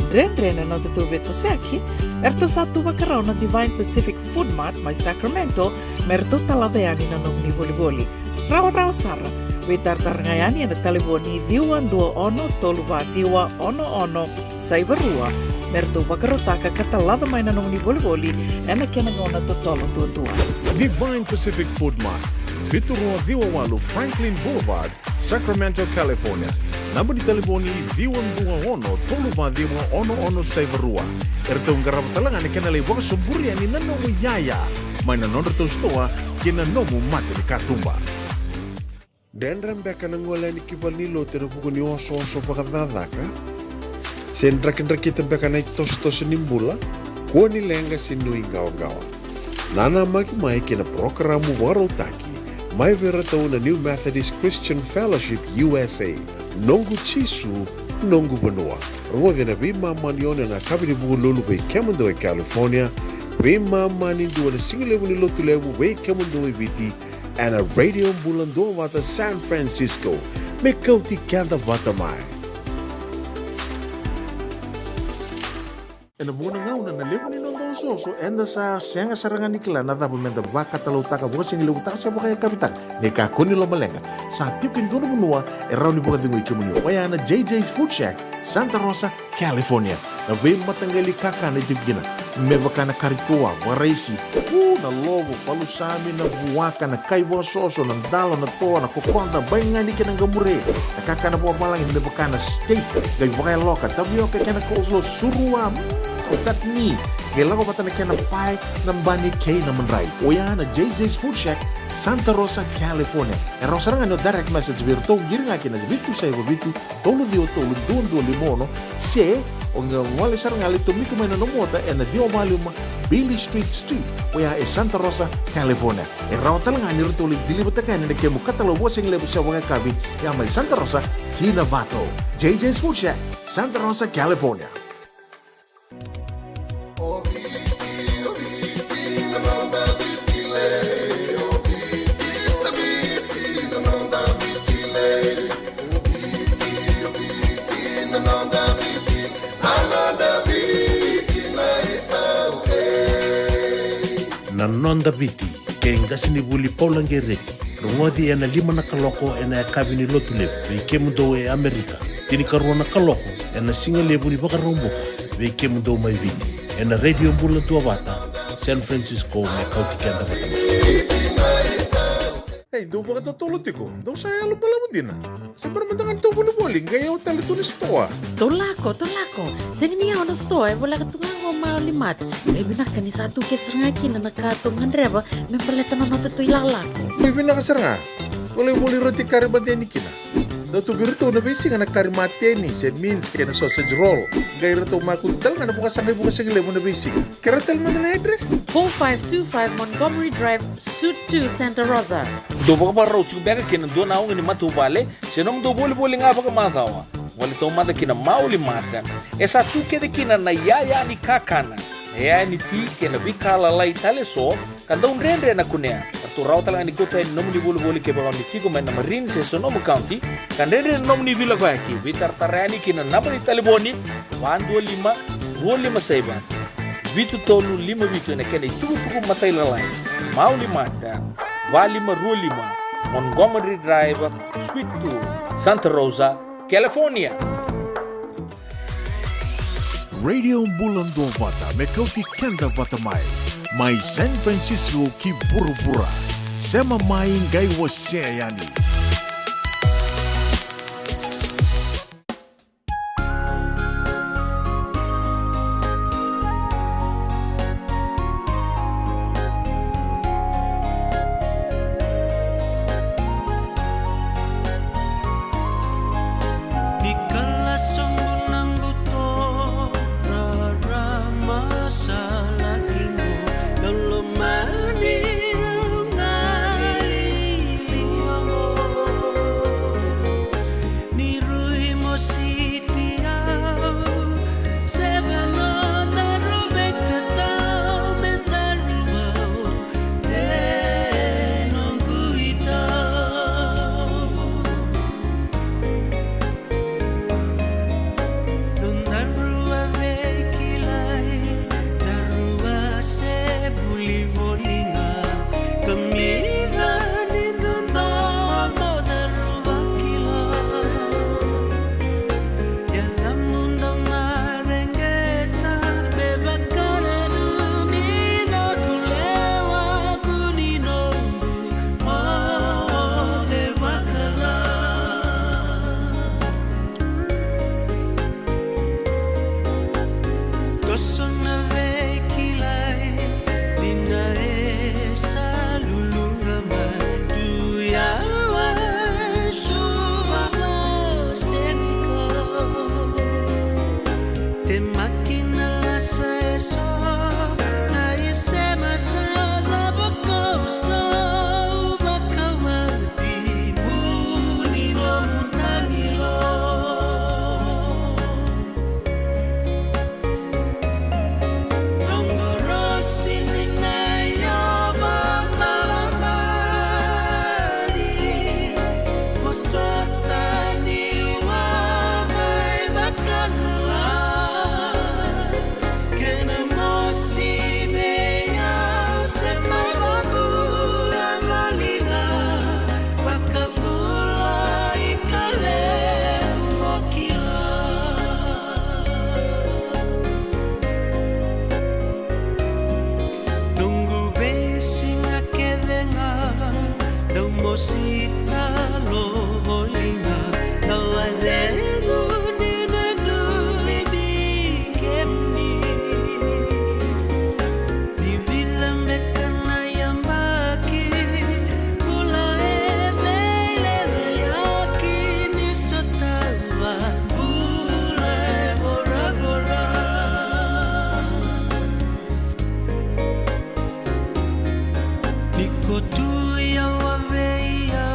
Dren na te tu beto seki, erto satu wakarau na Divine Pacific Food Mart mai Sacramento, merto taladeani na nomni boli-boli. Rawa sara, we tartar ngayani na taliboni diwa dua ono toluwa diwa ono saivarua, merto wakarotaka katalada mai na nomni boli-boli, ena kena ngona totolo tua. Divine Pacific Food Mart, Viturua Diwawalu Franklin Boulevard, Sacramento, California. Namba di telefoni Diwan ono toluva Diwa ono saivarua. Erto ngarap talanga ni kena lewak suburi ani nanomu yaya. Maina nonor to stoa kena nomu mate ni katumba. Dendram beka nangola ni kibalilo tero pukuni oso pakadadaka. Sendra kita beka na tos nimbula. Kuani lenga sinui gawa. Nana mai kena programu warotaki. Mai vera tau na New Methodist Christian Fellowship USA. Nongu chisu, nongu banua. Rongo na bima manione na kabini bugu lulu bei Kemando e California. Bima mani dua na singilewu ni lotu lewu bei Kemando e biti. And a radio bulando wata San Francisco. Me kauti kanda wata mai. En muna ngau na lewu ni nondo so enda sa senga sarangan nikla na dabu menda baka talau taka buka singilewu taka siapa kaya kapitang. Neka kuni lo malenga. Sa tipin dono munua erau ni buka tingu ikimuni. Wayana JJ's Food Shack, Santa Rosa, California. Na wei matanggali kaka na jibgina. Mebaka na karitua, waraisi. Na lobo, palusami na buwaka na kaiwa soso, na dalo na toa, na kukonda, bayangani ka ng gamure. Nakaka na buwa malang mebaka na steak, gay wakay loka, tabioka ka na kuslo, surua, tatni. Kailangan ko pata na kaya na pie ng bani kay na manray. O yan na JJ's Food Shack, Santa Rosa, California. E rosarangan no direct message virto, giringa kina bitu sa iwa bitu, tolo duo limono, se, ang wali sarang alito mito may nanomota e na dio maluma Billy Street, o ya e Santa Rosa, California. E raw talaga ni rito ulit dilibata ka na nagkemo katalawa sing lebo sa mga kabi ya may Santa Rosa, Kinavato. JJ's Food Shack, Santa Rosa, California. Nonda biti ke ngasi ni buli paulang gereki rungodi ena lima na kaloko ena kabini lotu lebu ke mundo e Amerika tini karuana kaloko ena singa lebu ni baka romboka ke mundo mai viti ena radio mbula tua bata San Francisco me kauti kenda bata Hey, do baka totolo tiko. Do saya alam pala mo din. Sa permentangan to boli-boli, ngayon tali to ni stoa. Tolako. Sing niya ono stoa, wala ka tunga ko maulimat. May binaka ni satu kits nga kina nakatungan reba, may palitan na nato to ilalako. May binakasar nga. Boli-boli roti karibante ni kina. Dato birito na bisi nga nakarimate ni, it means kaya na sausage roll. Gaya rito makuntal nga nabukas ang ilemo na bisi. Karatal mo na address? 4525 Montgomery Drive, Suite 2, Santa Rosa. Do baka parau chubega kina do na ni matu bale, senong do boli nga baka matawa. Wali to mata kina mauli mata. Esa tu kede kina na yaya ni kakana. Yaya ni ti kina bikala lai tale so, kanda unrendre na kunea. Tu raw talaga ni kota ni nomni boli ke baka ni tigo man na Marine se Sonoma County, kandendre nomni vila baki, vitar tarani kina napani taliboni, 125 saiba. Vitu tolu 5 vitu na kena itu matay lalai. Mauli mata. 2525 Montgomery Drive, Suite 2, Santa Rosa, California. Radio Bulan Dua Vata, Mekauti Kenda Vata Mai San Francisco ki Burubura, Sema Mai Ngai Waseayani. Niko tu ya wawe ya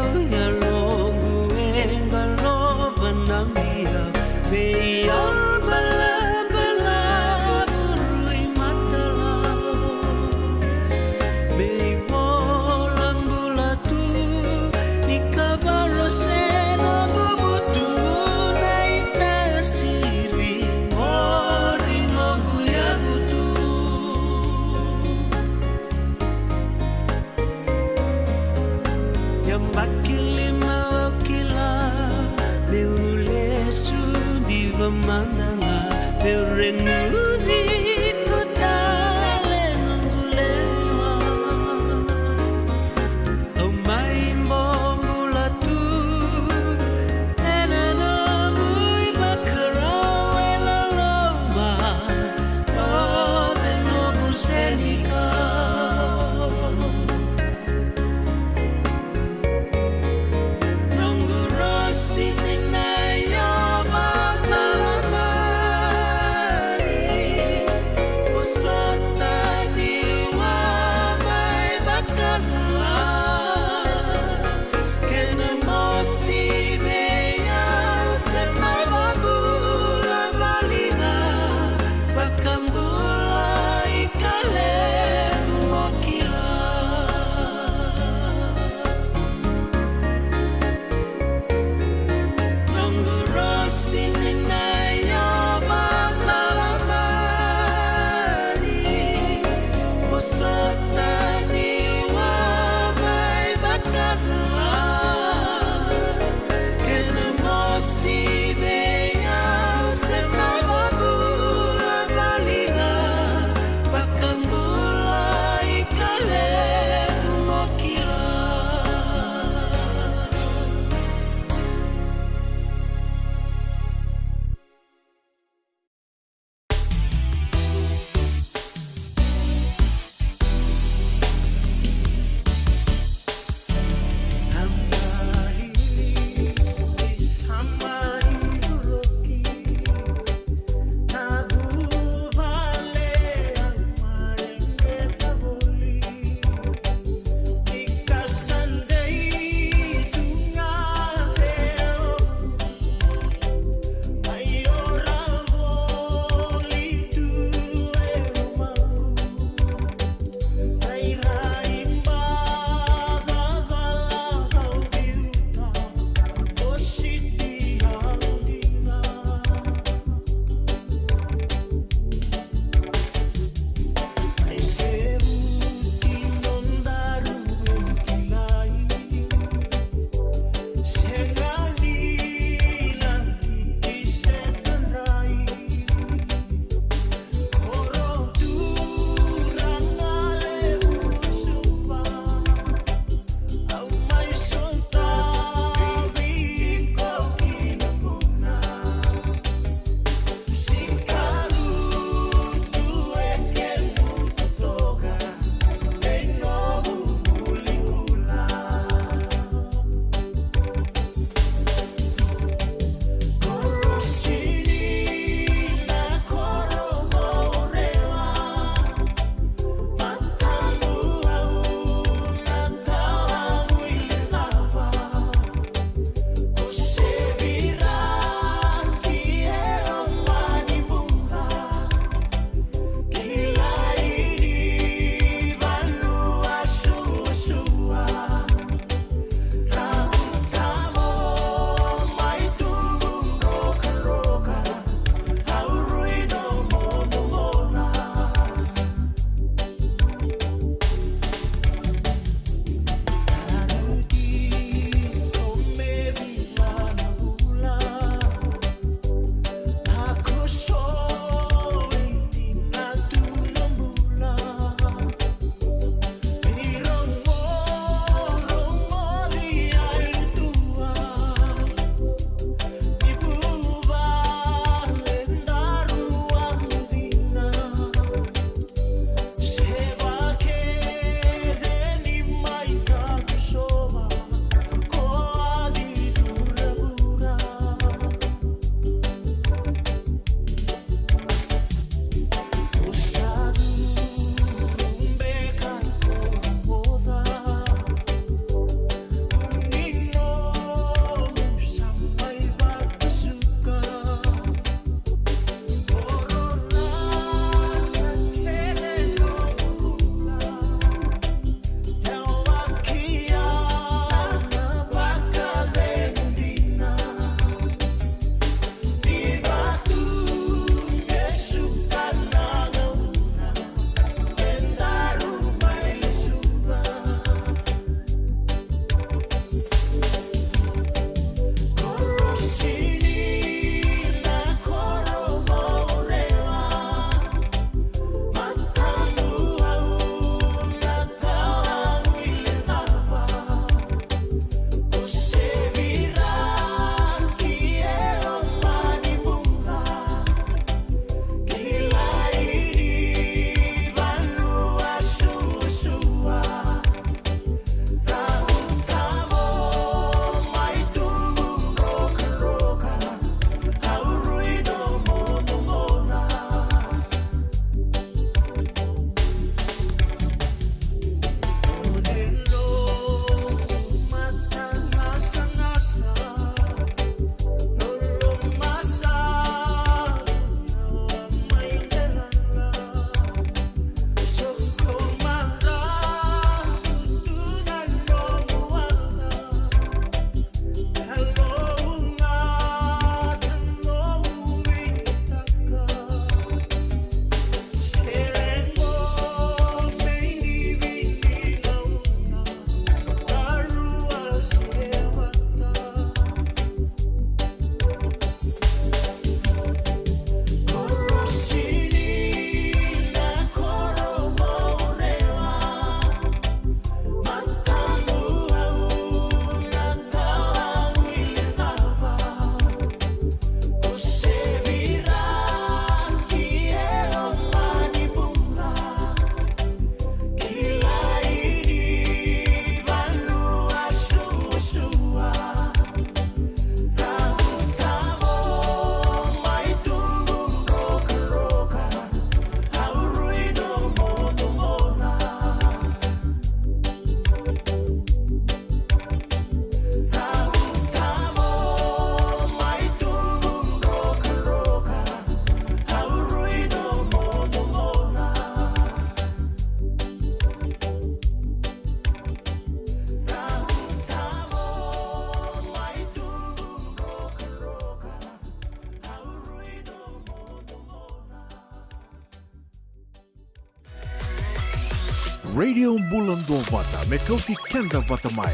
Radio Bulan Dua Vata Mekauti Kenda Vata Mai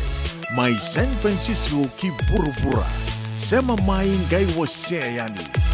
Mai San Francisco ki Burubura Sema Mai Ngai Waseani.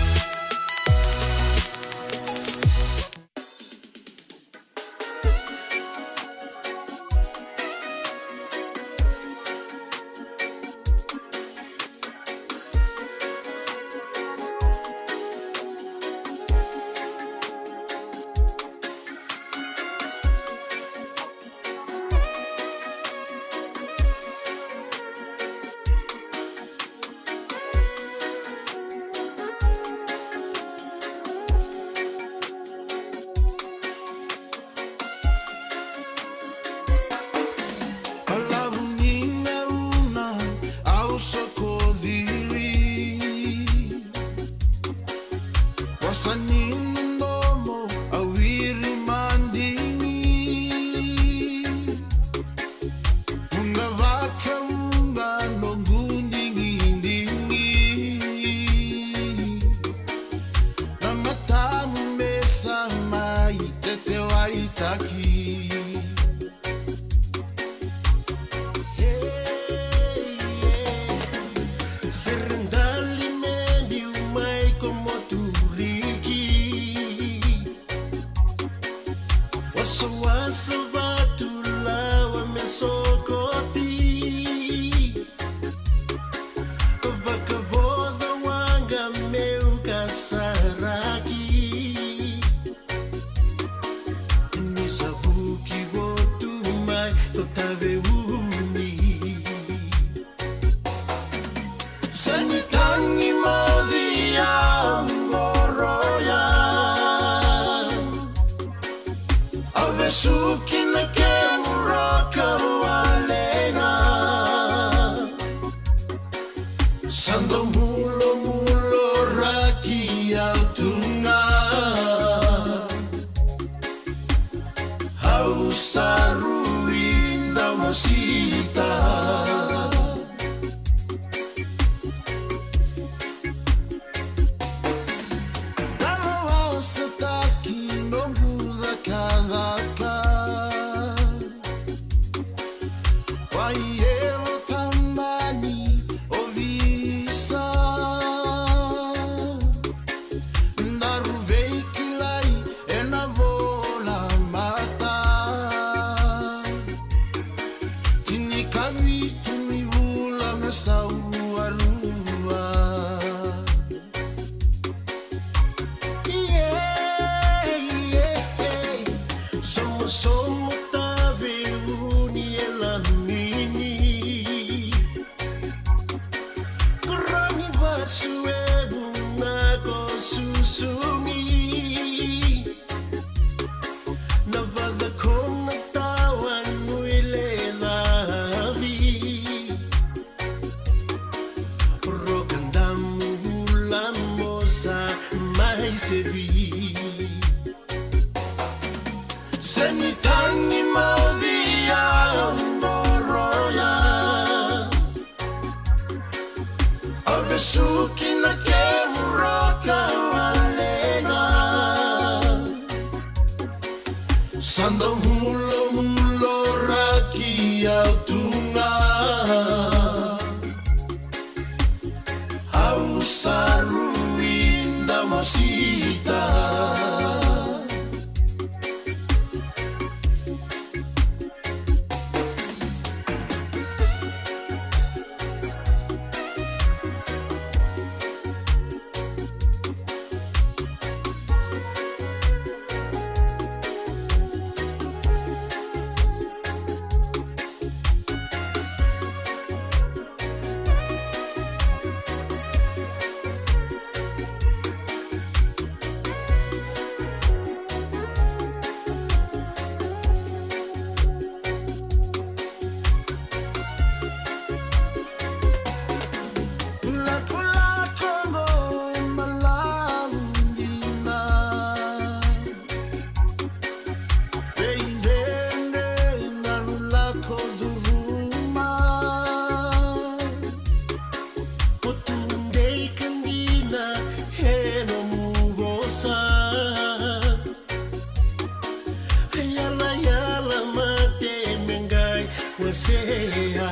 sea.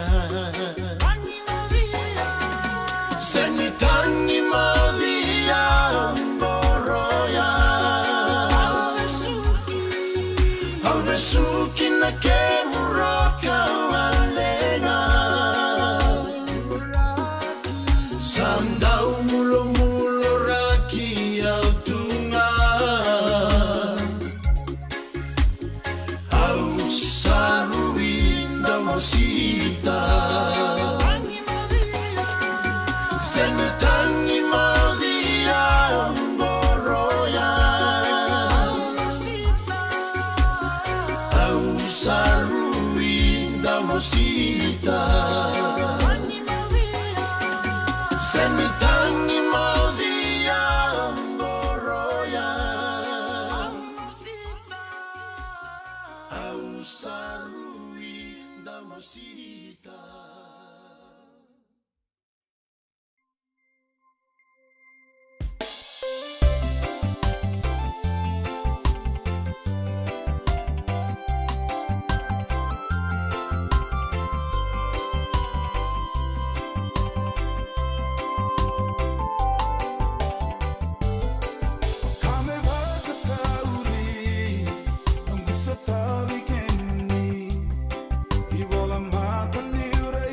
Senitangi Maria Mboroya Alvesuki na kemuroka walenga Sandau mulo mulo raki autunga Au saruinda mosita Senitangi Maria Mboroya Au saruinda mosita Senitangi Maria Mboroya Au saruinda mosita Ivola mata ni ure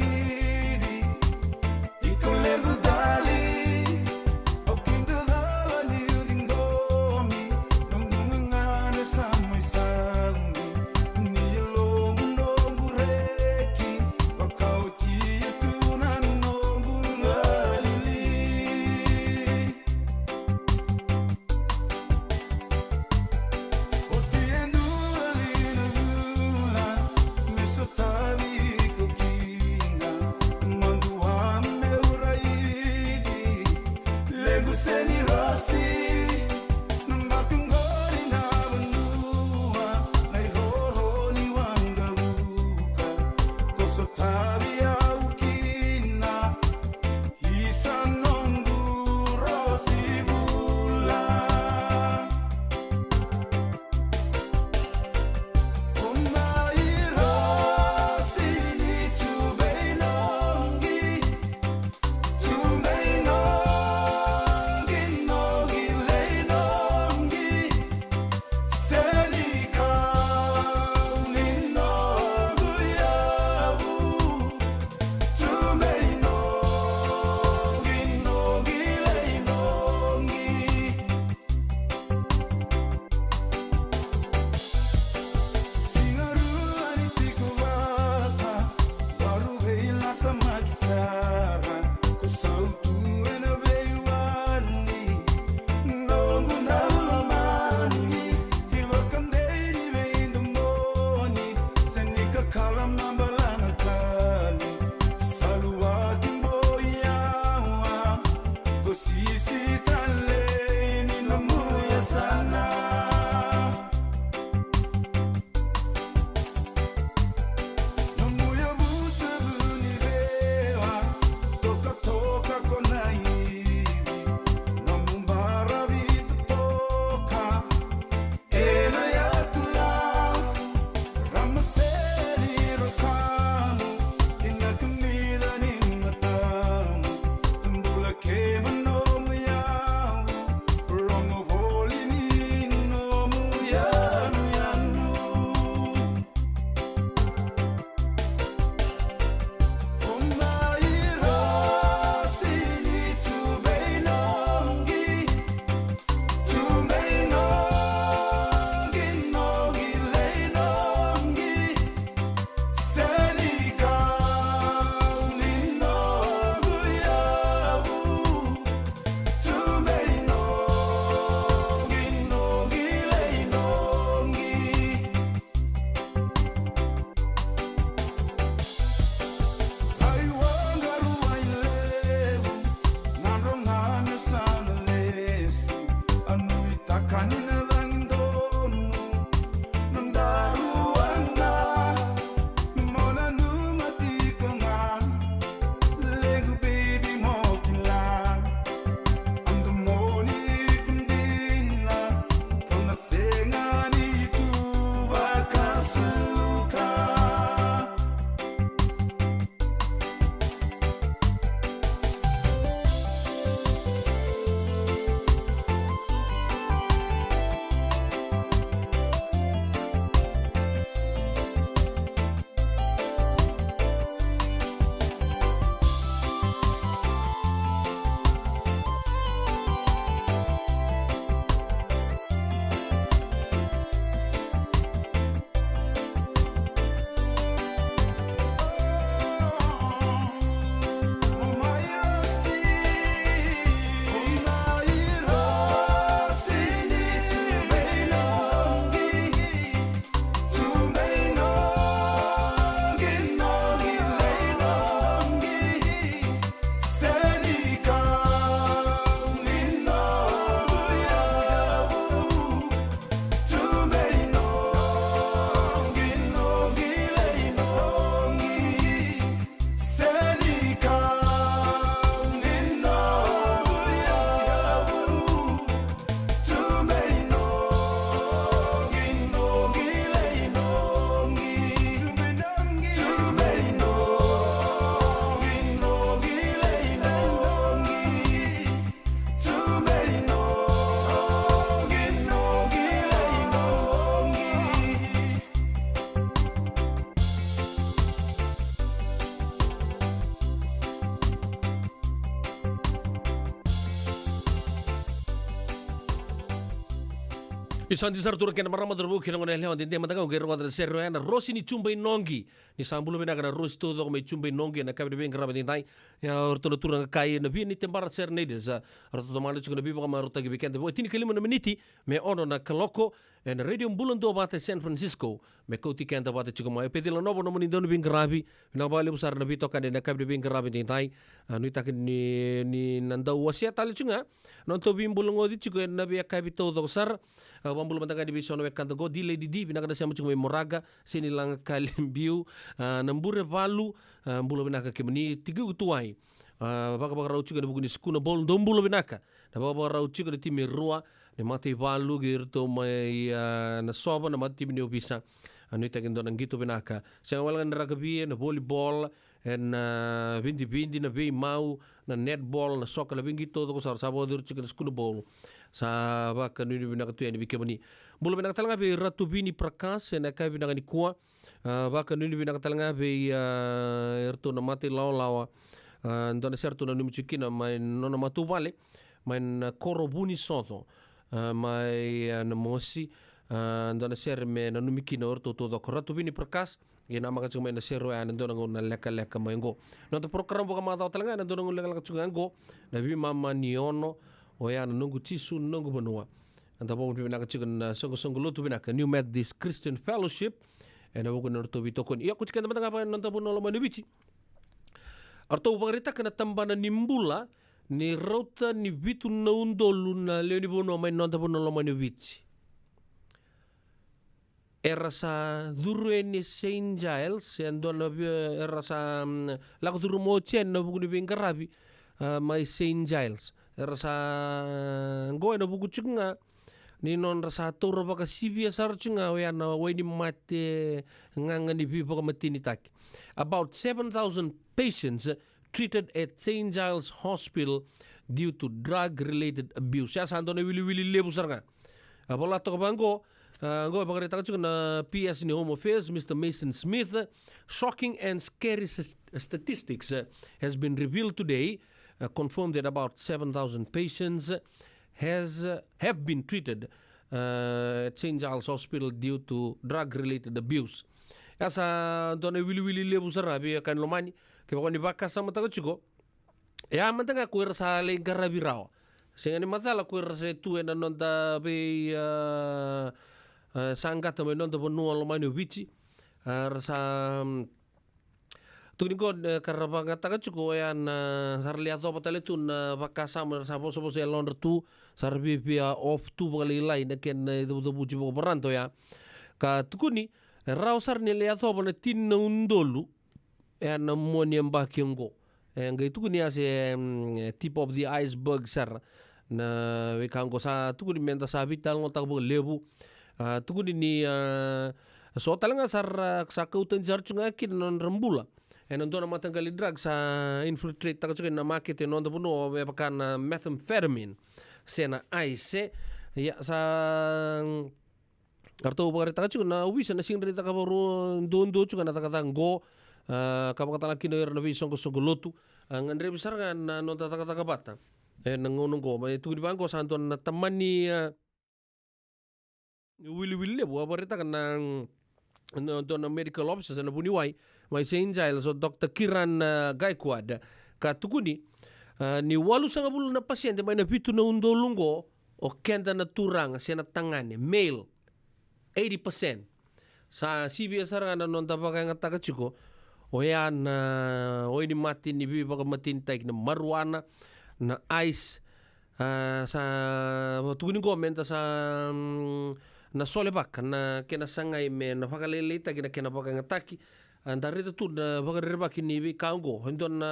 Isanti sartura kena marama terbu kena ngone lewan tinte matanga ngero ngada serro ana rosi ni chumba inongi ni sambulo bena kana rosi todo me chumba inongi na kabe ben graba tintai ya orto turanga kai na bi ni tembara ser nedes orto tomale chukuna bi kama rota gi bekente bo tini kelima na miniti me ono na kaloko en radio mbulando bate San Francisco me koti kenta bate chukuma e pedilo nobo no muni donu bin grabi na bale busar na bi toka na kabe ben graba tintai anu tak ni nanda wasia tali chunga non to bin bulongo di chuko na bi kabe todo sar wambulu matanga di bisono we kanto go di lady di binaka sama chungo moraga sini lang kalimbiu nambure valu mbulo binaka kemani tigu tuai baka rau chugo buku ni skuna bol dombulo binaka na baka rau chugo di timi rua ni mati valu girto mai na soba na mati bini obisa anu itakin do nangito binaka siang walangan rugby na volleyball en bindi na bei mau na netball na soccer na bingi todo ko sar sabo dur chicken skuna ball sa baka nuni binaka tu yani bikemani mulo binaka talanga be ratu bini prakas na kai binaka ni kuwa baka nuni binaka talanga be erto na mati lawa ndona serto na numi chikina mai nona matu vale mai koro buni soto mai na mosi ndona ser me na numi kina orto todo ko ratu bini prakas ina maka cuma na sero ana ndona ngona leka mai ngo no to program boka mata talanga na ndona ngona leka cunga ngo na bi mama niono o ya nungu tisu nungu benua anta bo binaka chicken songo lutu binaka New Methodist Christian Fellowship ena bo kono to bitokon iya kucikan teman apa nonton bono lo manubici arto barita kana tambana nimbula ni rota ni bitu na undolu na leoni bono mai nonton bono lo manubici era sa duru ni Saint Giles andona era sa lago duru mo chen na buku ni bingarabi mai Saint Giles rasa ngoe na buku chunga ni non rasa toro baka sibia sar chunga we ana we ni mate nganga ni bi baka matini tak about 7,000 patients treated at St. Giles Hospital due to drug related abuse ya sandone wili lebu sarga abola to bango ngo baka reta chunga PS ni Home Affairs Mr. Mason Smith shocking and scary statistics has been revealed today confirmed that about 7,000 patients have been treated at St. Giles Hospital due to drug-related abuse. Asa dona wili lebu sarabi kan lomani ke bakoni baka sama tago chiko. Ya mantanga kuir sa le garabirao. Singa ni matala kuir sa tu ena nonta be sangata me nonta bonua lomani vici. Rasa Tunikon karabanga taga cuko yan sarliato patale tun bakasa mer sapo sopo se lon tu sarbi pia off tu bali lai na ken do buji bo baranto ya ka tukuni raw sar ni liato bana tin undolu yan moni mbakengo ngai tukuni ase tip of the iceberg sar na we kango sa tukuni menta sabital ngotak bo lebu tukuni ni so talanga sar sa kautan jar chunga kin non rembula en ndona matanggali drug sa infiltrate taka chukin na market en onda buno be pakana methamphetamine sena ice ya sa karto bagare taka chukin na wisa na singri taka boru dondo chukin na taka tango kapakatala kino na bi songo lotu ngandre besar kan nonta taka bata en ngonongo ba tu di bangko santon na tamani wili le bo bareta kan don medical officers na buniwai mai St. Giles o Dr. Kiran Gaikwad ka tukuni ni walu sanga bulu na pasyente mai na pitu na undolungo o kenda na turang siya na tangane male 80% sa CBS aranga na non tapaka nga taga chiko o yan o ini mati ni bibi baka matintaik na marijuana na ice sa tukuni komenta sa na sole baka na kena sangay me na pakalelita kena baka ngataki andare tu na baka rebaki ni bi kaungo hondon na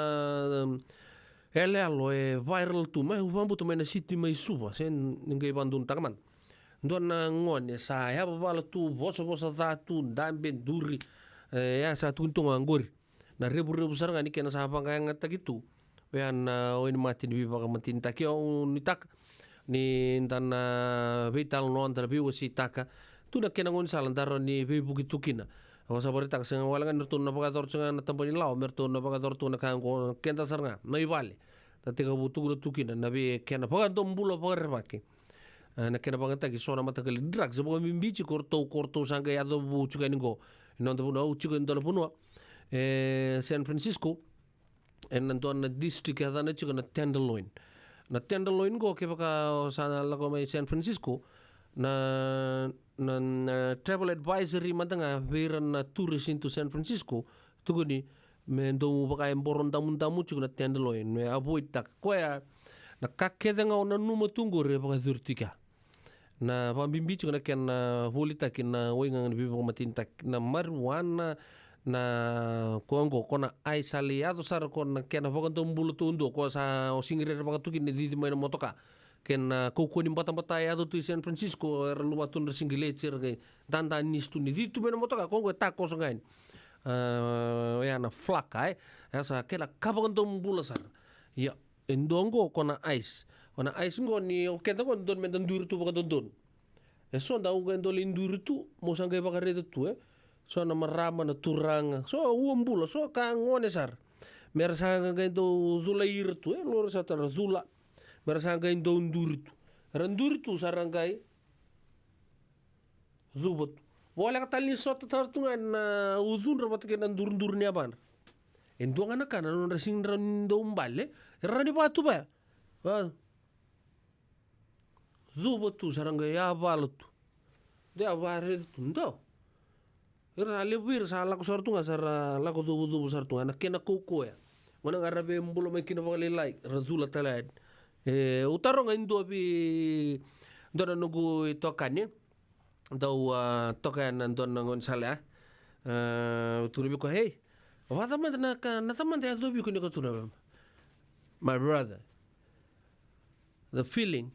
ele alo e viral tu mai uvambu tu mai na city mai suba sen ningai bandun takaman don na ngone sa ya bala tu boso ta tu dambe duri ya sa tu tunga ngori na rebu saranga ni kena sa baka ngataki tu yan o ni mati ni bi baka matinta kyo ni tak ni intana vital no antara bi wasi taka tu na kena ngon salan daro ni bi bukitu kina awa sabari tak senga walangan nertu na pagator senga na tampani lao mertu na pagator tu na kango kenta sarnga mai vale ta tega butu kina na bi kena pagadom bulo pagarmaki na kena bangata ki sona matakali drugs bo mimbichi korto sanga ya do bu chuka ningo non do no chuka ndo puno San Francisco en na district ya na chuka na Tenderloin go ke baka sa lago mai San Francisco na travel advisory matanga viran na tourist into San Francisco tuguni me ndo baka emboron damu chuka na Tenderloin me avoid tak koya na kakeda nga na numa tungo re baka durtika na pambimbi chuka na ken volita kin na wenga ni bibang matintak na marijuana na kongo kona ai saliado sar kon ken baka tombulu tundo ko sa osingire baka tukin ni di mai motoka ken koko ni bata ya tu San Francisco luwa tun singile cer danda nistu ni di tu mai motoka kongo ta ko songain ya na flaka ya sa kela kabang tombulu sar ya endongo kona ice ngo ni okenta kon don men duru tu baka don so nda uga ndol induru tu mo sanga baka redo tu so na marama na turanga so uambula so ka ngone sar mersa nga ndo zula irtu lor sa tar zula mersa nga ndo nduru tu randuru tu sarangai zubot wala ka talni so tar tu na udun rabat ke ndur ni aban endo nga kana no rasing ndo umbale rani batu ba zubot tu sarangai ya balut dia bare tu ndo ira lebir sa la ko sortu nga sara la ko dubu sortu nga kena koko ya wana ngarabe mbulo me kina vale like razula talad utaro nga indo bi ndona nugu tokane do tokan ndona ngon sala tulubi ko hey wata man na taman de adobi ko ni ko tuna my brother the feeling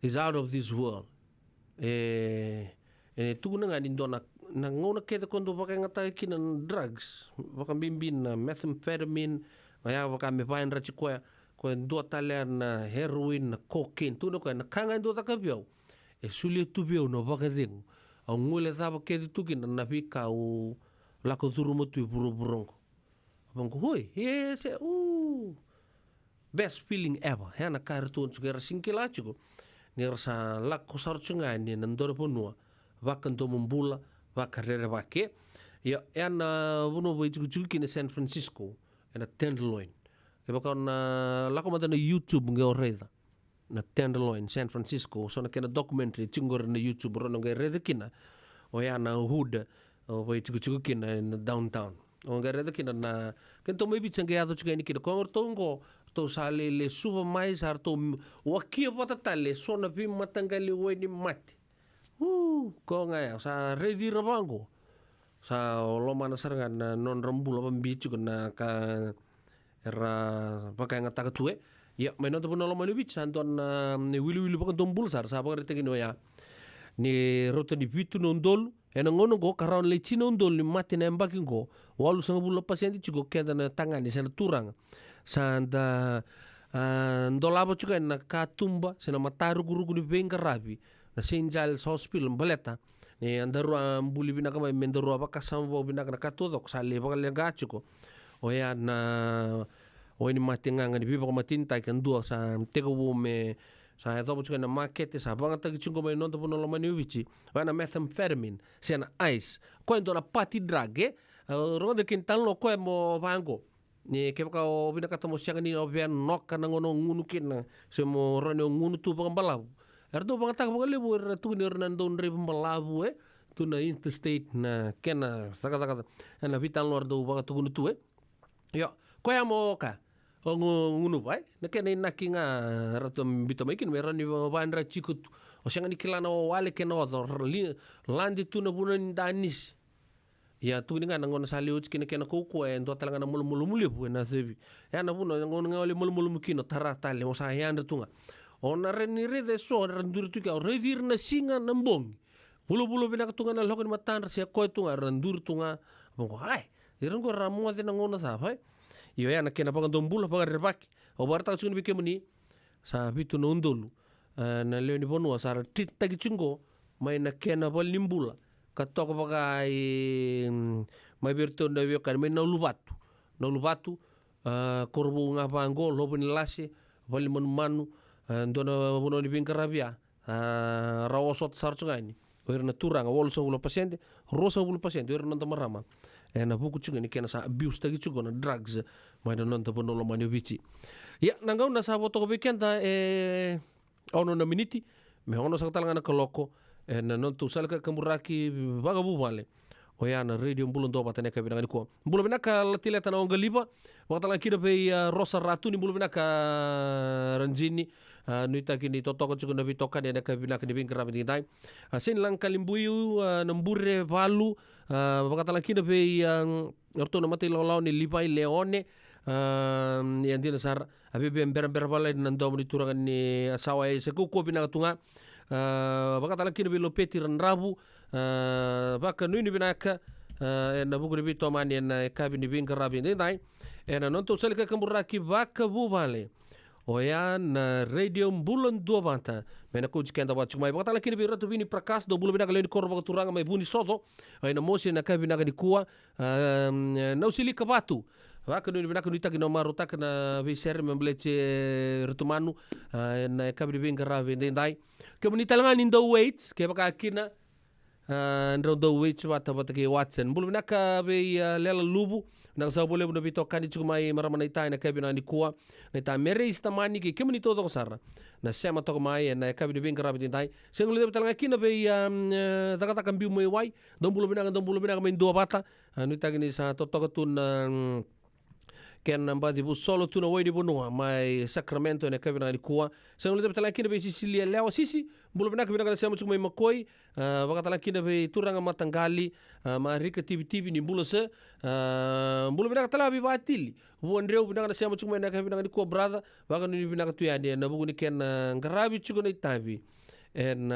is out of this world tuguna nga ndona na ngona kete kondo baka ngata kinan drugs baka bimbin na methamphetamine maya baka me pain ra chikoya ko ndo tale na heroin na cocaine tuno ko na kanga ndo takabio suli tubio no baka ding au ngule sa baka kete tukin na fika u la ko turumo tu burongo bongo hoi yes best feeling ever hana karton chugera sinkela chugo ni rasa la ko sarchunga ni ndore ponua vakanto mumbula vakarere vake ya ena uno voi chuki ni San Francisco ena Tenderloin ke baka na lako mata na YouTube nge oreda na Tenderloin San Francisco so na kena documentary chingor na YouTube rono nge reda kina o ya na hood o voi chuki kina in downtown o nge reda kina na kento mai bitsange ado chuki ni kina ko tongo to sale le suba mais harto wakia patatale so na pi matangali weni mate ko nga sa ready rabango sa lo mana sarangan non rambula pambicu na ka era pakai ngata katue ya menon to lo manu bic santon ni wili pakan tombul sar sa pakai tegino ya ni roto ni bitu nondol ena ngono go karon le chino ndol ni mati na mbaki go walu sanga bulo pasyente chugo kenda na tangani sa turang sanda ndolabo chuga na katumba sena mataru gurugu ni benga rabi na St. Giles Hospital baleta ni andaru ambuli binaka mai mendaru apa kasam bo binaka na katodok sale bakal gachu ko o ya na o ni matinga ngani biba matinta kan dua sa tego bo me sa ya tobo na market sa banga tagi chungo mai non to no mani ubichi wana methamphetamine sena ice ko ndo na party drug ro de kintan lo ko mo bango ni ke ka o binaka to mo siang ni o ben nok kana ngono ngunu kin se mo rono ngunu tu bang balaw erdo bang tak bang lebu tu ni ronan don re balaw tu na interstate na kena saka na vital lor do bang tu ngunu tu yo ko ya mo ka o ngunu bai na kena nakinga rato bito mai kin meran ni bandra chikut o siang ni kilana o wale kena o landi tu na bunan danis ya tu ni ngana ngona sali uch kina kena ko endo talanga na mulu bu na sebi ya na buno ngona ngawle mulu kino tarata le mo sa ya tunga ona reni de so randur tu ka redir na singa nambong bulu bina tunga na lokon matan se ko tunga randur tunga bongo ai iron go ramo de ngona sa bai yo ya na kena pa ndombula pa rebak o barta chun bi kemuni sa bitu no ndolu na le ni bonu sa tit tagi chungo mai na kena bol nimbula katok bagai mai berto na vio kan mai na lubatu korbu ngapa angol lo ben lase vali manu ndona bono ni bin karabia raha osoto sarotra ngany oerina toragna 80% 20% oerina antamarama ena buku tsuga ni kena sa abuse tagi tsuga na drugs maina non tapono mani vici ya nangau na sa foto bekenta ono na miniti me ono sa talanga na koloko ena non tu salka kamuraki vagabu vale oyana radio mbulon do batane ka binanga ko mbulo binaka latileta na ongaliba wakatala kida pe rosa ratu ni mbulo binaka ranjini nuita kini totoko tsuga na bitoka ne ka binaka ni bingkara bindai sin lang kalimbuyu nambure valu wakatala kida pe orto na mati law ni lipai leone yandina sar abibe mbera bala nando ni turangan ni asawa e seku ko binaka tunga wakatala kida pe lopeti ranrabu baka nui ni binaka na buku ni bito mani na kabi ni binka rabi ndai ena nonto salika kamburaki baka bubale oya na radio mbulon dua banta mena kuji kenda wachuk mai baka talaki ni biratu bini prakas do bulo binaka leni korba turanga mai buni soto na mosi na kabi na kuwa na usili kabatu baka nui ni binaka nui taki no marutak na biser membleche rutumanu na kabi ni binka rabi ndai kemuni talangan indo weights ke baka kina ndro do which bata ke Watson bulu naka be lela lubu na sa bole no bito kani chumai maramana ita na kabina ni kuwa na ita mere istamani ke kemni todo sara na sema to mai na kabina bin karabi dai sengule de talanga kina be taka taka mbiu mai wai don bulu bina men do bata no ita ni sa to tun ken namba di bu solo tuna wai di bunua mai Sacramento na kabina ni kuwa sengule de talanga kina be Sicilia lewa sisi bulu bina kabina ka sema chumai makoi wakatala kina be turanga matangali marika tibi ni bulu se bulu bina tala bi batili wondreu bina na sema chuma na kabina ni ko brother waka ni bina tu ya na bugu ni ken ngarabi chugo ni tabi en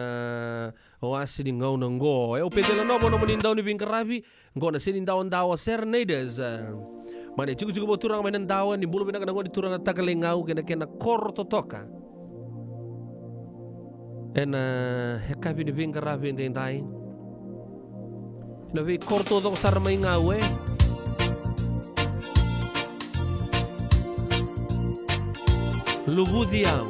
oasi ni ngau na ngo e o petela no bono ni ndau ni bin ngarabi ngo na sini ndau ndau serneides mane chugo bo turanga men ndau ni bulu bina na ngo ni turanga takale ngau kena kor totoka en hekabi ni bin ngarabi ndai na vi korto do sarma ngau Lubudiao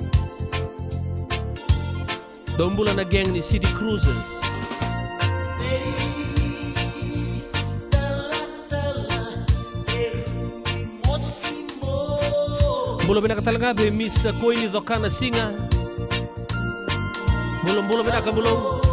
Dombula na gang ni City Cruisers Bula bina katalaga be Miss Koini Dokana Singa Bula bina ka bulong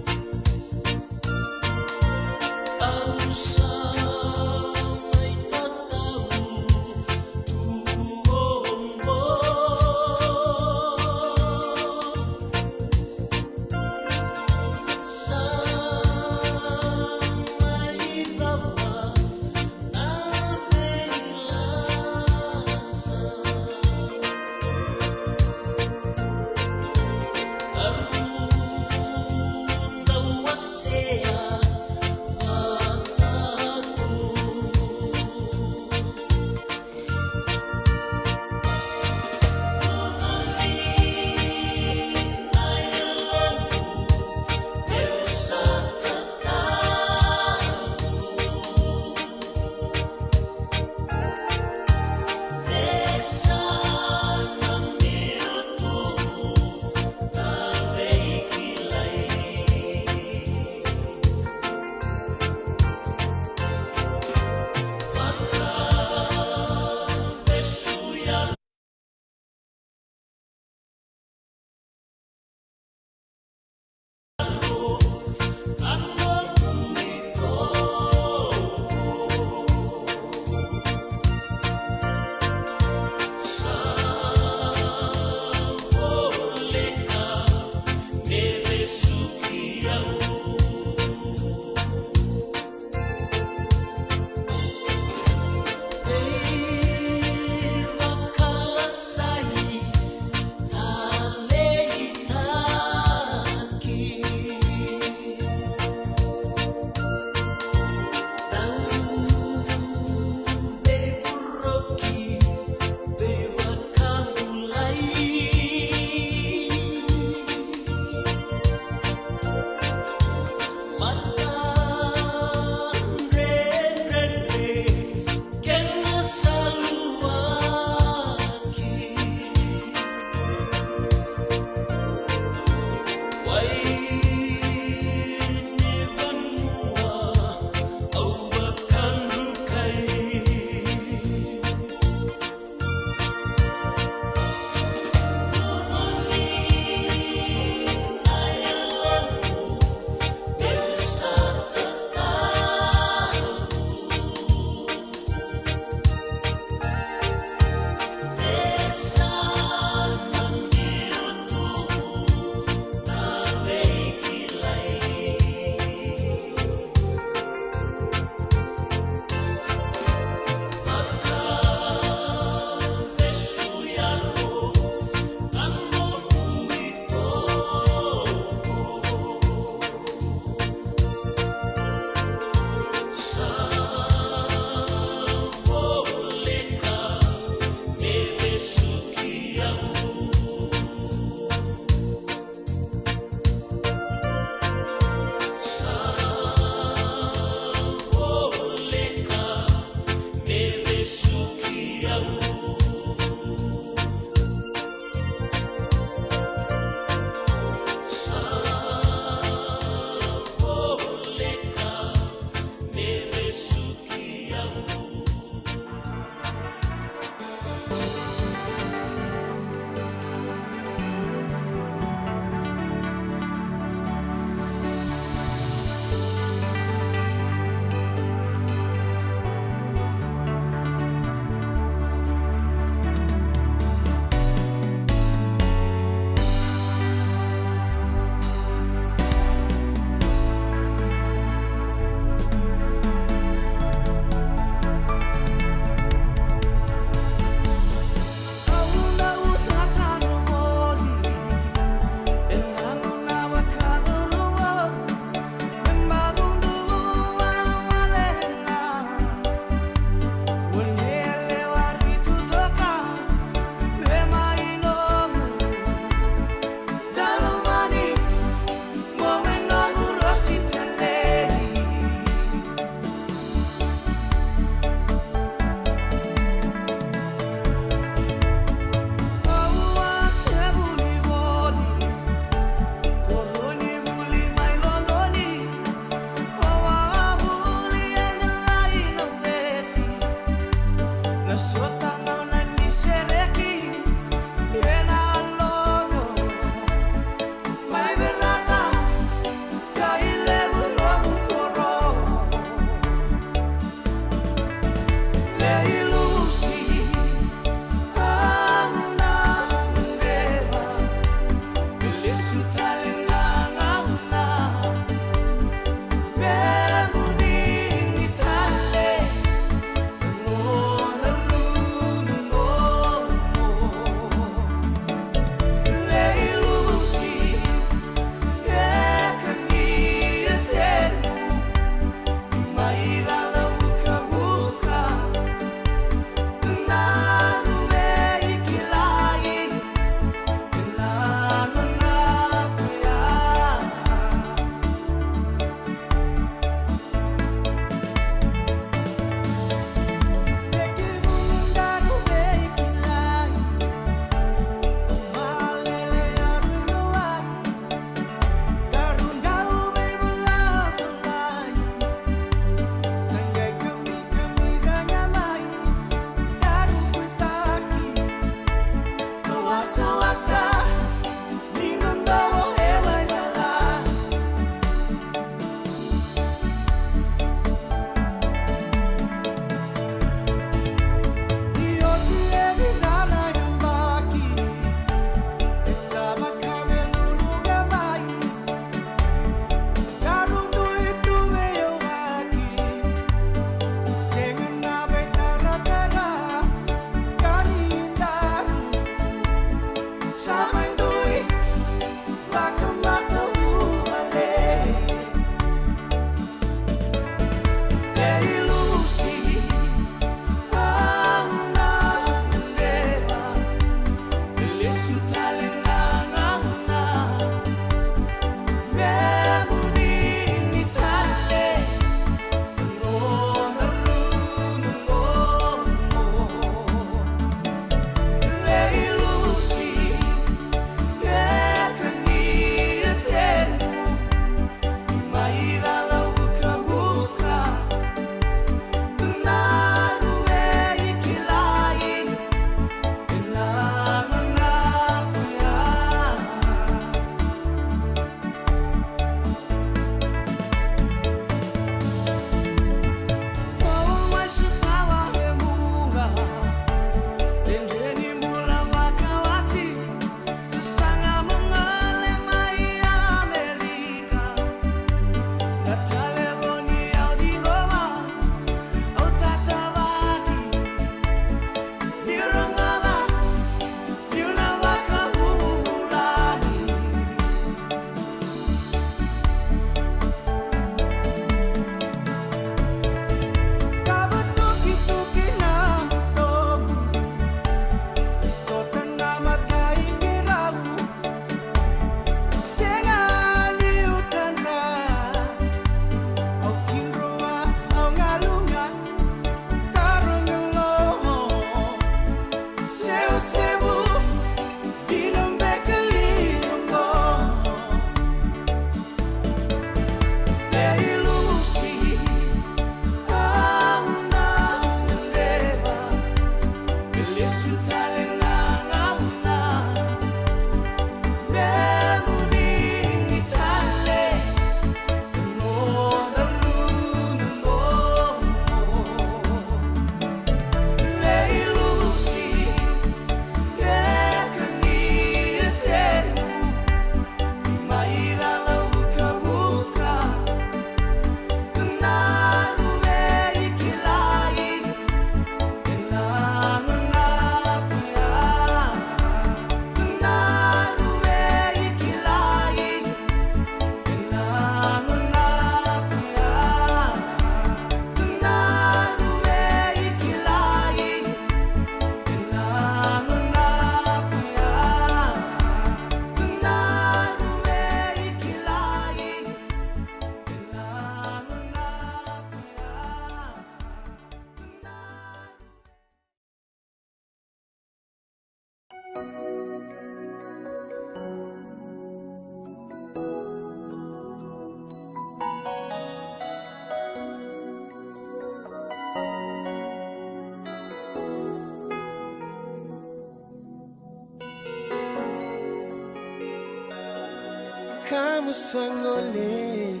kamu sangole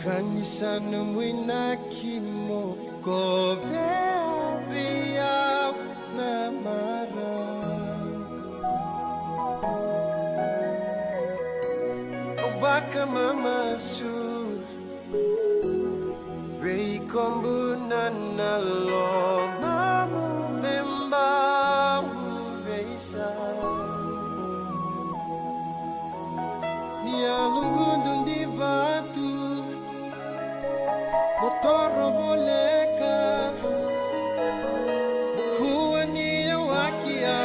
kanisana mwina kimo kobe biya na mara obaka mama su rei kombu na lo mamu memba beisa Nia lungu di batu motor boleka kuani wakia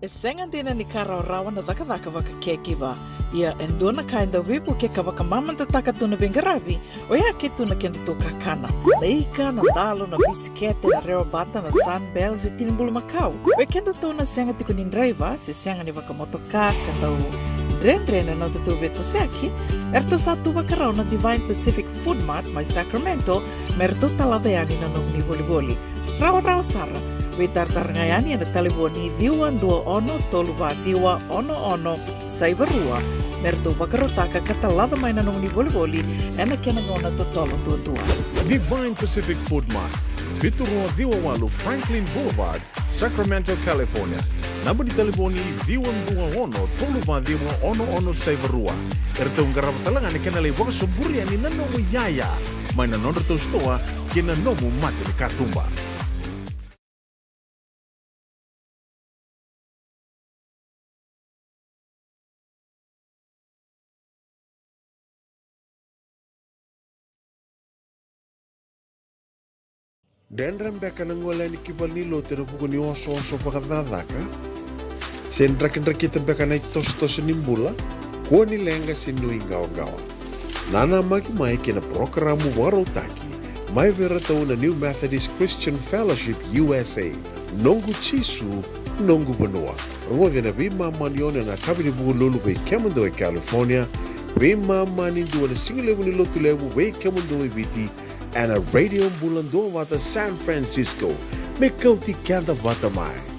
E senga dina ni kara o rawa na dhaka dhaka waka kekiwa. Ia endona kainda wipu ke kawaka mamanta taka tuna bengaravi, o ia ke tuna kenda tō kakana. Leika na dalo na bisikete na reo bata na sunbells e tinimbulu makau. We kenda tō na senga tiko ni driver, se senga ni waka motoka kandau Dren na tutu beto seaki, erto satu bakarau na Divine Pacific Food Mart mai Sacramento, merto talaveani na nong ni boli-boli. Rawa sara, we tartarngayani na taliboni diwa dua ono toluwa diwa ono saibarua, merto bakarotaka katalada mai na nong ni boli-boli, ena kenangona totolo tua. Divine Pacific Food Mart, Viturua Diwawalu Franklin Boulevard, Sacramento, California. Namun di telefoni Viwan Dua Ono Toluva Diwa Ono Saivarua. Erto ngarap talangan ikan alai waka suburi ani nanomu yaya. Maina nonderto stoa kina nomu mati di katumba. Dan rembeka nangwala ni kibalilo tero pukuni oso pakadadaka. Sendra-kendra kita beka naik tos nimbula, kuo ni lenga sinu ingawa-gawa. Nana magi mai kena programu warotaki, mai vera tau na New Methodist Christian Fellowship USA, nongu chisu, nongu benua. Rongo na bima manione na kabini buku lulu bei kemundo e California, bima mani dua na singilewu ni lotu lewu bei kemundo e biti, and a radio bulan do wata San Francisco, me kauti kanda wata mai.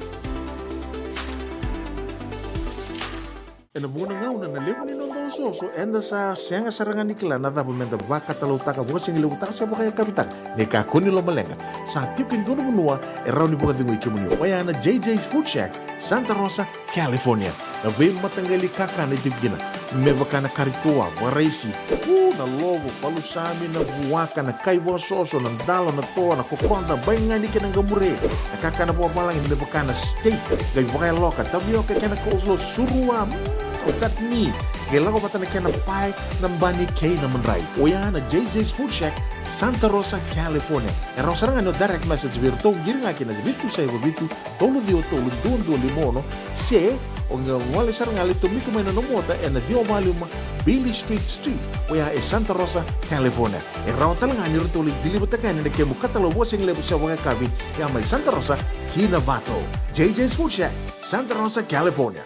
Ena muna ngau na nalewu ni nondo soso enda sa senga sarangan nikla na dabu menda baka talau taka buka singi lewu taka siapa kaya kapitang neka kuni lo malenga sa tipin dono menua erau ni buka tingu ikimuni wayana JJ's Food Shack Santa Rosa, California na vei matanggali kaka na itibgina mebaka na karitua waraisi na lobo palusami na buwaka na kaiwa soso na dalo na toa na kokonda bayangani ka ng gamure na kaka na buwa malang mebaka na steak gay wakay loka tabio ka kena kauslo surua Otat ni, kailangan ko pa na pie ng bani kay na manray. O yan na JJ's Food Shack, Santa Rosa, California. Erang sarang ano direct message virto, giring akin na bitu sa iba bitu, tolo doon limono, se, o nga wali sarang alito miko may nanomota, na diyo maluma, Bailey Street, o yan Santa Rosa, California. Erang talang ani rito ulit dilibutakan na nagkemo katalawa sing lebo sa mga kabi, yan may Santa Rosa, Kinabato. JJ's Food Shack, Santa Rosa, California.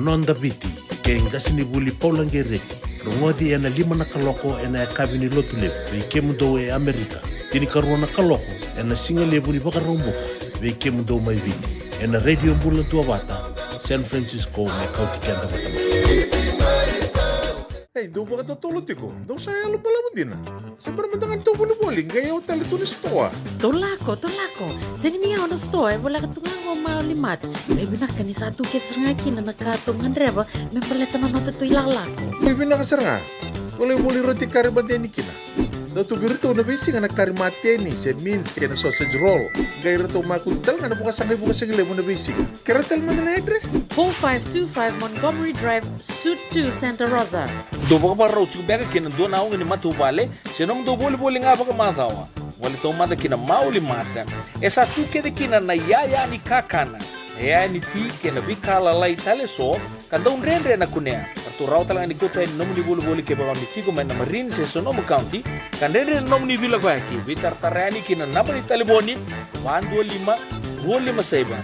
Nonda biti ke ngasini buli paulange reki rongodi ena lima na kaloko ena kabini lotu lebu ke mundo e Amerika tini karuana kaloko ena singa lebu ni baka romboka ke mundo mai viti ena radio mbula tua bata San Francisco me kauti kenda bata Hey, do baka totolo tiko. Do saya lo pala mo din na. Sa permentangan to boli-boli, ngayon tali to ni stoa. Tolako. Sing niya ono stoa, wala ka tungang o maulimat. May binak ka ni sa tukit sa ngakin na nagkatungan reba, may paleta na nato to ilalako. May binakasar nga. Wala boli roti karibadeni kina. Dato birito na bisi nga nagkarimateni, said means kaya na sausage roll. Gaya rito makuntal nga na bukas ang ilemo na bisi. Karatal man na address? 4525 Montgomery Drive, Suite 2, Santa Rosa. Do baka parau beka kina do na ni matu vale, senong do boli nga baka matawa. Wala to mada kina mauli mata. Esa tu kede kina na yaya ni kakana. Yaya ni ti kina bikala lai tale so, kanda unrendre na kunea. Turau talang ni kota ni nomu ni boli ke bawang ni tigo main na Marine se Sonoma County, kandere nomu ni vila baki, vitar tarani kina napa ni taliboni, 125 saiba.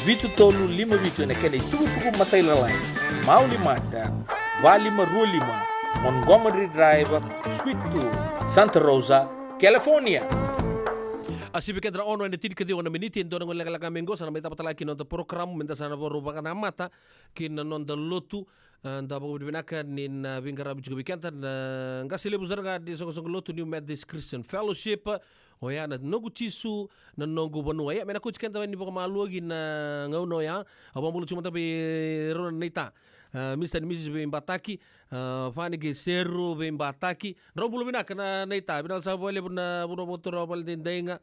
Vitu tolu 5 vitu na kena itu puku matai lalai. Mau 5 dan 25 Montgomery Drive, Suite 2, Santa Rosa, California. Asibi kedra ono ende tid kedi wana miniti endo nang lega lega mengo sana meta patala kino program menta sana boruba kana mata kin non da lotu da bo binaka nin bingara bijugo bikanta ngasile buzarga di song lotu New Methodist Christian Fellowship o ya na nogu tisu na nogu bonua ya mena kuch kanta ni boka maluagi na ngauno ya abambulu cuma tabi rona nita Mr. and Mrs. Bimbataki, Fanny Geseru Bimbataki, Robulo Binaka na nita, binal sa bole na buno motor robal din denga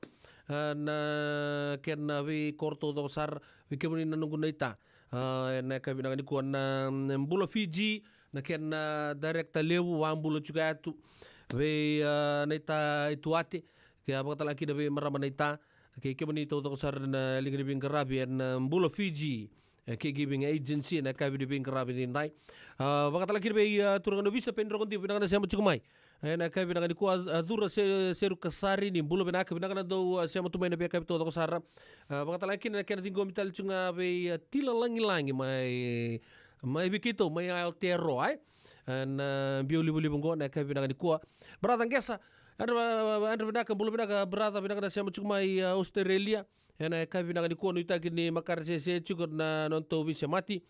na ken vi korto dosar Bikemuni na nungu na ita. Na kabina ni kuwa na mbula Fiji na kena direkta lewu wa mbula juga atu. Ve na ita ituate. Kaya bakatala kina ve marama na ita. Kaya kemuni ito sar na lingani bingarabi na mbula Fiji. Caregiving agency na kabina bingarabi din dai. Bakatala kina ve turang no bisa pendro konti pinang na siya machukumay. Na kabina ni kuwa adura seru kasari ni mbula binaka pinang na do siya matumay na biya kabina todo sara. Bakatala kina kena tinggo mital chunga ve tila langi mai bikito mai altero ai. Na biuli bungo na kabina ni kuwa. Beratang gesa Andra binaka mbula binaka berata binaka na siya machukumay Australia. Na kabina ni kuwa no itagi ni makarse chukot na nonto bisa mati.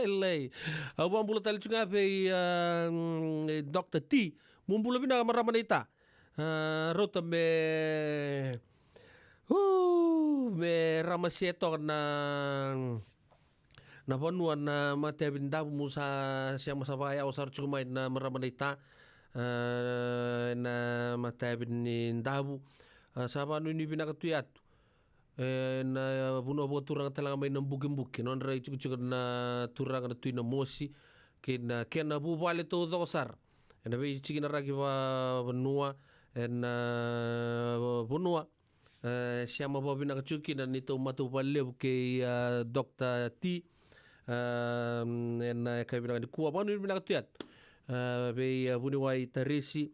Lei. Abang bula tali chunga pe Dr. T. Mumbula binaka marama na ita. Rota me ramaseto na panuan na matebin dabu musa siya masabaya o sar chumay na marama na ita. Na matebin ni dabu. Sabano ni binakatuyat. Na buno bo turang talaga may nang bugin-bugin non ray chuk na turang na tuy na mosi kena bu bale to dosar na be chiki na ragi ba benua bunua siama bo bina chuki na nito matu bale ke Dr. T na kabina ni kuwa banu bina tuyat be buni wai tarisi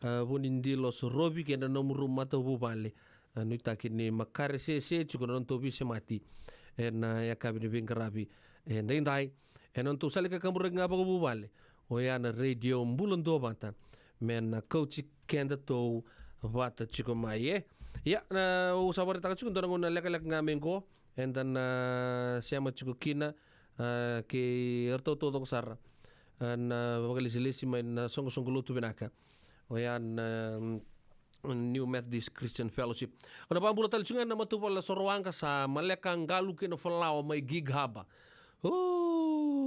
bunindi los robi kena nomuru matu bu bale nuita kini makare se chuko non to bisa mati na ya kabini bingarabi ndai non to sale ka kamur nga ba bu bale o ya na radio mbulon do bata men na coach kenda to vata chuko mai ya na o sabar ta chuko ndon ngona lek nga mengo dan siama chuko kina ke erto to sar na bagalisi mai na songo lutu binaka o ya New Methodist Christian Fellowship. Ona pa bula tal chunga na matupal sorwanga sa malekang galu kena falao may gighaba.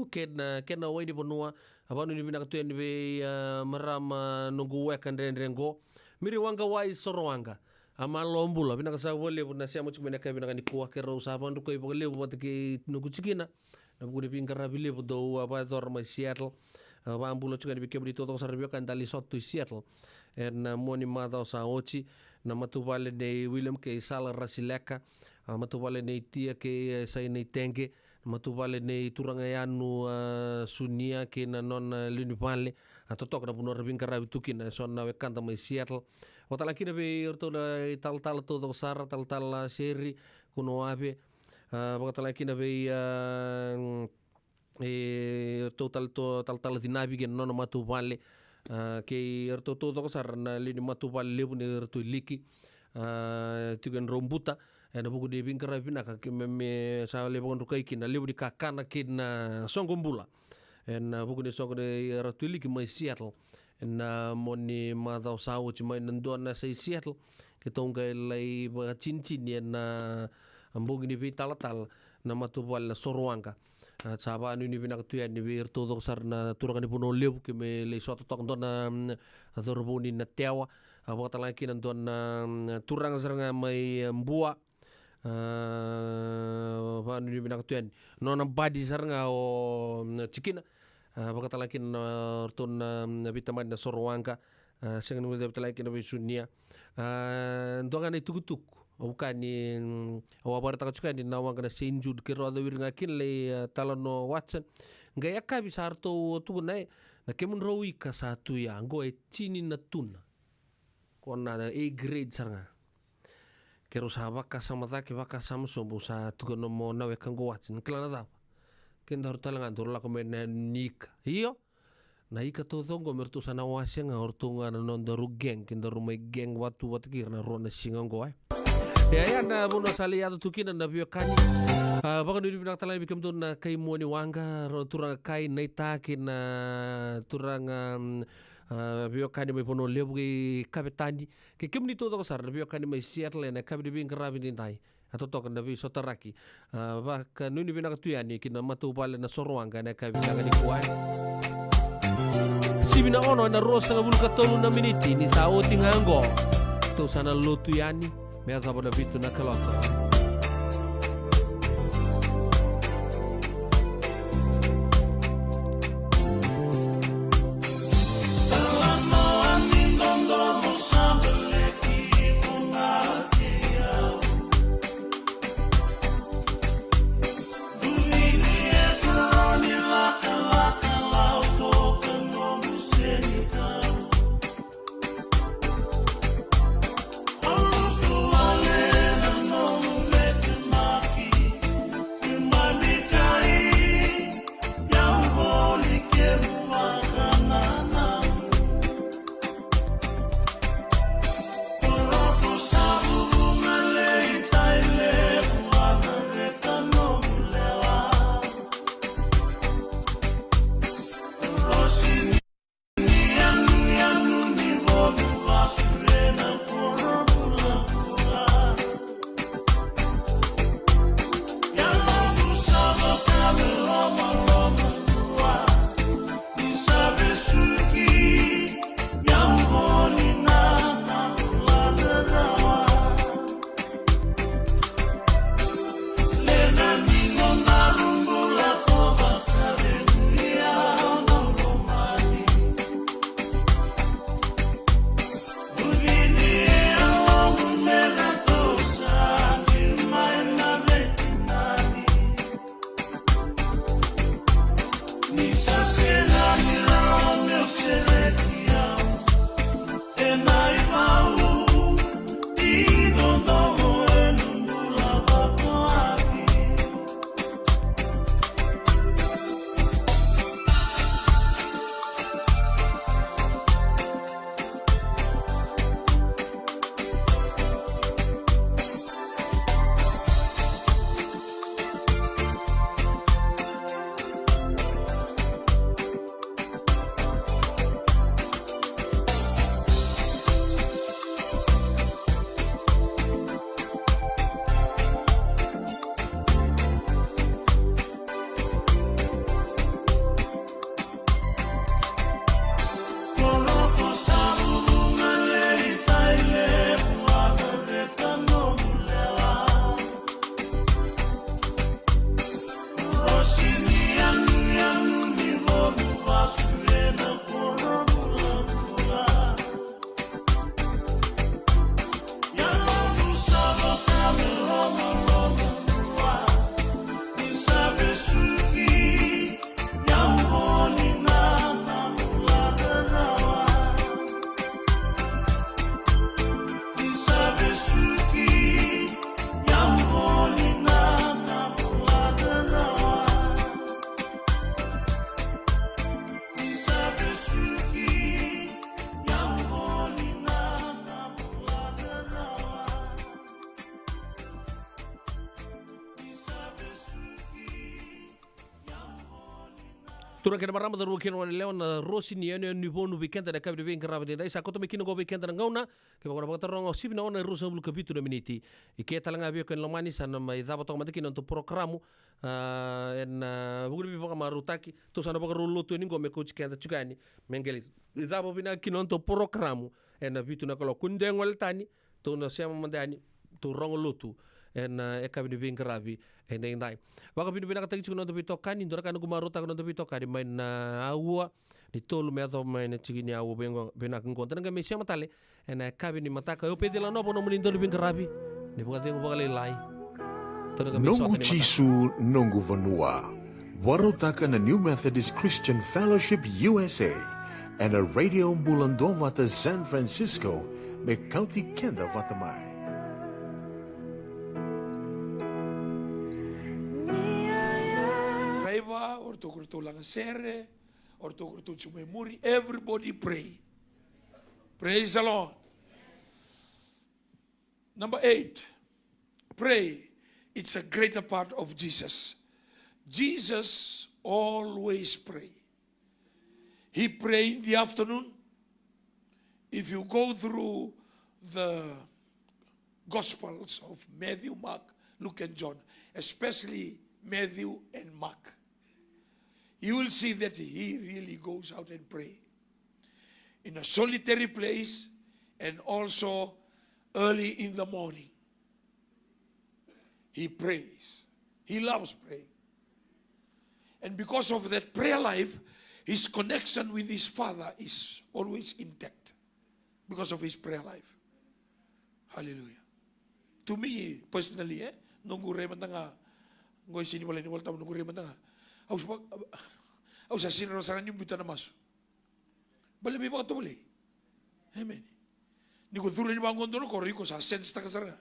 Kena way di bonua abanu ni binakatuyan ni marama nunggu wekan rengo. Miri wanga way sorwanga. Ama lombula binakasawale na siya mo chumena kay binakani kuwa kero usapan ru koy pagale buat ki nunggu chikina. Na buguni bingkarabile do apa dor may Seattle. Ambula chunga ni bikebri todo sarbio kan dali sotu Seattle. Na moni mada sa ochi na matubale ne William ke sala rasileka matubale ne tia ke sai ne tenge matubale ne turangayanu sunia ke na non lunipale atotok na bunor bingkara bitukin son na wekanta mai Seattle otala kina be orto tal todo sara tal seri kuno abe bakatala kina be total tal dinabi ke non matubale ke erto todo sar na lini matupal lebu ne erto liki tugen rombuta na buku de bingkara binaka ke me sa lebu rukai kina lebu di kakana kina songombula na buku de songo de erto liki mai Seattle na moni madau sawo chimai nando na sai Seattle ke tonga lai ba cincin na ambung ni vital na matupal na sorwanga Saba anu ni binakatuyan ni bir todo sar na turangan ni puno lebu ke me le suatu tok don na zorbuni na tewa abo talaki nan don na turang saranga mai mbua anu ni binakatuyan no na badi saranga o cikina abo talaki na ton na bitaman na sorwanga sengan mo talaki na bisunia ndonga na tukutuk bukan ni awabar taka cukai ni nawang kana senjud kero ada wir ngakin le talano Watson ngai aka bisar to tu nai na kemun rowi ka satu ya ngo e chini na tuna kona A grade saranga kero sahaba ka samata ke baka samso busa tu no mo na we kango Watson klana da kenda hortalangan turla ko men nik iyo na ika to zongo mertu sana wasenga hortunga na non daru geng kenda rumai geng watu watkir na rona singango ai ya na buno sali atu tukina na bio kani baka nuri binak talai bikam tu na kai muani wanga turang kai naita kina turang bio kani mai pono lebu ki kapitani ke kimni to to sar bio kani mai Seattle na kabdi bin karabi din tai atau to kana bi sotaraki baka nuri binak tu yani kina matu bale na sorwanga na kabi ngani kuai sibina ono na rosa na bulu katolu na miniti ni sao tingango to sana lotu yani Mea zabo na vitu na kalota. Tura kena marama daru kena wan leon rosi ni ene ni bonu weekend da kabi ben karaba dai sa koto mekino go weekend na ngauna ke bakora bakata rongo sibna ona rusa bulu kabitu na miniti ike talanga bio ken lomani sana mai daba to madiki no programu en bugul bi baka marutaki to sana baka rolo to ningo me coach kenda chugani mengeli daba bina kino to programu en bitu na kalo kunde ngol tani to no siama mandani to rongo lutu en kabi ben karabi en dai baka binu bina katagi chuno to bitokani ndora kana gumaruta kana to bitokani main aua ni tolu me ato main chigini aua bengo bena kungonta nga me siama tale en kabi ni mataka yo pedi la no bono mulindo ben karabi ni buka tengo baka lai Nongu Chisu Nongu Vanua. Warutaka na New Methodist Christian Fellowship USA and a Radio Bulandovata San Francisco me County Kenda Vatamai. Raiva, orto kurto lang sere, orto kurto chumemuri, everybody pray. Praise the Lord. Number 8, pray. It's a greater part of Jesus. Jesus always pray. He prayed in the afternoon. If you go through the Gospels of Matthew, Mark, Luke, and John, especially Matthew and Mark, you will see that he really goes out and pray in a solitary place and also early in the morning. He prays. He loves praying. And because of that prayer life, his connection with his Father is always intact because of his prayer life. Hallelujah. To me, personally, nunggu reman tanga, ngoy sini wala ni walta nunggu reman tanga. Au sa sini rasaran yung buta na maso. Bale may baka tumuli. Amen. Niko thuro ni bangon dono ko riko sa sense ta kasara.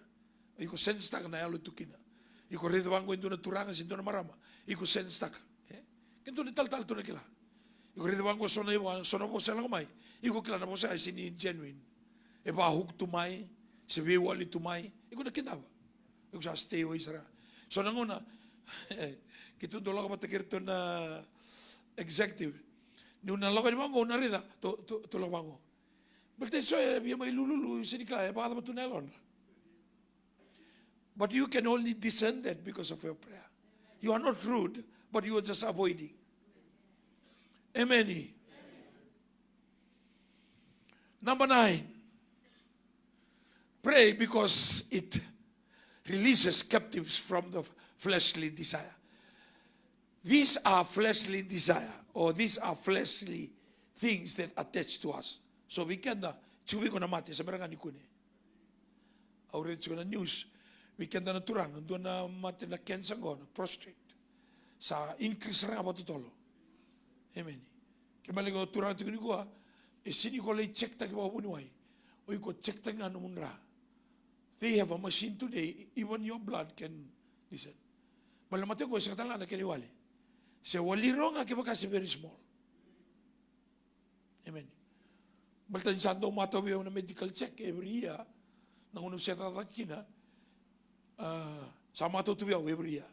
Iko sense ta na yalo tukina. Iko redo bango indo na turanga sindo na marama. Iko sense ta. Kento ni tal to na kila. Iko redo bango sona po sa lang mai. Iko kila na po sa sini genuine. E ba hug tumai, se we wali tumai. Iko na kinaba. Iko sa stay away sara. So nanguna kito dolo ka matakirto na executive. Nung nalaga ni bango na rida to lang bango. But so biya may lululu sinikla baka naman tunelon. But you can only discern that because of your prayer. You are not rude, but you are just avoiding. Amen. Number 9. Pray because it releases captives from the fleshly desire. These are fleshly desire, or these are fleshly things that attach to us. So we can chubi ko na mati sa meranga ni kune. Already ko na news. We can na turang do na mati na cancer go na prostrate. Sa increase ra ba totolo. Amen. Kemali ko turang tikuni ko e sini ko lay check ta ko bunuai. Oy ko check ta nga no munra. They have a machine today, even your blood can listen. Malamate ko sa katala na kiniwali. Se wali ronga ke kasi very small. Amen. Baltan santo matawi na medical check every year. Nangunong siya tatakina. Sama to tuwiyaw every year.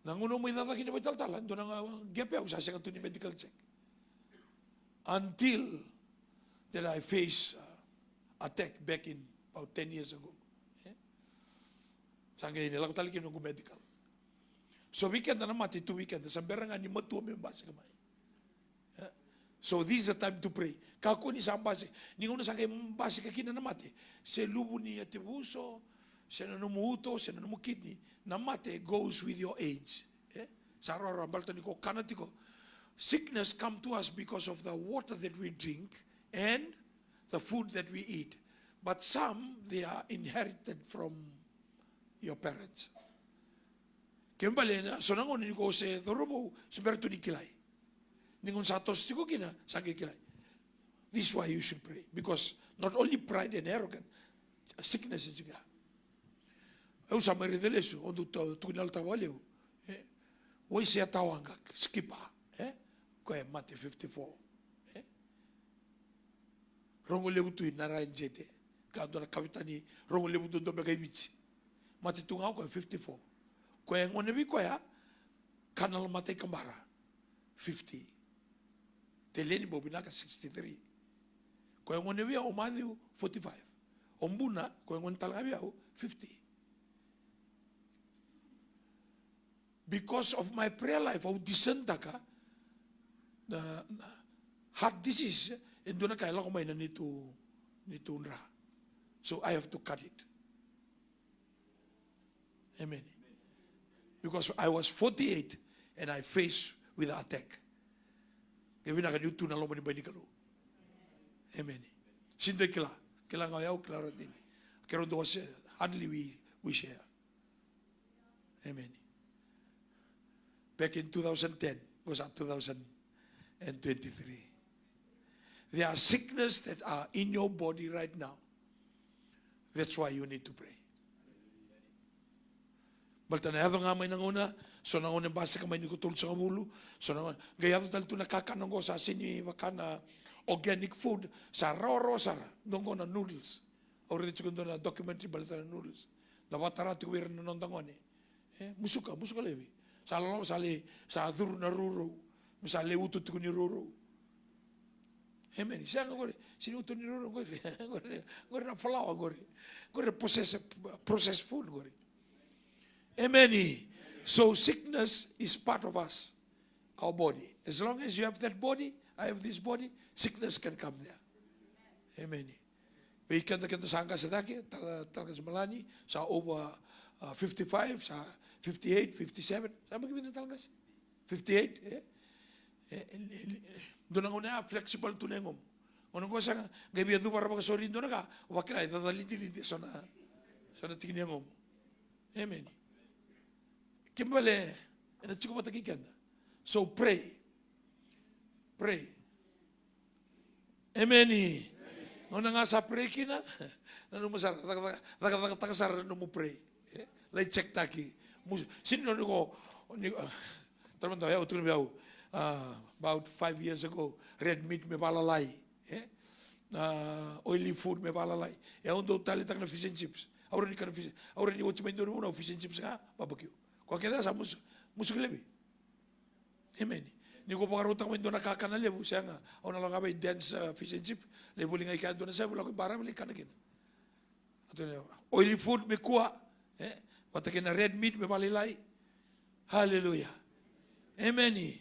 Nangunong may tatakina may taltalan. Doon ang gepe ako sasya ka to ni medical check. Until that I face attack back in about 10 years ago. Saan kayo nila ko talikin ng medical. So weekend na mati 2 weekend. Samberang nga ni matuwa may basa kamay. So this is the time to pray. Kako ni sa base, ni una sa kay base ka kina namate. Se lubu ni atibuso, se nanumuto, se nanumukidni. Namate goes with your age. Sarora baltani ko kanatiko. Sickness come to us because of the water that we drink and the food that we eat. But some, they are inherited from your parents. Kembali na sonangon ni ko se dorobo sebertu ni kilai. Ningon satos tiko kina sagi kilai. This is why you should pray, because not only pride and arrogance, sickness juga. Eu sama redelesu ondu tukinal tawaleu. Woi se tawanga skipa, ko e mate 54. Rongo lebu tu narain jete. Kado na kapitani rongo lebu tu do bega ibitsi. Mate tungau ko 54. Ko e ngone bi ko ya kanal mate kambara 50. Teleni bobinaka 63. Ko e ngone bi o Matthew 45. Ombuna ko e ngone talaga bi 50. Because of my prayer life, of disentaka, heart disease, and doon na kailangan ko may na nito unra. So I have to cut it. Amen. Because I was 48 and I faced with an attack. Kaya na kanyo na loman ni Banikalo. Amen. Sinday kila ngayaw, kila ratin. Kaya ron was hardly we share. Amen. Back in 2010, was at 2023. There are sicknesses that are in your body right now. That's why you need to pray. Balta na nga may nanguna, so nanguna basa ka may nikutul sa kamulo, so nanguna, gayado tal to nakakanong ko sa sini wakana organic food, sa roro sara, dongo na noodles. Already chikundo na documentary balta na noodles. Nawatara tuwir na nondangone. Musuka levi. Sa lolo sali sa dur na ruro, misale utut ko ni ruro. Amen. Siya ngore, sino utut ni ruro ngore na flour ngore processed food ngore. Amen. So sickness is part of us, our body. As long as you have that body, I have this body, sickness can come there. Amen. We can sangka sa daki, talaga sa malani, sa over 55, sa 58, 57. Sama kita talaga 58. Doon ang una, flexible to nengom. Unang ko sa gabi adu para makasori doon na ka, wakila, dadalindi-lindi sa na tingin nengom. Amen. Kimbale, ina chiko matakikan. So pray. Pray. Amen. Ngona nga sa pray kina, nanu masar, takasar nanu pray. Lai check taki. Sino ko, terman tayo, utun biyaw, about 5 years ago, red meat me balalay. Oily food me balalay. Undo tali tak na fish and chips. Auran ni fish. Auran ni utsi main doon fish and chips nga, barbecue. Kung kaya sa musuk lebi. Amen. Ni ko pangarutak main doon nakakana lebu. Siya nga, ako na lang kabay dance fish and chips. Lebu li nga ikan doon na siya, wala ko bara, wala ikanakin. Oily food me kuha. Wata kina red meat me balilay. Hallelujah. Amen.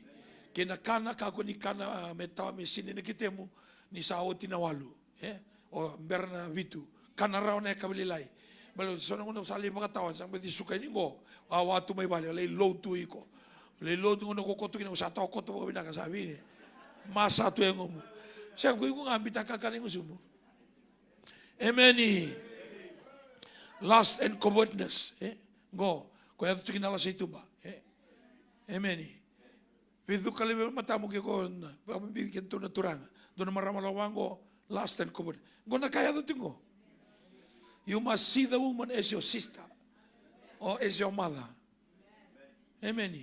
Kina kana kako ni kana metawa me sini na kitemu ni sao tinawalu. O berna vitu. Kana raw na kabalilay. Balo so nang usali makatawan sang bedi sukay ningo. Awatu may bali lay low to iko. Lay low ngono ko koto kina usato ko to ko binakasabi. Masa to yang mo. Siya ko yung ambita kakaning usumo. Amen. Lust and covetousness. Go. Kaya ito kinala sa ito ba? Amen. Pido kalibe matamu ke kon, pamibigyan to na turanga. Doon maramalawang ko, lust and covetousness. Go na kaya to tingo. You must see the woman as your sister or as your mother. Amen.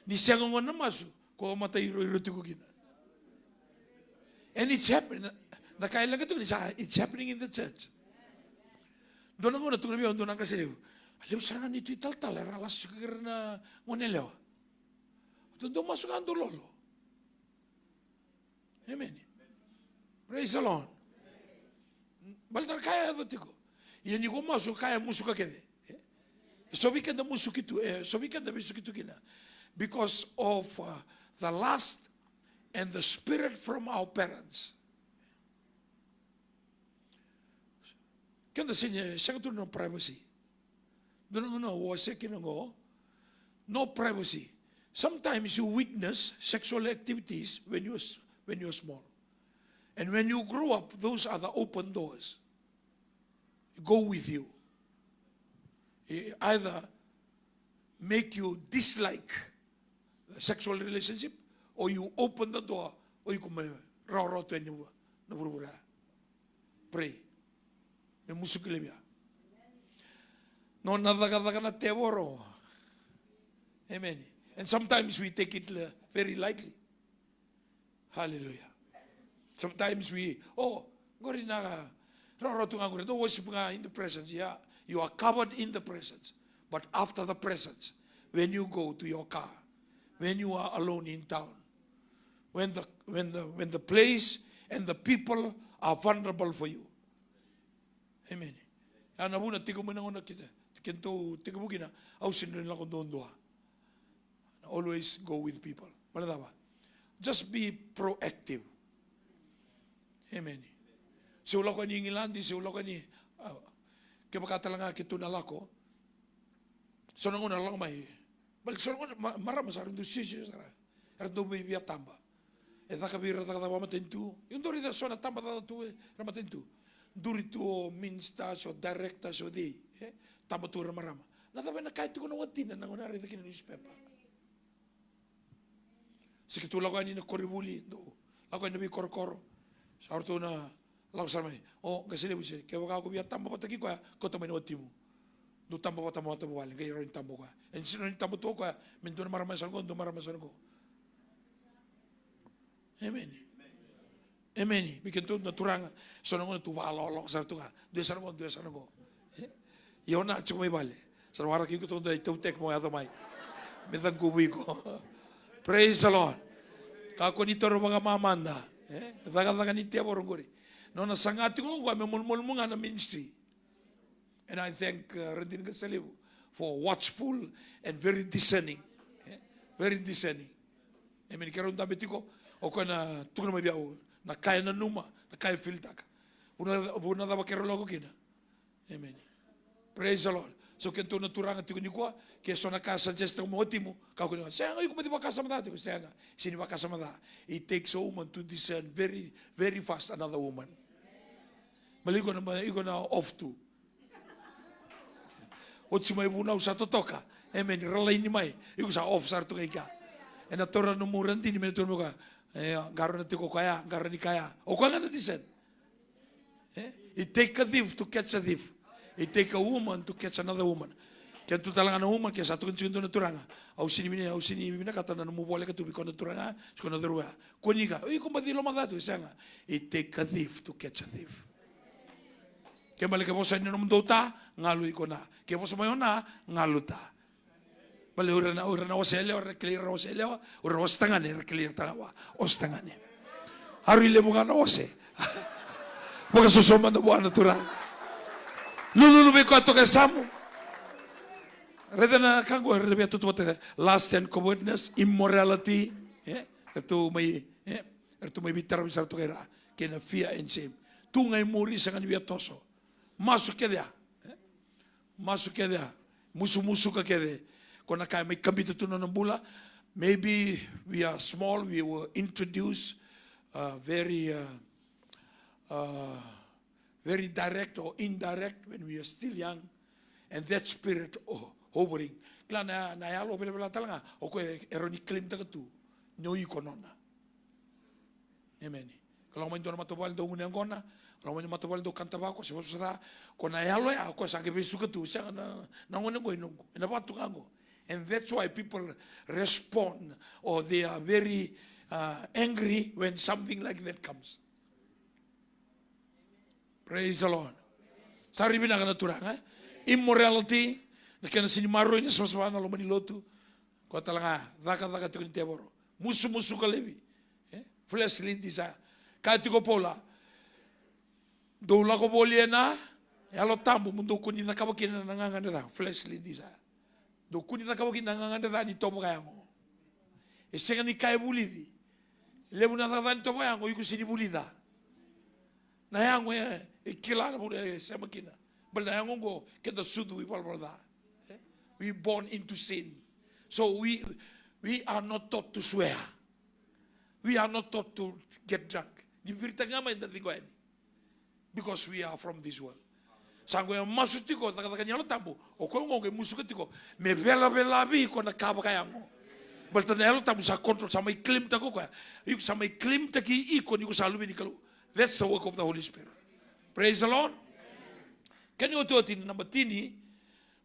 Ni siya ngon na masu, ko matay iro-iro ko gina. And it's happening. Nakailan ka ito, it's happening in the church. Doon ako natunabi doon ang kasi alam sana nito italtal ralas juga na ngonelewa. Doon masuk ang lolo. Amen. Praise the Lord. Baltar kaya ito ko. Yan yung masuk kaya musuk kede. So we can musuk itu. So we can musuk itu kina. Because of the lust and the spirit from our parents. Kanda sinya siya to no privacy. Doon no wase kinongo no privacy. Sometimes you witness sexual activities when you're small. And when you grow up, those are the open doors. Go with you. Either make you dislike the sexual relationship, or you open the door, or you come raw to anyone. Pray. No nadagadaga na teworo. Amen. And sometimes we take it very lightly. Hallelujah. Sometimes we, gori na raw to ngangure. Don't worship in the presence. Yeah, you are covered in the presence. But after the presence, when you go to your car, when you are alone in town, when the place and the people are vulnerable for you. Amen. Ana buna tigo mo na kita. Kento tigo mo kina. Ausin rin lang kung doon. Always go with people. Maladawa. Just be proactive. Amen. Si ulo ka ni Ingilandi, si ulo ka ni kipakatalanga kito na lako. So nanguna lang may. Balik so nanguna marama sa rin doon sisi sa rin. Erdo may biya tamba. Eda kabira da matentu. Yung dori da sona tamba da tu ramatentu. Duri tu minsta so directa so di. Tamba tu ramarama. Nada ba na kahit ko na watin na nanguna rin da newspaper. Sikitu lago ani na koribuli do. Lago ani bi korkoro. Sa orto na lago sa mai. Gasile busi. Ke waka ko biya tamba pataki ko ko to mai watimu. Do tamba wata mo to wali kay rin tambo ka. En sino ni tambo to ko min do marama sa ko do marama sa ko. Amen. Amen. Bikin tu naturanga. So nang tu walolo sa tu ka. Desa ko. Yo na chumay bale. Sa wara ki ko to dai tu tek mo ata mai. Metang kubi ko. Praise the Lord. Kako ni toro mga mamanda. Daga ni tiya borongori. No na sangati ko ko me mulmul mga na ministry. And I thank Radin Gasaliw for watchful and very discerning. Very discerning. Amen. Karon dabiti ko o na tukuna may biyaw na kaya na numa, na kaya filtak. Buna da bakero logo kina. Amen. Praise the Lord. So kento naturanga tiko ni ko ke so na ka suggest mo otimo ka ko ni saya ngayon ko pwede makasama dati ko saya nga sini makasama da. It takes a woman to discern very very fast another woman. Maligo na off to. Otsi may buna usa totoka. Amen. Relay ni mai. Iku sa off sar to kay ka. And na tora no muran din ni mo ka. Garo na tiko kaya, garo ni kaya. O kwa nga na discern. It take a thief to catch a thief. It take a woman to catch another woman. Kaya tu talaga na woman kaya sa tukun sigunto na turanga. Au sini mina kata na numubole ka tubi ko na turanga, ko na durua. Kuniga, kung ba dilo madatu isanga. It take a thief to catch a thief. Kaya balik mo sa inyo naman dota, ngalu ko na. Kaya mo sa mayon na, ngaluta. Balik ura na wasele, ura clear wasele, ura wastangane, ura clear tangawa, ostangane. Harile mo nga na wase. Mga susuman na buwan na turanga. Lulu ko ato kay Samu. Reda na kango reda biya tutu bote lust and covetousness, immorality. Ertu may bitar bisar to kay ra kena fear and shame. Tungay muri sa kanbiya toso. Masuk ke dia. Masuk ke dia. Musu-musu ka kede. Kung nakaya may kabito tuno ng bula, maybe we are small, we were introduced very direct or indirect when we are still young, and that spirit hovering. Kla na yalo pala talaga. O ko eroni claim taga tu. No ikonona. Amen. Kalau main dona matobal do ngunya ngona, kalau main matobal do kanta ba ko se bosara ko na yalo ya ko sa ke besu ka tu sa na ngona go inungo. Ina ba tu ngango. And that's why people respond or they are very angry when something like that comes. Praise the Lord. Sari bina kana turang, immorality, na kana sinimaro niya sa masama na lumani lotu. Ko talaga, daka tu ni teboro. Musu ka levi. Fleshly desire. Kati ko pola. Dola ko boliena, yalo tambo mundo ko ni nakabakin na nanganganda da, fleshly desire. Do ko ni nakabakin nanganganda da ni tomo kaya mo. Esenga ni kaya bulidi. Lebu na da ni tomo kaya mo yuko sinibulida. Na yango ikilana mure sama kina. Bal na yango go kita sudu ipal balda. We born into sin. So we We are not taught to swear. We are not taught to get drunk. Because we are from this world. Sangue masuk tiko takatakan nyalo tambu. O ko ngong musuh tiko me bela bi ko na kaba kayango. Balta nyalo tambu sa control sama iklim tako ko. Iku sama iklim taki iko ni ko salu ni kalau. That's the work of the Holy Spirit. Praise the Lord. Can you do it in number 10?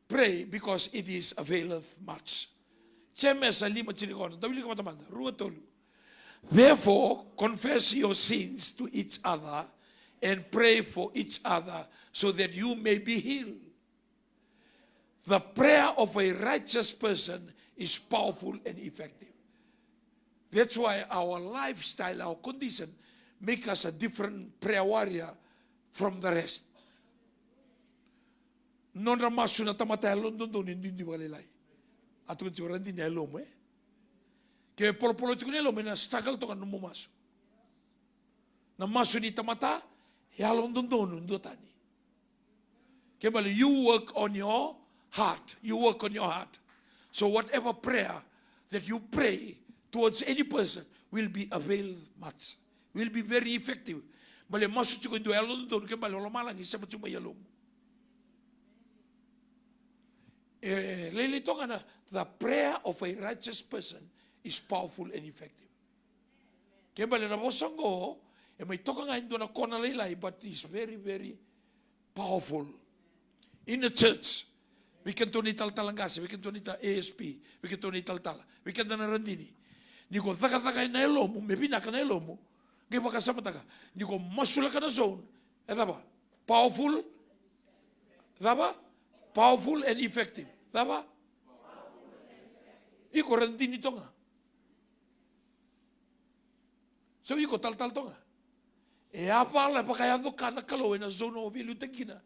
Pray because it is availeth much. Chemes alima chinikon. Tabili ka matamanda. Ruwa tolu. Therefore, confess your sins to each other and pray for each other so that you may be healed. The prayer of a righteous person is powerful and effective. That's why our lifestyle, our condition, make us a different prayer warrior from the rest. Non ramasu na tamatay London hindi walilay. At kung tiyo randi niya elom Kaya polo-polo tiyo niya elom na struggle to kan numumaso. Namaso ni tamata, ya London ndo tani. Kaya bali, you work on your heart. You work on your heart. So whatever prayer that you pray towards any person will be availed much. Will be very effective. Bali, maso tiyo ndo ya London, kaya bali, malang isa pa tiyo may elom. The prayer of a righteous person is powerful and effective. Kaya bali na bosang ko, may toka nga ito na kona laylay, but it's very, very powerful. In the church, we can to ni taltalangasi, we can to ni ASP, we can to ni taltala, we can to na randini. Ni ko taka na elomo, may pinaka na elomo, kaya makasama taka. Ni ko masula ka na zone, ba? Powerful, ba? Powerful and effective. Tama? Iko randin ito nga. So iko tal-tal to nga. Apala pa kaya do ka nakalaw na zone of ilutagina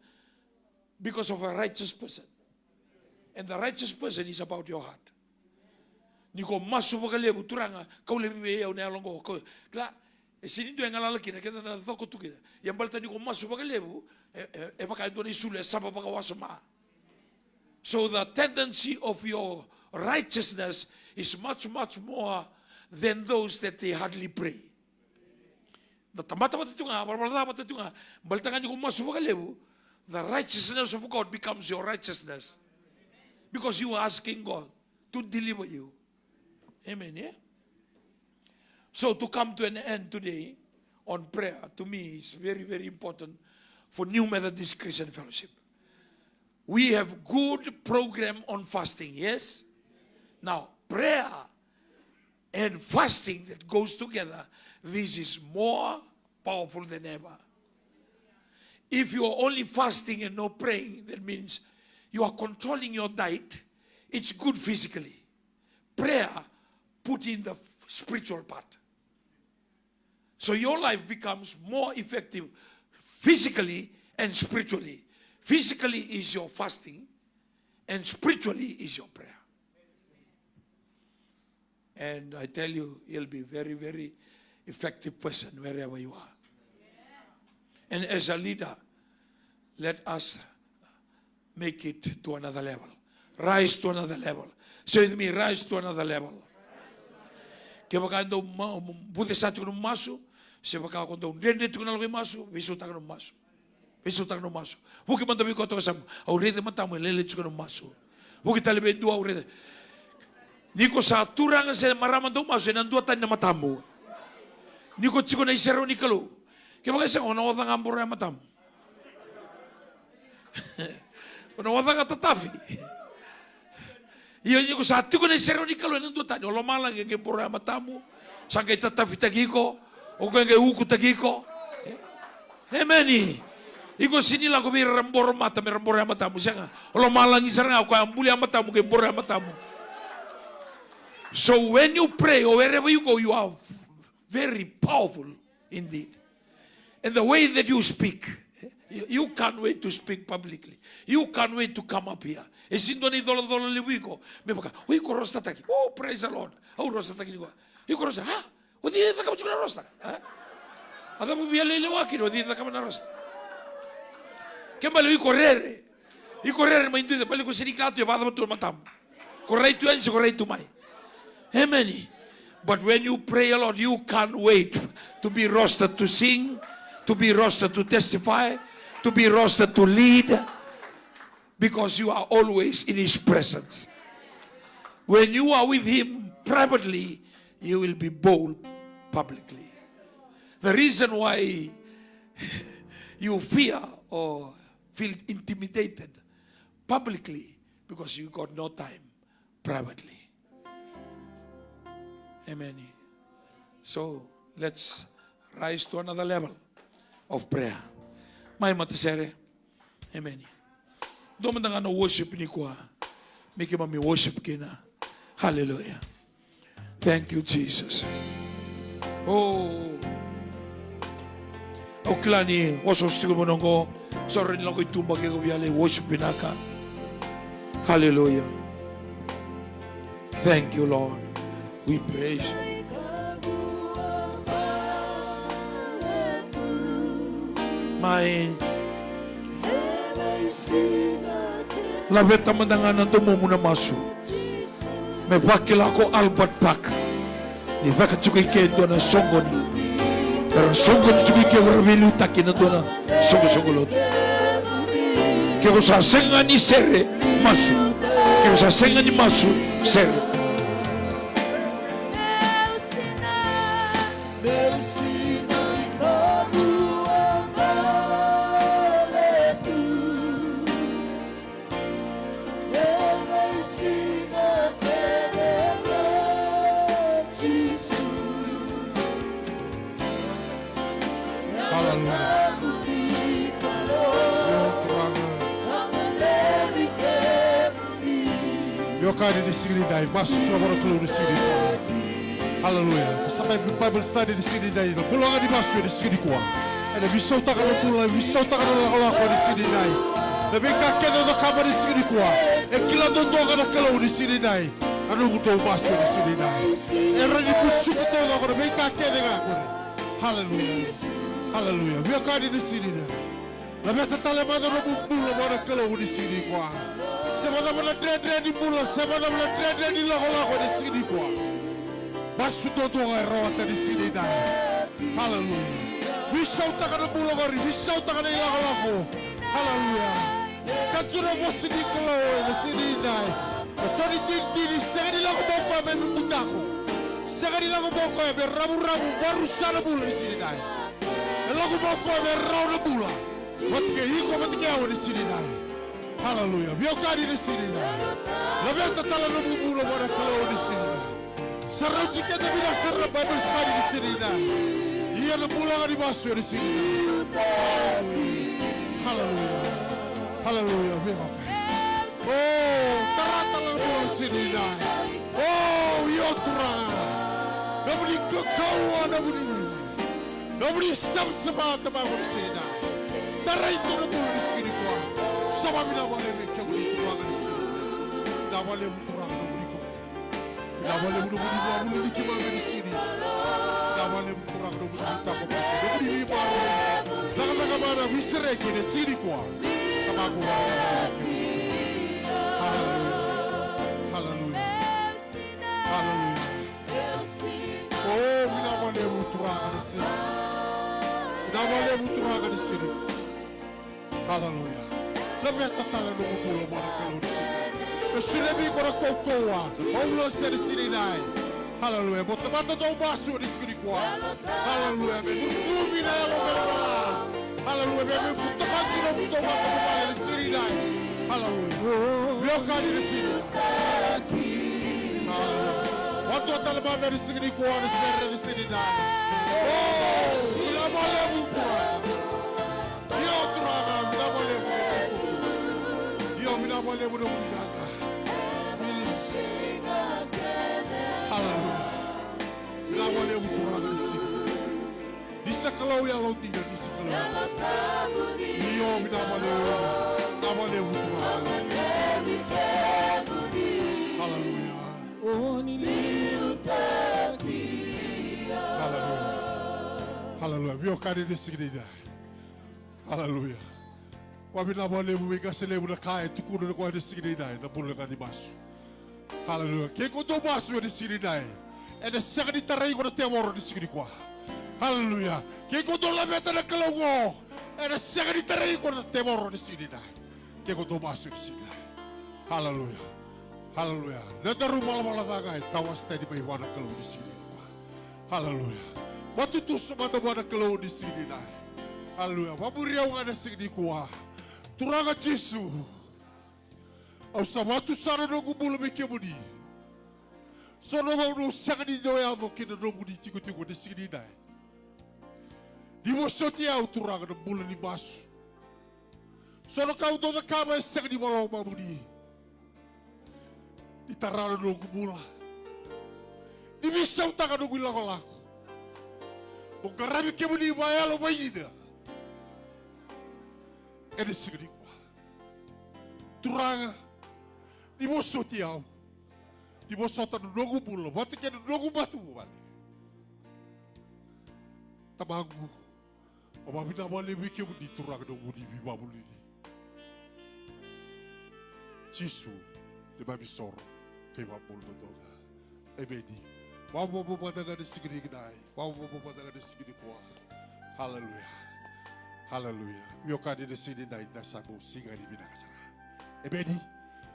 because of a righteous person. And the righteous person is about your heart. Niko masu magalebu turanga kaulebi yaw na alongo ko. Kla sinido yang alalaki na kita na thoko tukina. Yang balta niko masu magalebu pa kaya do na isule saba pa kawasama. So the tendency of your righteousness is much, much more than those that they hardly pray. The righteousness of God becomes your righteousness. Because you are asking God to deliver you. Amen, yeah? So to come to an end today on prayer, to me, is very, very important for New Methodist Christian Fellowship. We have good program on fasting, yes? Now, prayer and fasting that goes together, this is more powerful than ever. If you are only fasting and no praying, that means you are controlling your diet. It's good physically. Prayer put in the spiritual part. So your life becomes more effective physically and spiritually. Physically is your fasting, and spiritually is your prayer. And I tell you, you'll be very, very effective person wherever you are. And as a leader, let us make it to another level. Rise to another level. Say with me, rise to another level. Kaya baka ito buti sa atin kung maso, siya baka kung ito rinit kung nalagay maso, visuta ka ng maso. Visuta ka ng maso. Huwag man tabi ko ito kasama, aurete man tamo, lilit ka ng maso. Huwag italibe dua aurete. Niko sa turang sa maraman daw maso, nandua tayo na matamo. Niko tsiko na isero ni kalo. Kaya baka siya, unawata nga ambura na matamo. Unawata nga tatafi. Iyo niko sa tiko na isero ni kalo, nandua tayo. Olomalang yung ambura na matamo. Saan kay tatafi tagiko, o kaya kay uku tagiko. Amen. Iko sinila ko may rambor mata, may rambor mata mo siya nga. Olo malang isa nga, kaya ambuli mata mo, kaya bor mata mo. So when you pray, or wherever you go, you are very powerful indeed. And the way that you speak, you can't wait to speak publicly. You can't wait to come up here. E sindo ni dolo liwiko, may baka, uy, ko rosta taki. Oh, praise the Lord. Oh, rosta taki ni ko. Uy, ko rosta, ha? O di na kamo chukuna rosta. Ada mo biya lelewakin, o di na kamo na rosta. Che bello di correre ma in due bello così ricatto e vado a tu matam. Correi tu anzi correi tu mai. Amen. But when you pray a lot, you can't wait to be rostered to sing, to be rostered to testify, to be rostered to lead, because you are always in His presence. When you are with Him privately, you will be bold publicly. The reason why you fear or feel intimidated publicly, because you got no time privately. Amen. So let's rise to another level of prayer. May matasere. Amen. Doon na nga na worship ni kwa. May kami worship kina. Hallelujah. Thank you, Jesus. Oh. O klani, wasos tigo mo nongo. Sorry lang ko itumbag ko biyale worship pinaka. Hallelujah. Thank you, Lord. We praise you. My labet tamandangan to mo muna masu. May bakila ko Albert Park. Ni baka tsukoy kendo na songon. Pero songon tsukoy ke warabelu takin na to na songo-songolot. Kaya ko sasengan ni sere masu. Kaya ko sasengan ni masu sere. Yokari di sini dai, masuk coba keluar di sini. Haleluya. Sampai Bible study di sini dai, pulang di masuk di sini kuah. Ada bisa utakan pulang, bisa utakan orang di sini dai. Lebih kakek ada kabar di sini kuah. Kila dondo ada keluar di sini dai. Anu butuh masuk di sini dai. Era di busuk itu ada lebih kakek dengan aku. Haleluya. Haleluya. Yokari di sini dai. Lebih tetap ada bulan ada keluar di sini kuah. Semana-mana dre di bulan, semana-mana dre di lako-lako di sini kuah. Masuk dodo ngai di sini dah. Haleluya. Bisa utakan bulan kori, bisa utakan lako-lako. Haleluya. Kan sudah bos di keluar di sini dah. Cari diri, segera lako boko yang memutaku. Segera lako boko yang berabu-rabu baru sana bulan di sini dah. Lako boko yang berabu bulan. Matke iko matke awo di sini dah. Haleluya. Biokari di sini dah. Lebih tetala nabu bulan pada keluar di sini dah. Sarau jika dia bilang sarau Bible study di sini dah. Ia nak pulang di masuk di sini dah. Haleluya. Haleluya. Biokari. Oh, terata nabu di sini dah. Oh, yotra. Nabu di kekauan nabu di. Nabu di sama-sama teman di sini dah. Tarai itu nabu di sini kuah. Sama mina boleh mereka beri kurangan di sini. Tak boleh kurang nabu di kuah. Tak boleh bunuh-bunuh bulu di kemana di sini. Tak boleh kurang nabu di tak boleh. Nabu di baru. Laga-laga mana wisrek di sini kuah. Tak aku. Haleluya. Haleluya. Haleluya. Oh, mina boleh kurang di sini. Tak boleh kurang di sini. Haleluya. Lebih tetap nunggu pulau mana kalau di sini. Kesulitan korang kokoa, Allah di sini naik. Haleluya. Buat teman tahu masuk di sini kuat. Haleluya. Berkurung ina yang berapa. Haleluya. Berputar kita butuh mata kepala di sini naik. Haleluya. Biarkan di sini. Haleluya. Waktu teman dari sini kuat di sini naik. Oh, tidak boleh buka. Dia terang, tidak boleh buka. Mina boleh bunuh berjaga. Haleluya. Mina boleh berkurang di sini. Di sekalau yang lo tinggal di sekalau. Dia mina boleh berkurang. Haleluya. Haleluya. Haleluya. Biar kari di sini dah. Haleluya. Wabila boleh memikirkan selain kaya tu kuda kau ada segini dah, nak boleh kan dimasuk. Haleluya. Ke ko do masu di sini dai. Ene sanga di tarai ko te moro di sini kwa. Haleluya. Ke ko do la meta na kalongo. Ene sanga di tarai ko te moro di sini dai. Ke ko do masu di sini. Haleluya. Haleluya. Neta rumah mala tangai tawas tadi bai wana kalau di sini kwa. Haleluya. Waktu tu semata wana kalau di sini dai. Haleluya. Maburiau ngada sini kwa. Turanga Jesu. Au sabatu sana nongu bulu beke budi. Sono ngau sanga di doya vo kina nongu di tiku di sini dai. Di mosoti au turanga na bulu ni basu. Sono kau do kama sanga di malau mabudi. Di tarana nongu bula. Di bisa utanga nongu lako. Mongkarabi ke budi bayalo bayida. Ede sini kwa. Turanga di mosoti au. Di mosota no nongu bula, batu ke no nongu batu bali. Tamangu. Oba bina bale wike budi turanga no budi biba buli. Jesu de babi soro ke ba bulu doga. Ebedi. Wawo bo pataga de sigiri gdai. Wawo bo pataga de sigiri kwa. Hallelujah. Hallelujah. Yokadi de sini dai da sabo singa di bina kasara. Ebedi.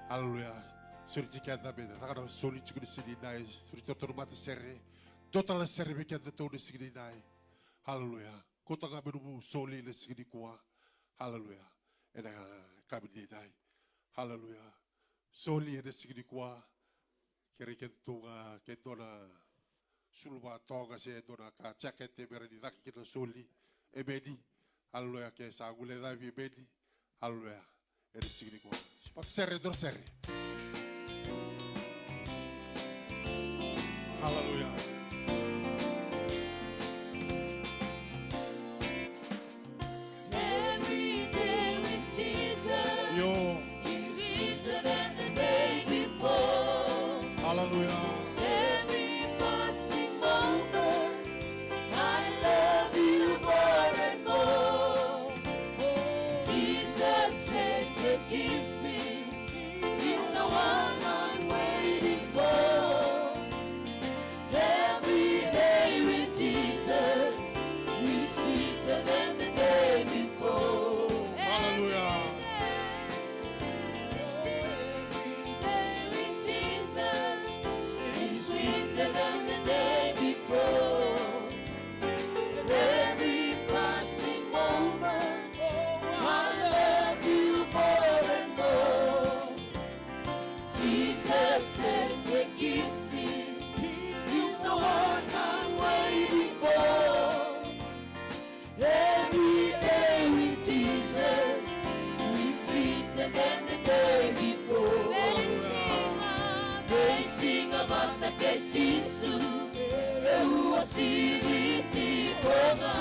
Hallelujah. Suri tikata beda. Takara soli chuku di sini dai. Suri tormata serre. Total serre bekenda to de sini dai. Hallelujah. Kota ngaberu soli le sini kwa. Hallelujah. Eda kabidi dai. Hallelujah. Soli eda sini kwa. Kere kentunga kentona sulba toga se dona ka chakete beredi takina soli. Ebedi. Hallelujah. Ke sagule dai ebedi. Hallelujah. Eda sini kwa. Pat serre dor serre. Hallelujah. Every day with Jesus Yo. is sweeter than the day before. Hallelujah. Every passing moment, I love you more and more. Jesus says that gives me is the one I'm waiting for. Every day with Jesus is sweeter than the day before. Hallelujah. Every day with Jesus is sweeter than the day before. Every passing moment, I love you more and more. Jesus says that gives me is the one I'm waiting for. Every day with Jesus is sweeter than the day before. They sing about the good Jesus who was sweetie boga.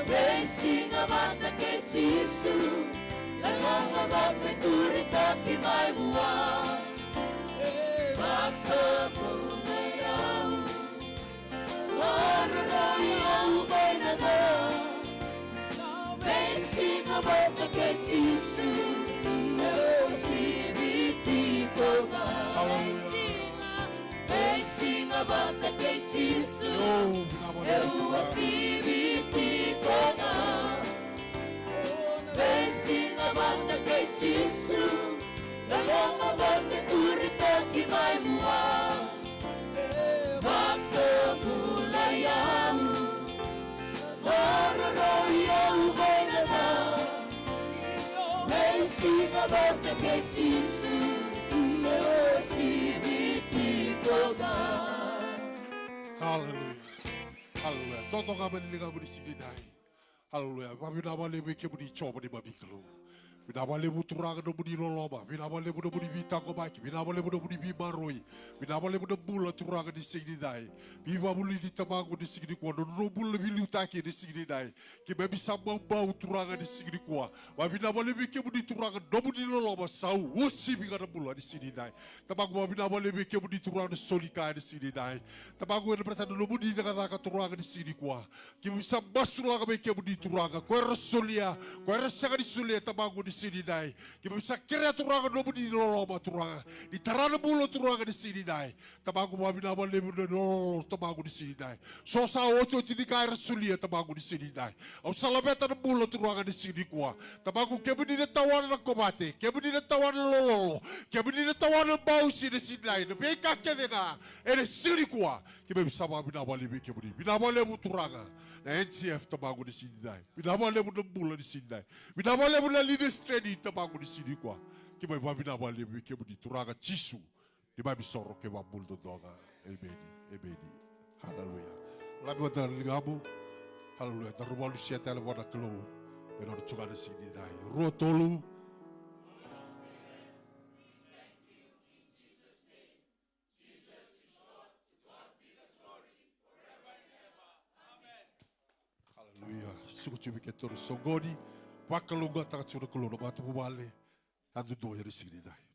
They sing about the good Jesus, along about the kurita kimaiwa. Baka pumayau, warayau bainaga. They sing about the good Jesus, oh sweetie boga. They sing about the good Jesus, oh sweetie boga. They sing about the good Jesus, along about the kurita kimaiwa. Baka pulayau, warayau bainaga. They sing about the good Jesus, oh sweetie boga. Hallelujah. Hallelujah. Toto nga manilinga mo di sini dai. Hallelujah. Pabinabale mo ke mo di choba di mabikalo. Binabale mo turanga no mo di loloma. Binabale mo no mo di bita ko baki. Binabale mo no mo di bimaroi. Binabale mo no bula turanga di sini dai. Biba muli di tamago di sini kwa. No bula bilutaki di sini dai. Ke babi sambang bau turanga di sini kwa. Binabale mo ke mo di turanga no mo di loloma sau. Wosi biga na bula di sini dai. Tamago binabale mo ke mo di turanga solika di sini dai. Tamago na bertanda no mo di nakataka turanga di sini kwa. Ke bisa basura ka mo ke mo di turanga. Ko solia, ko sanga di solia tamago di sini dai. Kita bisa kira turanga no di loloma turanga. Di tarana bulo turanga di sini dai. Tamagu mami nama lebu de lolo tamagu di sini dai. So sa oto tini kaira sulia tamagu di sini dai. Au salabeta na bulo turanga di sini kuah. Tamagu kebudi de tawana na komate. Kebudi de tawana lolo. Kebudi de tawana bausi di sini dai. Na beka kedena. Ere sini kuah. Kita bisa mami nama lebu kebudi. Binama lebu turanga. Na NCF tamagu di sini dai. Binama lebu de bulo di sini dai. Binama lebu na leaders training tamagu di sini kuah. Kita binama lebu kebudi turanga cisu. Di babi sorok ke babul do doga. Ebedi. Haleluya. Labi wata ligabu. Haleluya. Taru malu siete ale wana kelo. Benar juga di sini dai. Ruo tolu. Haleluya. Suku cubi ketoro sogodi. Wakalunga taka cura kelo na batu bubale. Andu doya di sini dai.